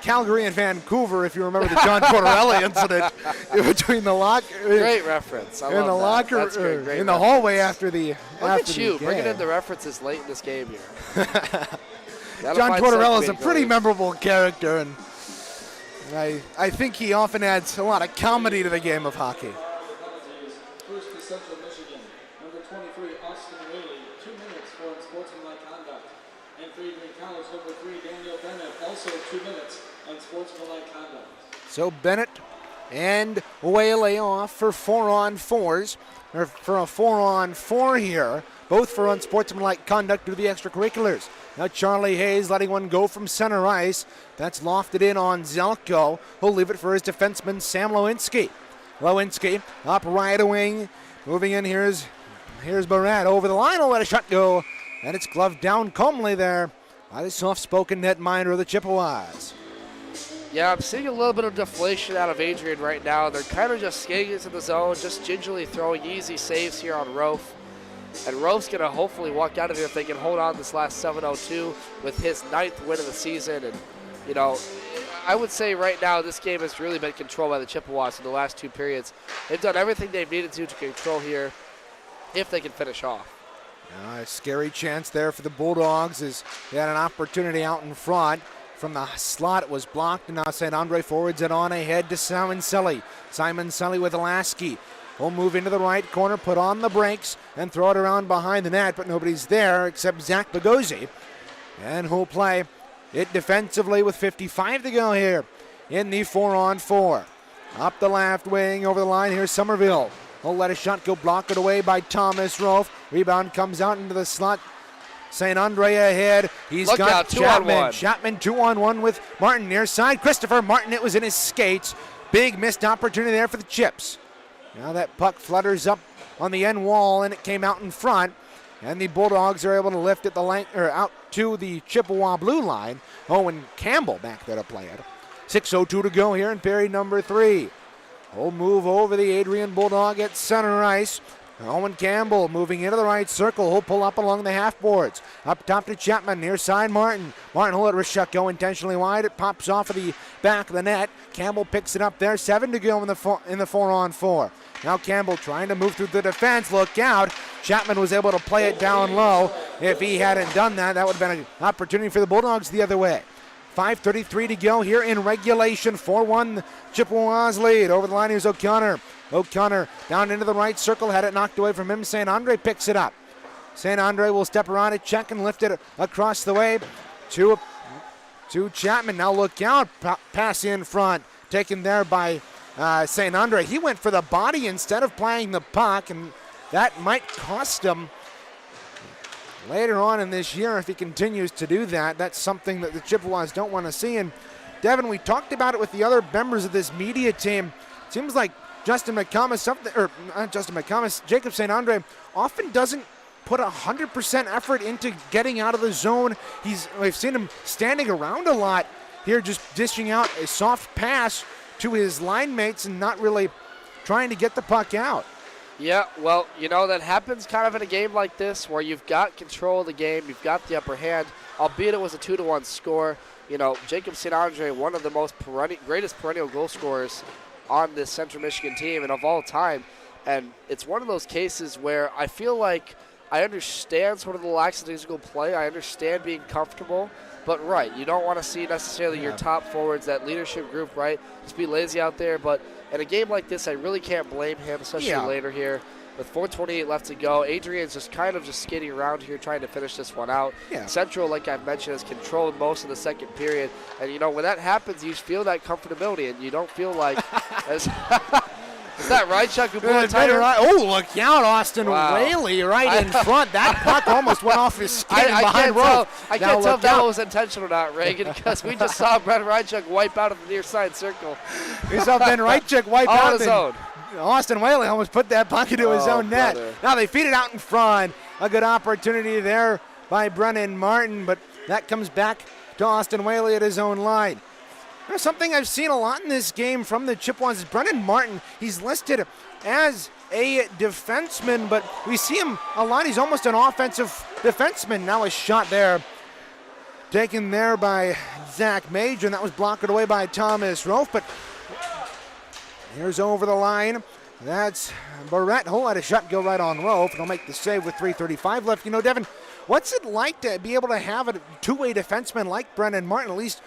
Speaker 1: Calgary and Vancouver. If you remember the John Tortorella incident between the
Speaker 2: great reference. I love
Speaker 1: the locker
Speaker 2: That's great. Great
Speaker 1: in the hallway after the.
Speaker 2: Look at you bringing in the references late in this game here.
Speaker 1: John Tortorella is a pretty memorable character, and I think he often adds a lot of comedy to the game of hockey.
Speaker 4: First to Central Michigan, number 23, Austin Whaley, 2 minutes for unsportsmanlike conduct. And for Adrian College, number 3, Daniel Bennett, also 2 minutes on sportsmanlike conduct.
Speaker 1: So Bennett and Whaley off for 4-on-4s, or for a 4-on-4 here, both for unsportsmanlike conduct due to the extracurriculars. Now Charlie Hayes letting one go from center ice. That's lofted in on Zelko. He'll leave it for his defenseman, Sam Lewinsky. Lewinsky up right wing. Moving in, here's Barrett over the line. He'll let a shot go. And it's gloved down calmly there by the soft-spoken netminder of the Chippewas.
Speaker 2: Yeah, I'm seeing a little bit of deflation out of Adrian right now. They're kind of just skating into the zone, just gingerly throwing easy saves here on Rofe. And Rofe's going to hopefully walk out of here if they can hold on this last 7-0-2 with his 9th win of the season. And, you know, I would say right now this game has really been controlled by the Chippewas in the last 2 periods. They've done everything they've needed to control here if they can finish off.
Speaker 1: A scary chance there for the Bulldogs as they had an opportunity out in front. From the slot, it was blocked, and now St. Andre forwards it on ahead to Simon Sully. Simon Sully with Lasky. will move into the right corner, put on the brakes, and throw it around behind the net, but nobody's there except Zach Bogozzi. And who'll play it defensively with 55 to go here in the 4-on-4. Up the left wing, over the line, here's Somerville. He'll let a shot go, block it away by Thomas Rolfe. Rebound comes out into the slot. St. Andre ahead. He's
Speaker 2: Look
Speaker 1: got
Speaker 2: out,
Speaker 1: Chapman.
Speaker 2: 2-on-1.
Speaker 1: Chapman 2-on-1 with Martin near side. Christopher Martin, it was in his skates. Big missed opportunity there for the Chips. Now that puck flutters up on the end wall and it came out in front. And the Bulldogs are able to lift it out to the Chippewa blue line. Owen Campbell back there to play it. 6:02 to go here in period number 3. We'll move over the Adrian Bulldog at center ice. Owen Campbell moving into the right circle. He'll pull up along the half boards. Up top to Chapman, near side Martin. Martin will let Rishuk go intentionally wide. It pops off of the back of the net. Campbell picks it up there. 7 to go in the 4-on-4. Now Campbell trying to move through the defense. Look out. Chapman was able to play it down low. If he hadn't done that, that would have been an opportunity for the Bulldogs the other way. 5:33 to go here in regulation. 4-1 Chippewas lead. Over the line, here's O'Connor. O'Connor down into the right circle. Had it knocked away from him. St. Andre picks it up. St. Andre will step around it, check, and lift it across the way to Chapman. Now look out. Pass in front. Taken there by St. Andre. He went for the body instead of playing the puck, and that might cost him later on in this year if he continues to do that. That's something that the Chippewas don't want to see. And Devin, we talked about it with the other members of this media team. It seems like Jacob St. Andre often doesn't put 100% effort into getting out of the zone. We've seen him standing around a lot here, just dishing out a soft pass to his line mates and not really trying to get the puck out.
Speaker 2: Yeah, well, that happens kind of in a game like this where you've got control of the game, you've got the upper hand, albeit it was a 2-1 score. Jacob St. Andre, one of the greatest perennial goal scorers on this Central Michigan team and of all time. And it's one of those cases where I feel like I understand sort of the lackadaisical play. I understand being comfortable. But, right, you don't want to see necessarily your top forwards, that leadership group, right, just be lazy out there. But in a game like this, I really can't blame him, especially later here. With 4:28 left to go, Adrian's just skating around here trying to finish this one out. Yeah. Central, like I've mentioned, has controlled most of the second period. And, when that happens, you feel that comfortability, and you don't feel like as is that right, Chuck? Who blew it tighter?
Speaker 1: Oh, look out, Austin Whaley right in front. That puck almost went off his skin behind row.
Speaker 2: I can't tell if that was intentional or not, Reagan, because we just saw Brent Rychuk wipe out of the near side circle.
Speaker 1: We saw Ben Rychuk wipe out
Speaker 2: on his own.
Speaker 1: Austin Whaley almost put that puck into his own net. Now they feed it out in front. A good opportunity there by Brennan Martin, but that comes back to Austin Whaley at his own line. There's something I've seen a lot in this game from the Chippewas is Brennan Martin. He's listed as a defenseman, but we see him a lot. He's almost an offensive defenseman. Now a shot there taken there by Zach Major, and that was blocked away by Thomas Rolfe. But here's over the line. That's Barrett. He'll let a shot go right on Rolfe, and he'll make the save with 3:35 left. Devin, what's it like to be able to have a two-way defenseman like Brennan Martin, at least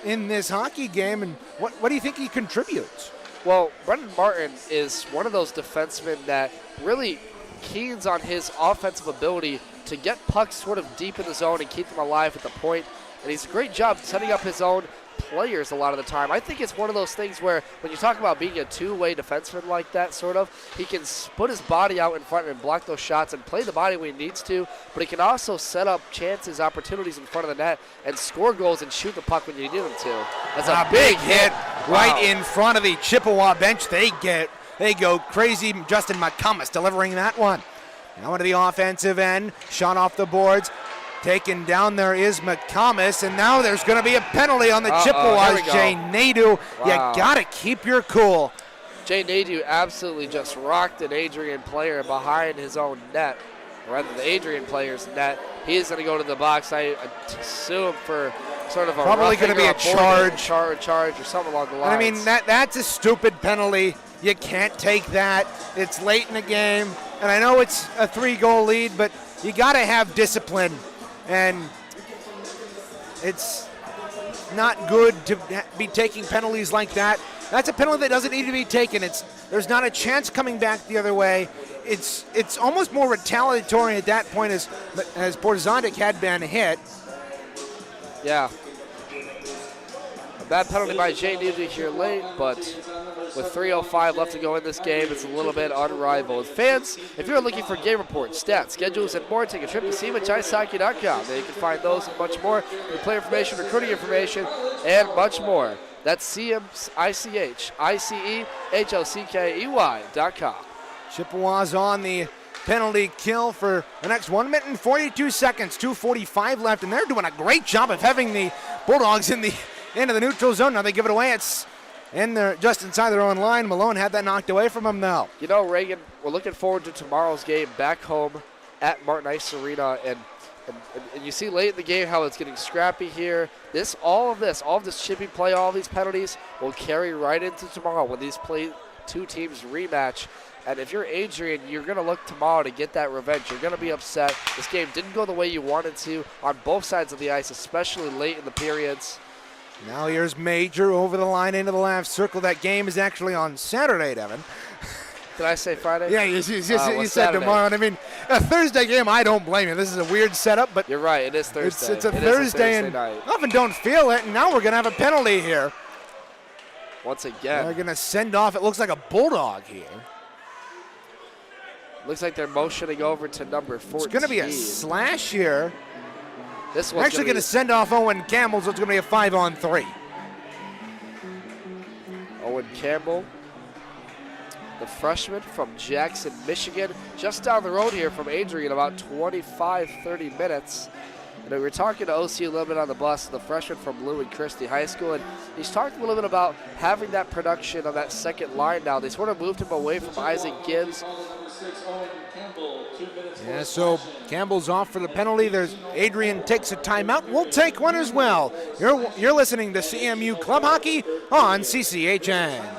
Speaker 1: in this hockey game, and what do you think he contributes?
Speaker 2: Well, Brendan Martin is one of those defensemen that really keens on his offensive ability to get pucks sort of deep in the zone and keep them alive at the point, and he's a great job setting up his own players a lot of the time. I think it's one of those things where when you talk about being a two-way defenseman like that, sort of, he can put his body out in front and block those shots and play the body when he needs to, but he can also set up chances, opportunities in front of the net and score goals and shoot the puck when you need him to. That's a big hit
Speaker 1: right in front of the Chippewa bench. They go crazy. Justin McCummins delivering that one. Now into the offensive end, shot off the boards. Taken down there is McComas, and now there's going to be a penalty on the Chippewas. Jay Nadeau, you got to keep your cool.
Speaker 2: Jay Nadeau absolutely just rocked an Adrian player behind his own net, or rather the Adrian player's net. He's going to go to the box, I assume, for sort of a
Speaker 1: probably going to be a charge
Speaker 2: or something along the lines.
Speaker 1: I mean, that's a stupid penalty. You can't take that. It's late in the game, and I know it's a 3-goal lead, but you got to have discipline. And it's not good to be taking penalties like that That's a penalty that doesn't need to be taken. There's not a chance coming back the other way. It's almost more retaliatory at that point as Borzondik had been hit.
Speaker 2: Yeah. A bad penalty by Jay Nugent here late, but with 3:05 left to go in this game, it's a little bit unrivaled. Fans, if you're looking for game reports, stats, schedules, and more, take a trip to CMHIceHockey.com. There you can find those and much more, player information, recruiting information, and much more. That's CMICHICEHOCKEY.com.
Speaker 1: Chippewas on the penalty kill for the next 1 minute and 42 seconds, 2:45 left, and they're doing a great job of having the Bulldogs into the neutral zone. Now they give it away. It's in there, just inside their own line. Malone had that knocked away from him, though.
Speaker 2: You know, Reagan, we're looking forward to tomorrow's game back home at Arrington Ice Arena, and you see late in the game how it's getting scrappy here. All of this chippy play, all these penalties will carry right into tomorrow when these two teams rematch. And if you're Adrian, you're going to look tomorrow to get that revenge. You're going to be upset. This game didn't go the way you wanted to on both sides of the ice, especially late in the periods.
Speaker 1: Now here's Major over the line into the left circle. That game is actually on Saturday, Devin.
Speaker 2: Did I say Friday?
Speaker 1: Yeah, you said tomorrow. And I mean, a Thursday game, I don't blame you. This is a weird setup, but
Speaker 2: you're right. It is Thursday.
Speaker 1: It's a Thursday, and
Speaker 2: night.
Speaker 1: often don't feel it. And now we're going to have a penalty here.
Speaker 2: Once again.
Speaker 1: They're going to send off, it looks like a Bulldog here.
Speaker 2: Looks like they're motioning over to number 14.
Speaker 1: It's going to be a slash here.
Speaker 2: This
Speaker 1: one's actually going to send off Owen Campbell, so it's going to be a 5-on-3.
Speaker 2: Owen Campbell, the freshman from Jackson, Michigan, just down the road here from Adrian, about 25-30 minutes. And we were talking to OC a little bit on the bus, the freshman from Lou and Christie High School, and he's talked a little bit about having that production on that second line now. They sort of moved him away from Isaac Gibbs.
Speaker 1: Yeah, so Campbell's off for the penalty. There's Adrian takes a timeout. We'll take one as well. You're listening to CMU Club Hockey on CCHN.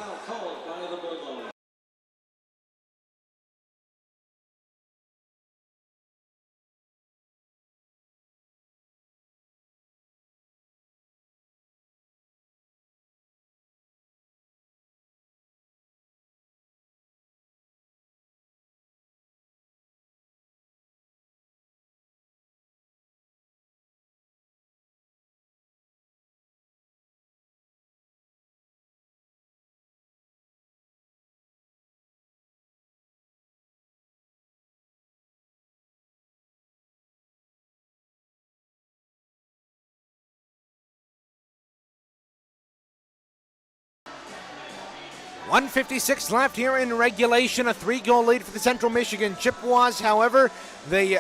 Speaker 1: .156 left here in regulation, a 3-goal lead for the Central Michigan Chippewas. However, the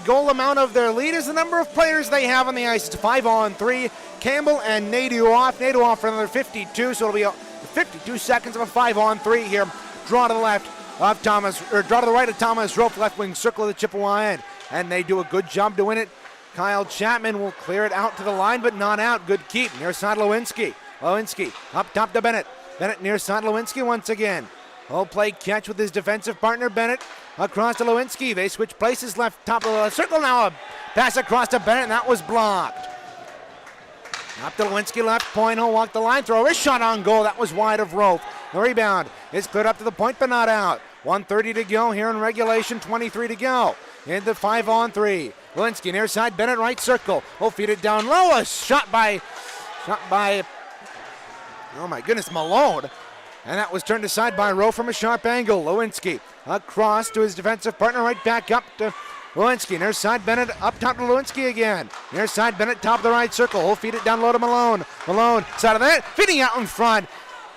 Speaker 1: goal amount of their lead is the number of players they have on the ice. It's 5-on-3. Campbell and Nadeau off. Nadeau off for another 52, so it'll be 52 seconds of a 5-on-3 here. Draw to the left of draw to the right of Thomas Rope, left wing circle of the Chippewa end, and they do a good job to win it. Kyle Chapman will clear it out to the line, but not out. Good keep near side Lewinsky. Lewinsky up top to Bennett. Bennett near side Lewinsky once again. Oh, play catch with his defensive partner Bennett. Across to Lewinsky. They switch places left top of the left circle. Now a pass across to Bennett, and that was blocked. Up to Lewinsky, left point. He'll walk the line. Throw his shot on goal. That was wide of Rope. The rebound is cleared up to the point, but not out. 1:30 to go here in regulation. 23 to go. Into 5-on-3. Lewinsky near side. Bennett right circle. He'll feed it down low. A shot by. Oh my goodness, Malone. And that was turned aside by Rowe from a sharp angle. Lewinsky across to his defensive partner, right back up to Lewinsky. Near side Bennett, up top to Lewinsky again. Near side Bennett, top of the right circle. He'll feed it down low to Malone. Malone, side of that, feeding out in front.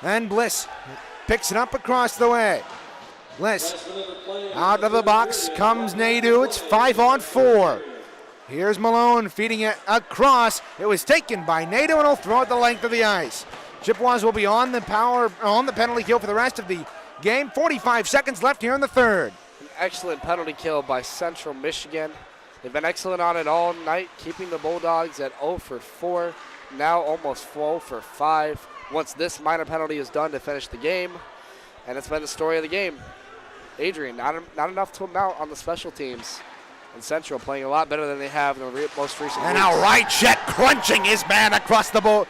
Speaker 1: And Bliss picks it up across the way. Bliss out of the box comes Nadeau. It's 5-on-4. Here's Malone feeding it across. It was taken by Nadeau, and he'll throw it the length of the ice. Chippewas will be on the penalty kill for the rest of the game. 45 seconds left here in the third.
Speaker 2: An excellent penalty kill by Central Michigan. They've been excellent on it all night, keeping the Bulldogs at 0 for 4, now almost 4 for 5. Once this minor penalty is done to finish the game, and it's been the story of the game. Adrian, not enough to amount on the special teams. And Central playing a lot better than they have in the most recent
Speaker 1: And
Speaker 2: weeks.
Speaker 1: now Rychek crunching his man across the bowl,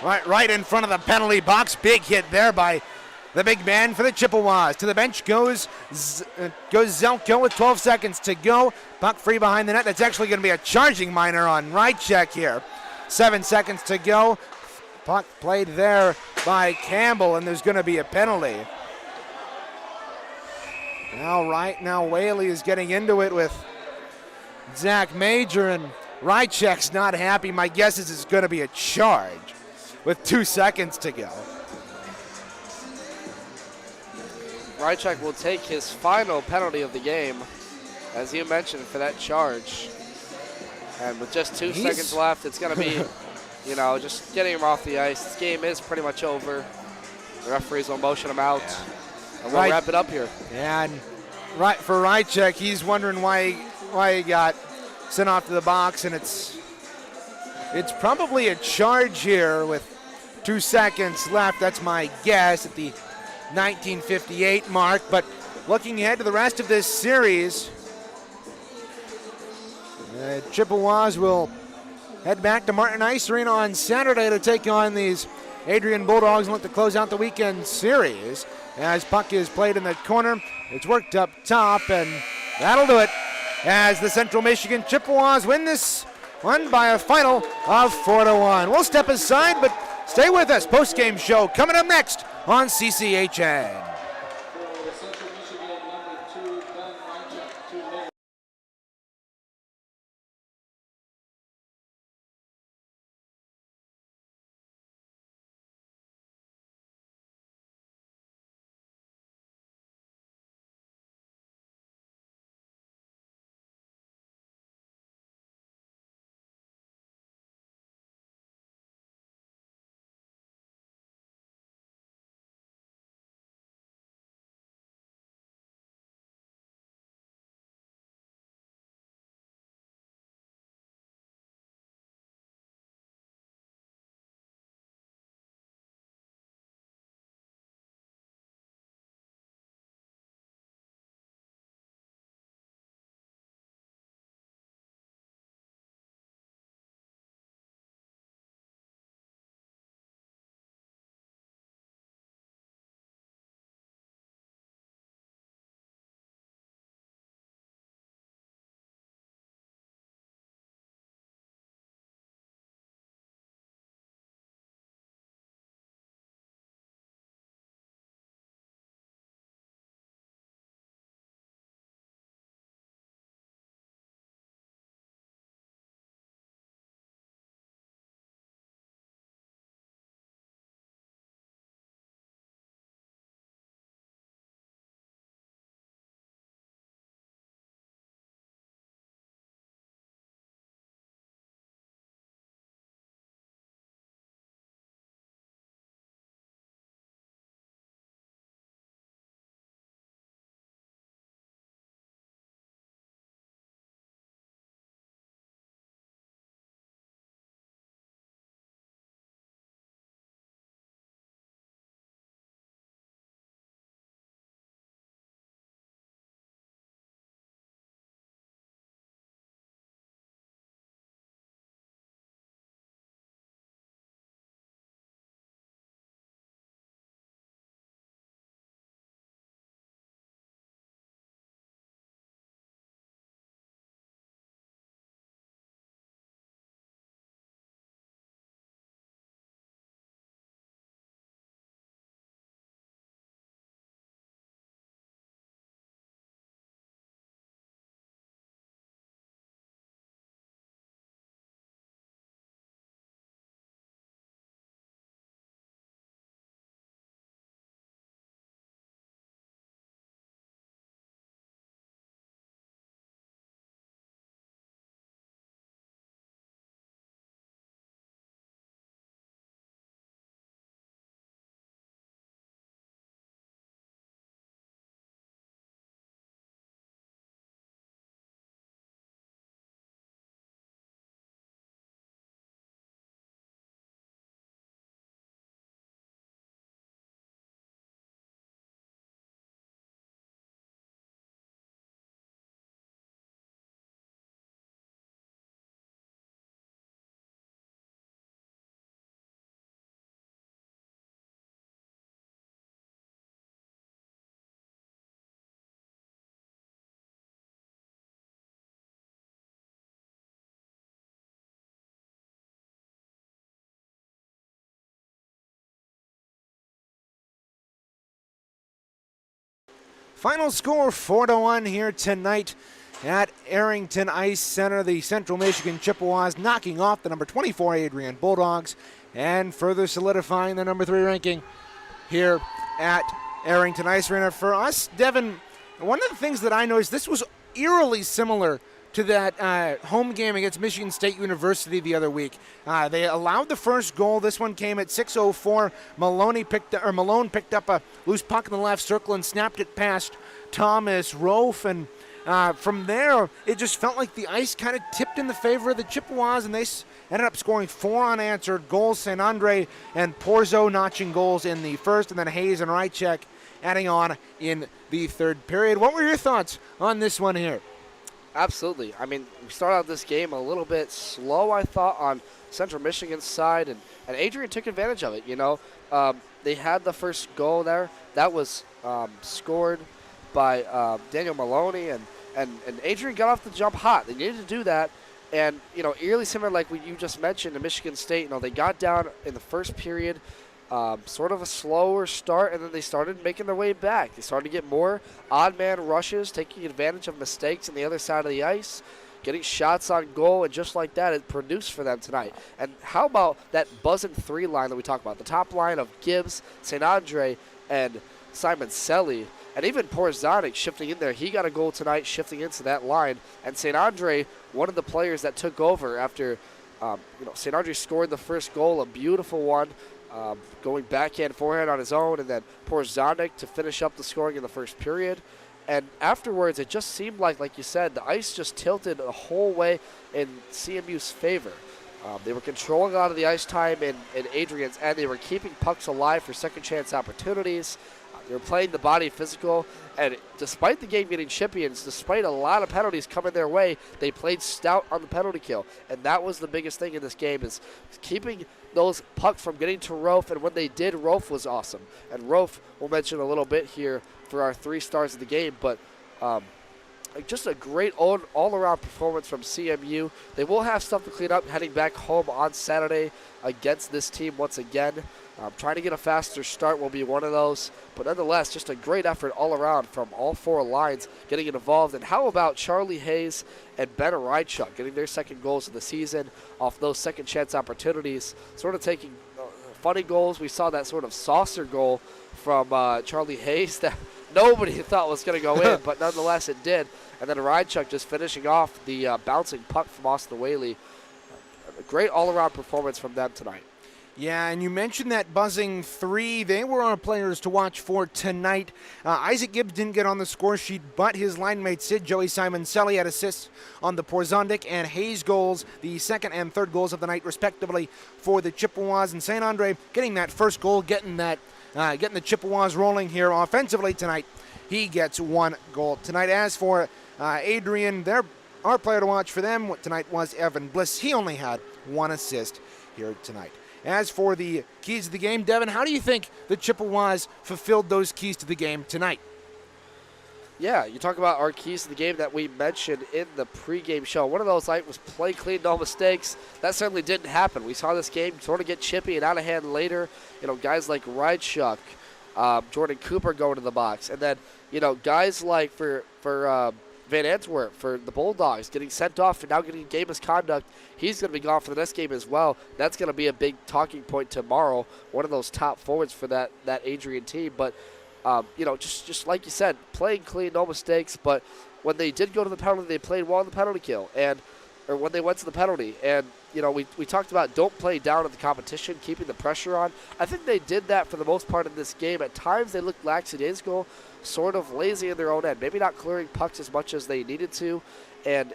Speaker 1: right in front of the penalty box. Big hit there by the big man for the Chippewas. To the bench goes Zelko with 12 seconds to go. Puck free behind the net. That's actually going to be a charging minor on Rychek here. 7 seconds to go. Puck played there by Campbell, and there's going to be a penalty. Now Whaley is getting into it with Zach Major, and Rychek's not happy. My guess is it's going to be a charge with 2 seconds to go.
Speaker 2: Rychek will take his final penalty of the game, as you mentioned, for that charge. And with just 2 seconds left, it's going to be, just getting him off the ice. This game is pretty much over. The referees will motion him out, and we'll wrap it up here.
Speaker 1: Yeah, and for Rychek, he's wondering why he got sent off to the box, and it's probably a charge here with 2 seconds left. That's my guess at the 1958 mark. But looking ahead to the rest of this series, Chippewas will head back to Arrington Ice Arena on Saturday to take on these Adrian Bulldogs and look to close out the weekend series. As puck is played in the corner, it's worked up top, and that'll do it as the Central Michigan Chippewas win this one by a final of 4-1. We'll step aside, but stay with us. Post-game show coming up next on CCHN. Final score 4-1 here tonight at Arrington Ice Center. The Central Michigan Chippewas knocking off the number 24 Adrian Bulldogs and further solidifying the number 3 ranking here at Arrington Ice Arena. For us, Devin, one of the things that I noticed, this was eerily similar to that home game against Michigan State University the other week. They allowed the first goal. This one came at 6:04. Malone picked up a loose puck in the left circle and snapped it past Thomas Rofe. And from there, it just felt like the ice kind of tipped in the favor of the Chippewas, and they ended up scoring 4 unanswered goals. St. Andre and Porzo notching goals in the first, and then Hayes and Rychek adding on in the third period. What were your thoughts on this one here?
Speaker 2: Absolutely. I mean, we started out this game a little bit slow, I thought, on Central Michigan's side, and Adrian took advantage of it. They had the first goal there. That was scored by Daniel Maloney, and Adrian got off the jump hot. They needed to do that, and, eerily similar like what you just mentioned to Michigan State. They got down in the first period, sort of a slower start, and then they started making their way back. They started to get more odd man rushes, taking advantage of mistakes on the other side of the ice, getting shots on goal, and just like that, it produced for them tonight. And how about that buzzing 3 line that we talked about? The top line of Gibbs, St. Andre, and Simon Selly, and even Porzonik shifting in there. He got a goal tonight, shifting into that line. And St. Andre, one of the players that took over after St. Andre scored the first goal, a beautiful one, going backhand, forehand on his own, and then Porzonik to finish up the scoring in the first period. And afterwards, it just seemed like you said, the ice just tilted the whole way in CMU's favor. They were controlling a lot of the ice time in Adrian's end. They were keeping pucks alive for second chance opportunities. They were playing the body physical, and despite the game getting chippy and despite a lot of penalties coming their way, they played stout on the penalty kill. And that was the biggest thing in this game, is keeping those pucks from getting to Rofe, and when they did, Rofe was awesome. And Rofe, we'll mention a little bit here for our 3 stars of the game, but just a great all-around performance from CMU. They will have stuff to clean up heading back home on Saturday against this team once again. Trying to get a faster start will be one of those. But nonetheless, just a great effort all around from all 4 lines getting involved. And how about Charlie Hayes and Ben Rychuk getting their second goals of the season off those second chance opportunities, sort of taking funny goals. We saw that sort of saucer goal from Charlie Hayes that nobody thought was going to go in, but nonetheless it did. And then Rychuk just finishing off the bouncing puck from Austin Whaley. A great all-around performance from them tonight.
Speaker 1: Yeah, and you mentioned that buzzing 3. They were our players to watch for tonight. Isaac Gibbs didn't get on the score sheet, but his line mate Sid Joey Simon Selly had assists on the Porzonik and Hayes goals, the second and third goals of the night, respectively, for the Chippewas. And St. Andre getting that first goal, getting the Chippewas rolling here offensively tonight. He gets 1 goal tonight. As for Adrian, our player to watch for them tonight was Evan Bliss. He only had 1 assist here tonight. As for the keys to the game, Devin, how do you think the Chippewas fulfilled those keys to the game tonight?
Speaker 2: Yeah, you talk about our keys to the game that we mentioned in the pregame show. One of those was play clean, no mistakes. That certainly didn't happen. We saw this game sort of get chippy and out of hand later. Guys like Rychuk, Jordan Cooper going to the box. And then, guys like for Van Antwerp, for the Bulldogs, getting sent off and now getting game misconduct. He's going to be gone for the next game as well. That's going to be a big talking point tomorrow. One of those top forwards for that Adrian team. But, just like you said, playing clean, no mistakes. But when they did go to the penalty, they played well in the penalty kill. Or when they went to the penalty. And, we talked about don't play down at the competition, keeping the pressure on. I think they did that for the most part in this game. At times they looked lackadaisical, sort of lazy in their own end, maybe not clearing pucks as much as they needed to, and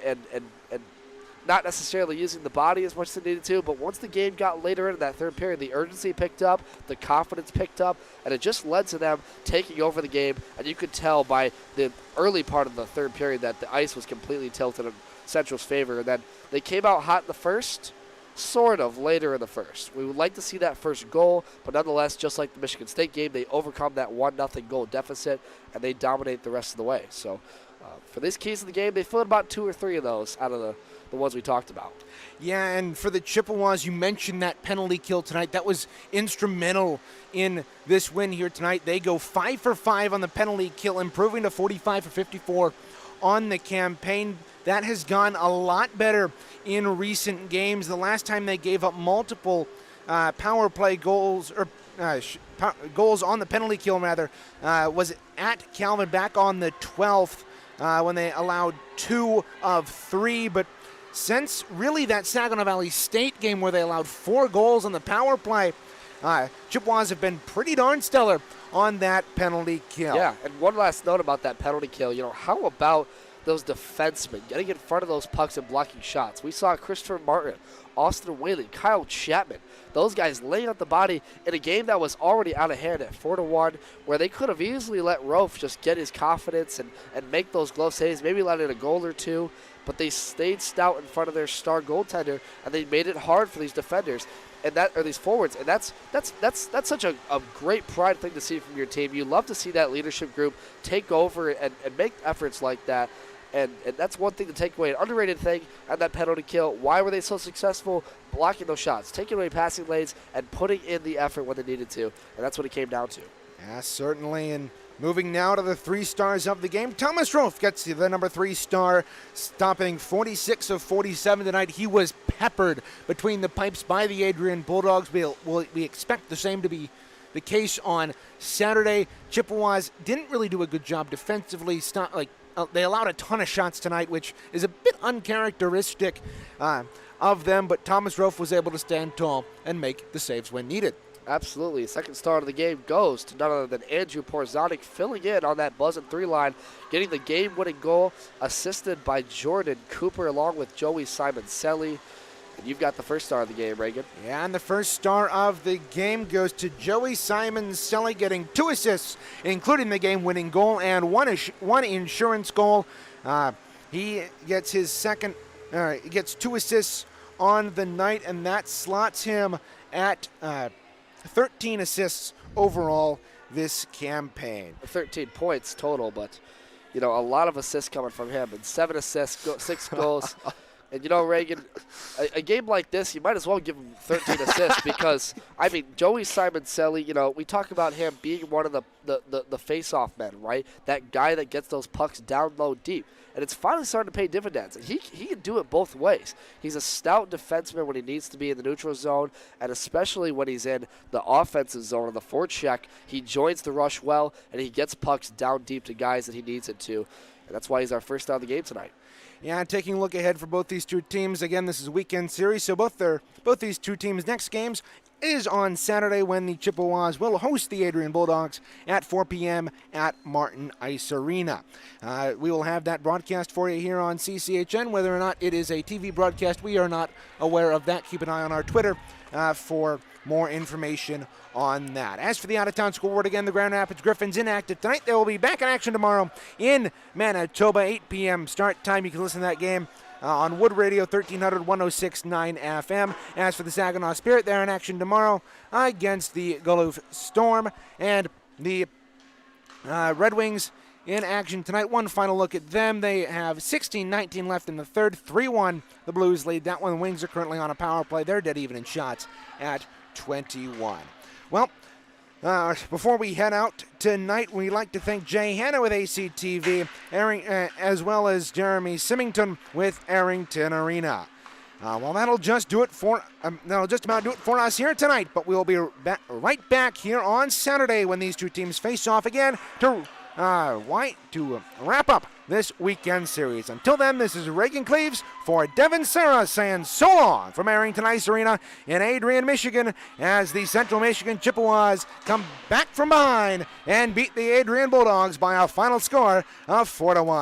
Speaker 2: not necessarily using the body as much as they needed to. But once the game got later into that third period, the urgency picked up, the confidence picked up, and it just led to them taking over the game. And you could tell by the early part of the third period that the ice was completely tilted in Central's favor. And then they came out hot in the first, sort of later in the first. We would like to see that first goal, but nonetheless, just like the Michigan State game, they overcome that 1-0 goal deficit, and they dominate the rest of the way. So For these keys of the game, they filled about 2 or 3 of those out of the ones we talked about.
Speaker 1: Yeah, and for the Chippewas, you mentioned that penalty kill tonight. That was instrumental in this win here tonight. They go 5 for 5 on the penalty kill, improving to 45 for 54 on the campaign. That has gone a lot better in recent games. The last time they gave up multiple power play goals, or goals on the penalty kill, rather, was at Calvin back on the 12th when they allowed 2 of 3. But since really that Saginaw Valley State game where they allowed 4 goals on the power play, Chippewas have been pretty darn stellar on that penalty kill.
Speaker 2: Yeah, and one last note about that penalty kill. How about those defensemen getting in front of those pucks and blocking shots? We saw Christopher Martin, Austin Whaley, Kyle Chapman, those guys laying up the body in a game that was already out of hand at 4-1, where they could have easily let Rofe just get his confidence and make those glove saves, maybe let in a goal or 2, but they stayed stout in front of their star goaltender, and they made it hard for these defenders. Or these forwards, and that's such a great pride thing to see from your team. You love to see that leadership group take over and make efforts like that, and that's one thing to take away. An underrated thing on that penalty kill. Why were they so successful? Blocking those shots, taking away passing lanes, and putting in the effort when they needed to, and that's what it came down to.
Speaker 1: Yeah, certainly. And moving now to the 3 stars of the game, Thomas Rofe gets the number 3 star, stopping 46 of 47 tonight. He was peppered between the pipes by the Adrian Bulldogs. We expect the same to be the case on Saturday. Chippewas didn't really do a good job defensively. They allowed a ton of shots tonight, which is a bit uncharacteristic of them, but Thomas Rofe was able to stand tall and make the saves when needed.
Speaker 2: Absolutely. Second star of the game goes to none other than Andrew Porzonik, filling in on that buzz and 3 line, getting the game-winning goal, assisted by Jordan Cooper along with Joey Simon-Selly. And you've got the first star of the game, Reagan.
Speaker 1: Yeah, and the first star of the game goes to Joey Simon-Selly, getting 2 assists, including the game-winning goal and one insurance goal. He gets his second, he gets 2 assists on the night, and that slots him at 13 assists overall this campaign.
Speaker 2: 13 points total, but, a lot of assists coming from him. And 7 assists, 6 goals. And, Reagan, a game like this, you might as well give him 13 assists because, Joey Simon-Selly, we talk about him being one of the face-off men, right? That guy that gets those pucks down low deep. And it's finally starting to pay dividends. And he can do it both ways. He's a stout defenseman when he needs to be in the neutral zone, and especially when he's in the offensive zone on the forecheck. He joins the rush well, and he gets pucks down deep to guys that he needs it to. And that's why he's our first star of the game tonight.
Speaker 1: Yeah, taking a look ahead for both these 2 teams. Again, this is a weekend series, so both these 2 teams' next games is on Saturday when the Chippewas will host the Adrian Bulldogs at 4 p.m. at Arrington Ice Arena. We will have that broadcast for you here on CCHN. Whether or not it is a TV broadcast, we are not aware of that. Keep an eye on our Twitter for more information on that. As for the out-of-town scoreboard, again, the Grand Rapids Griffins inactive tonight. They will be back in action tomorrow in Manitoba, 8 p.m. start time. You can listen to that game on Wood Radio, 1300, 106.9 FM. As for the Saginaw Spirit, they're in action tomorrow against the Galoof Storm. And the Red Wings in action tonight. One final look at them. They have 16-19 left in the third. 3-1, the Blues lead. That one, the Wings are currently on a power play. They're dead even in shots at 21. Well, before we head out tonight, we'd like to thank Jay Hanna with ACTV, as well as Jeremy Symington with Arrington Arena. Well, that'll just about do it for us here tonight. But we'll be right back here on Saturday when these 2 teams face off again to wrap up this weekend series. Until then, this is Reagan Cleaves for Devin Sarah saying so long from Arrington Ice Arena in Adrian, Michigan, as the Central Michigan Chippewas come back from behind and beat the Adrian Bulldogs by a final score of 4-1.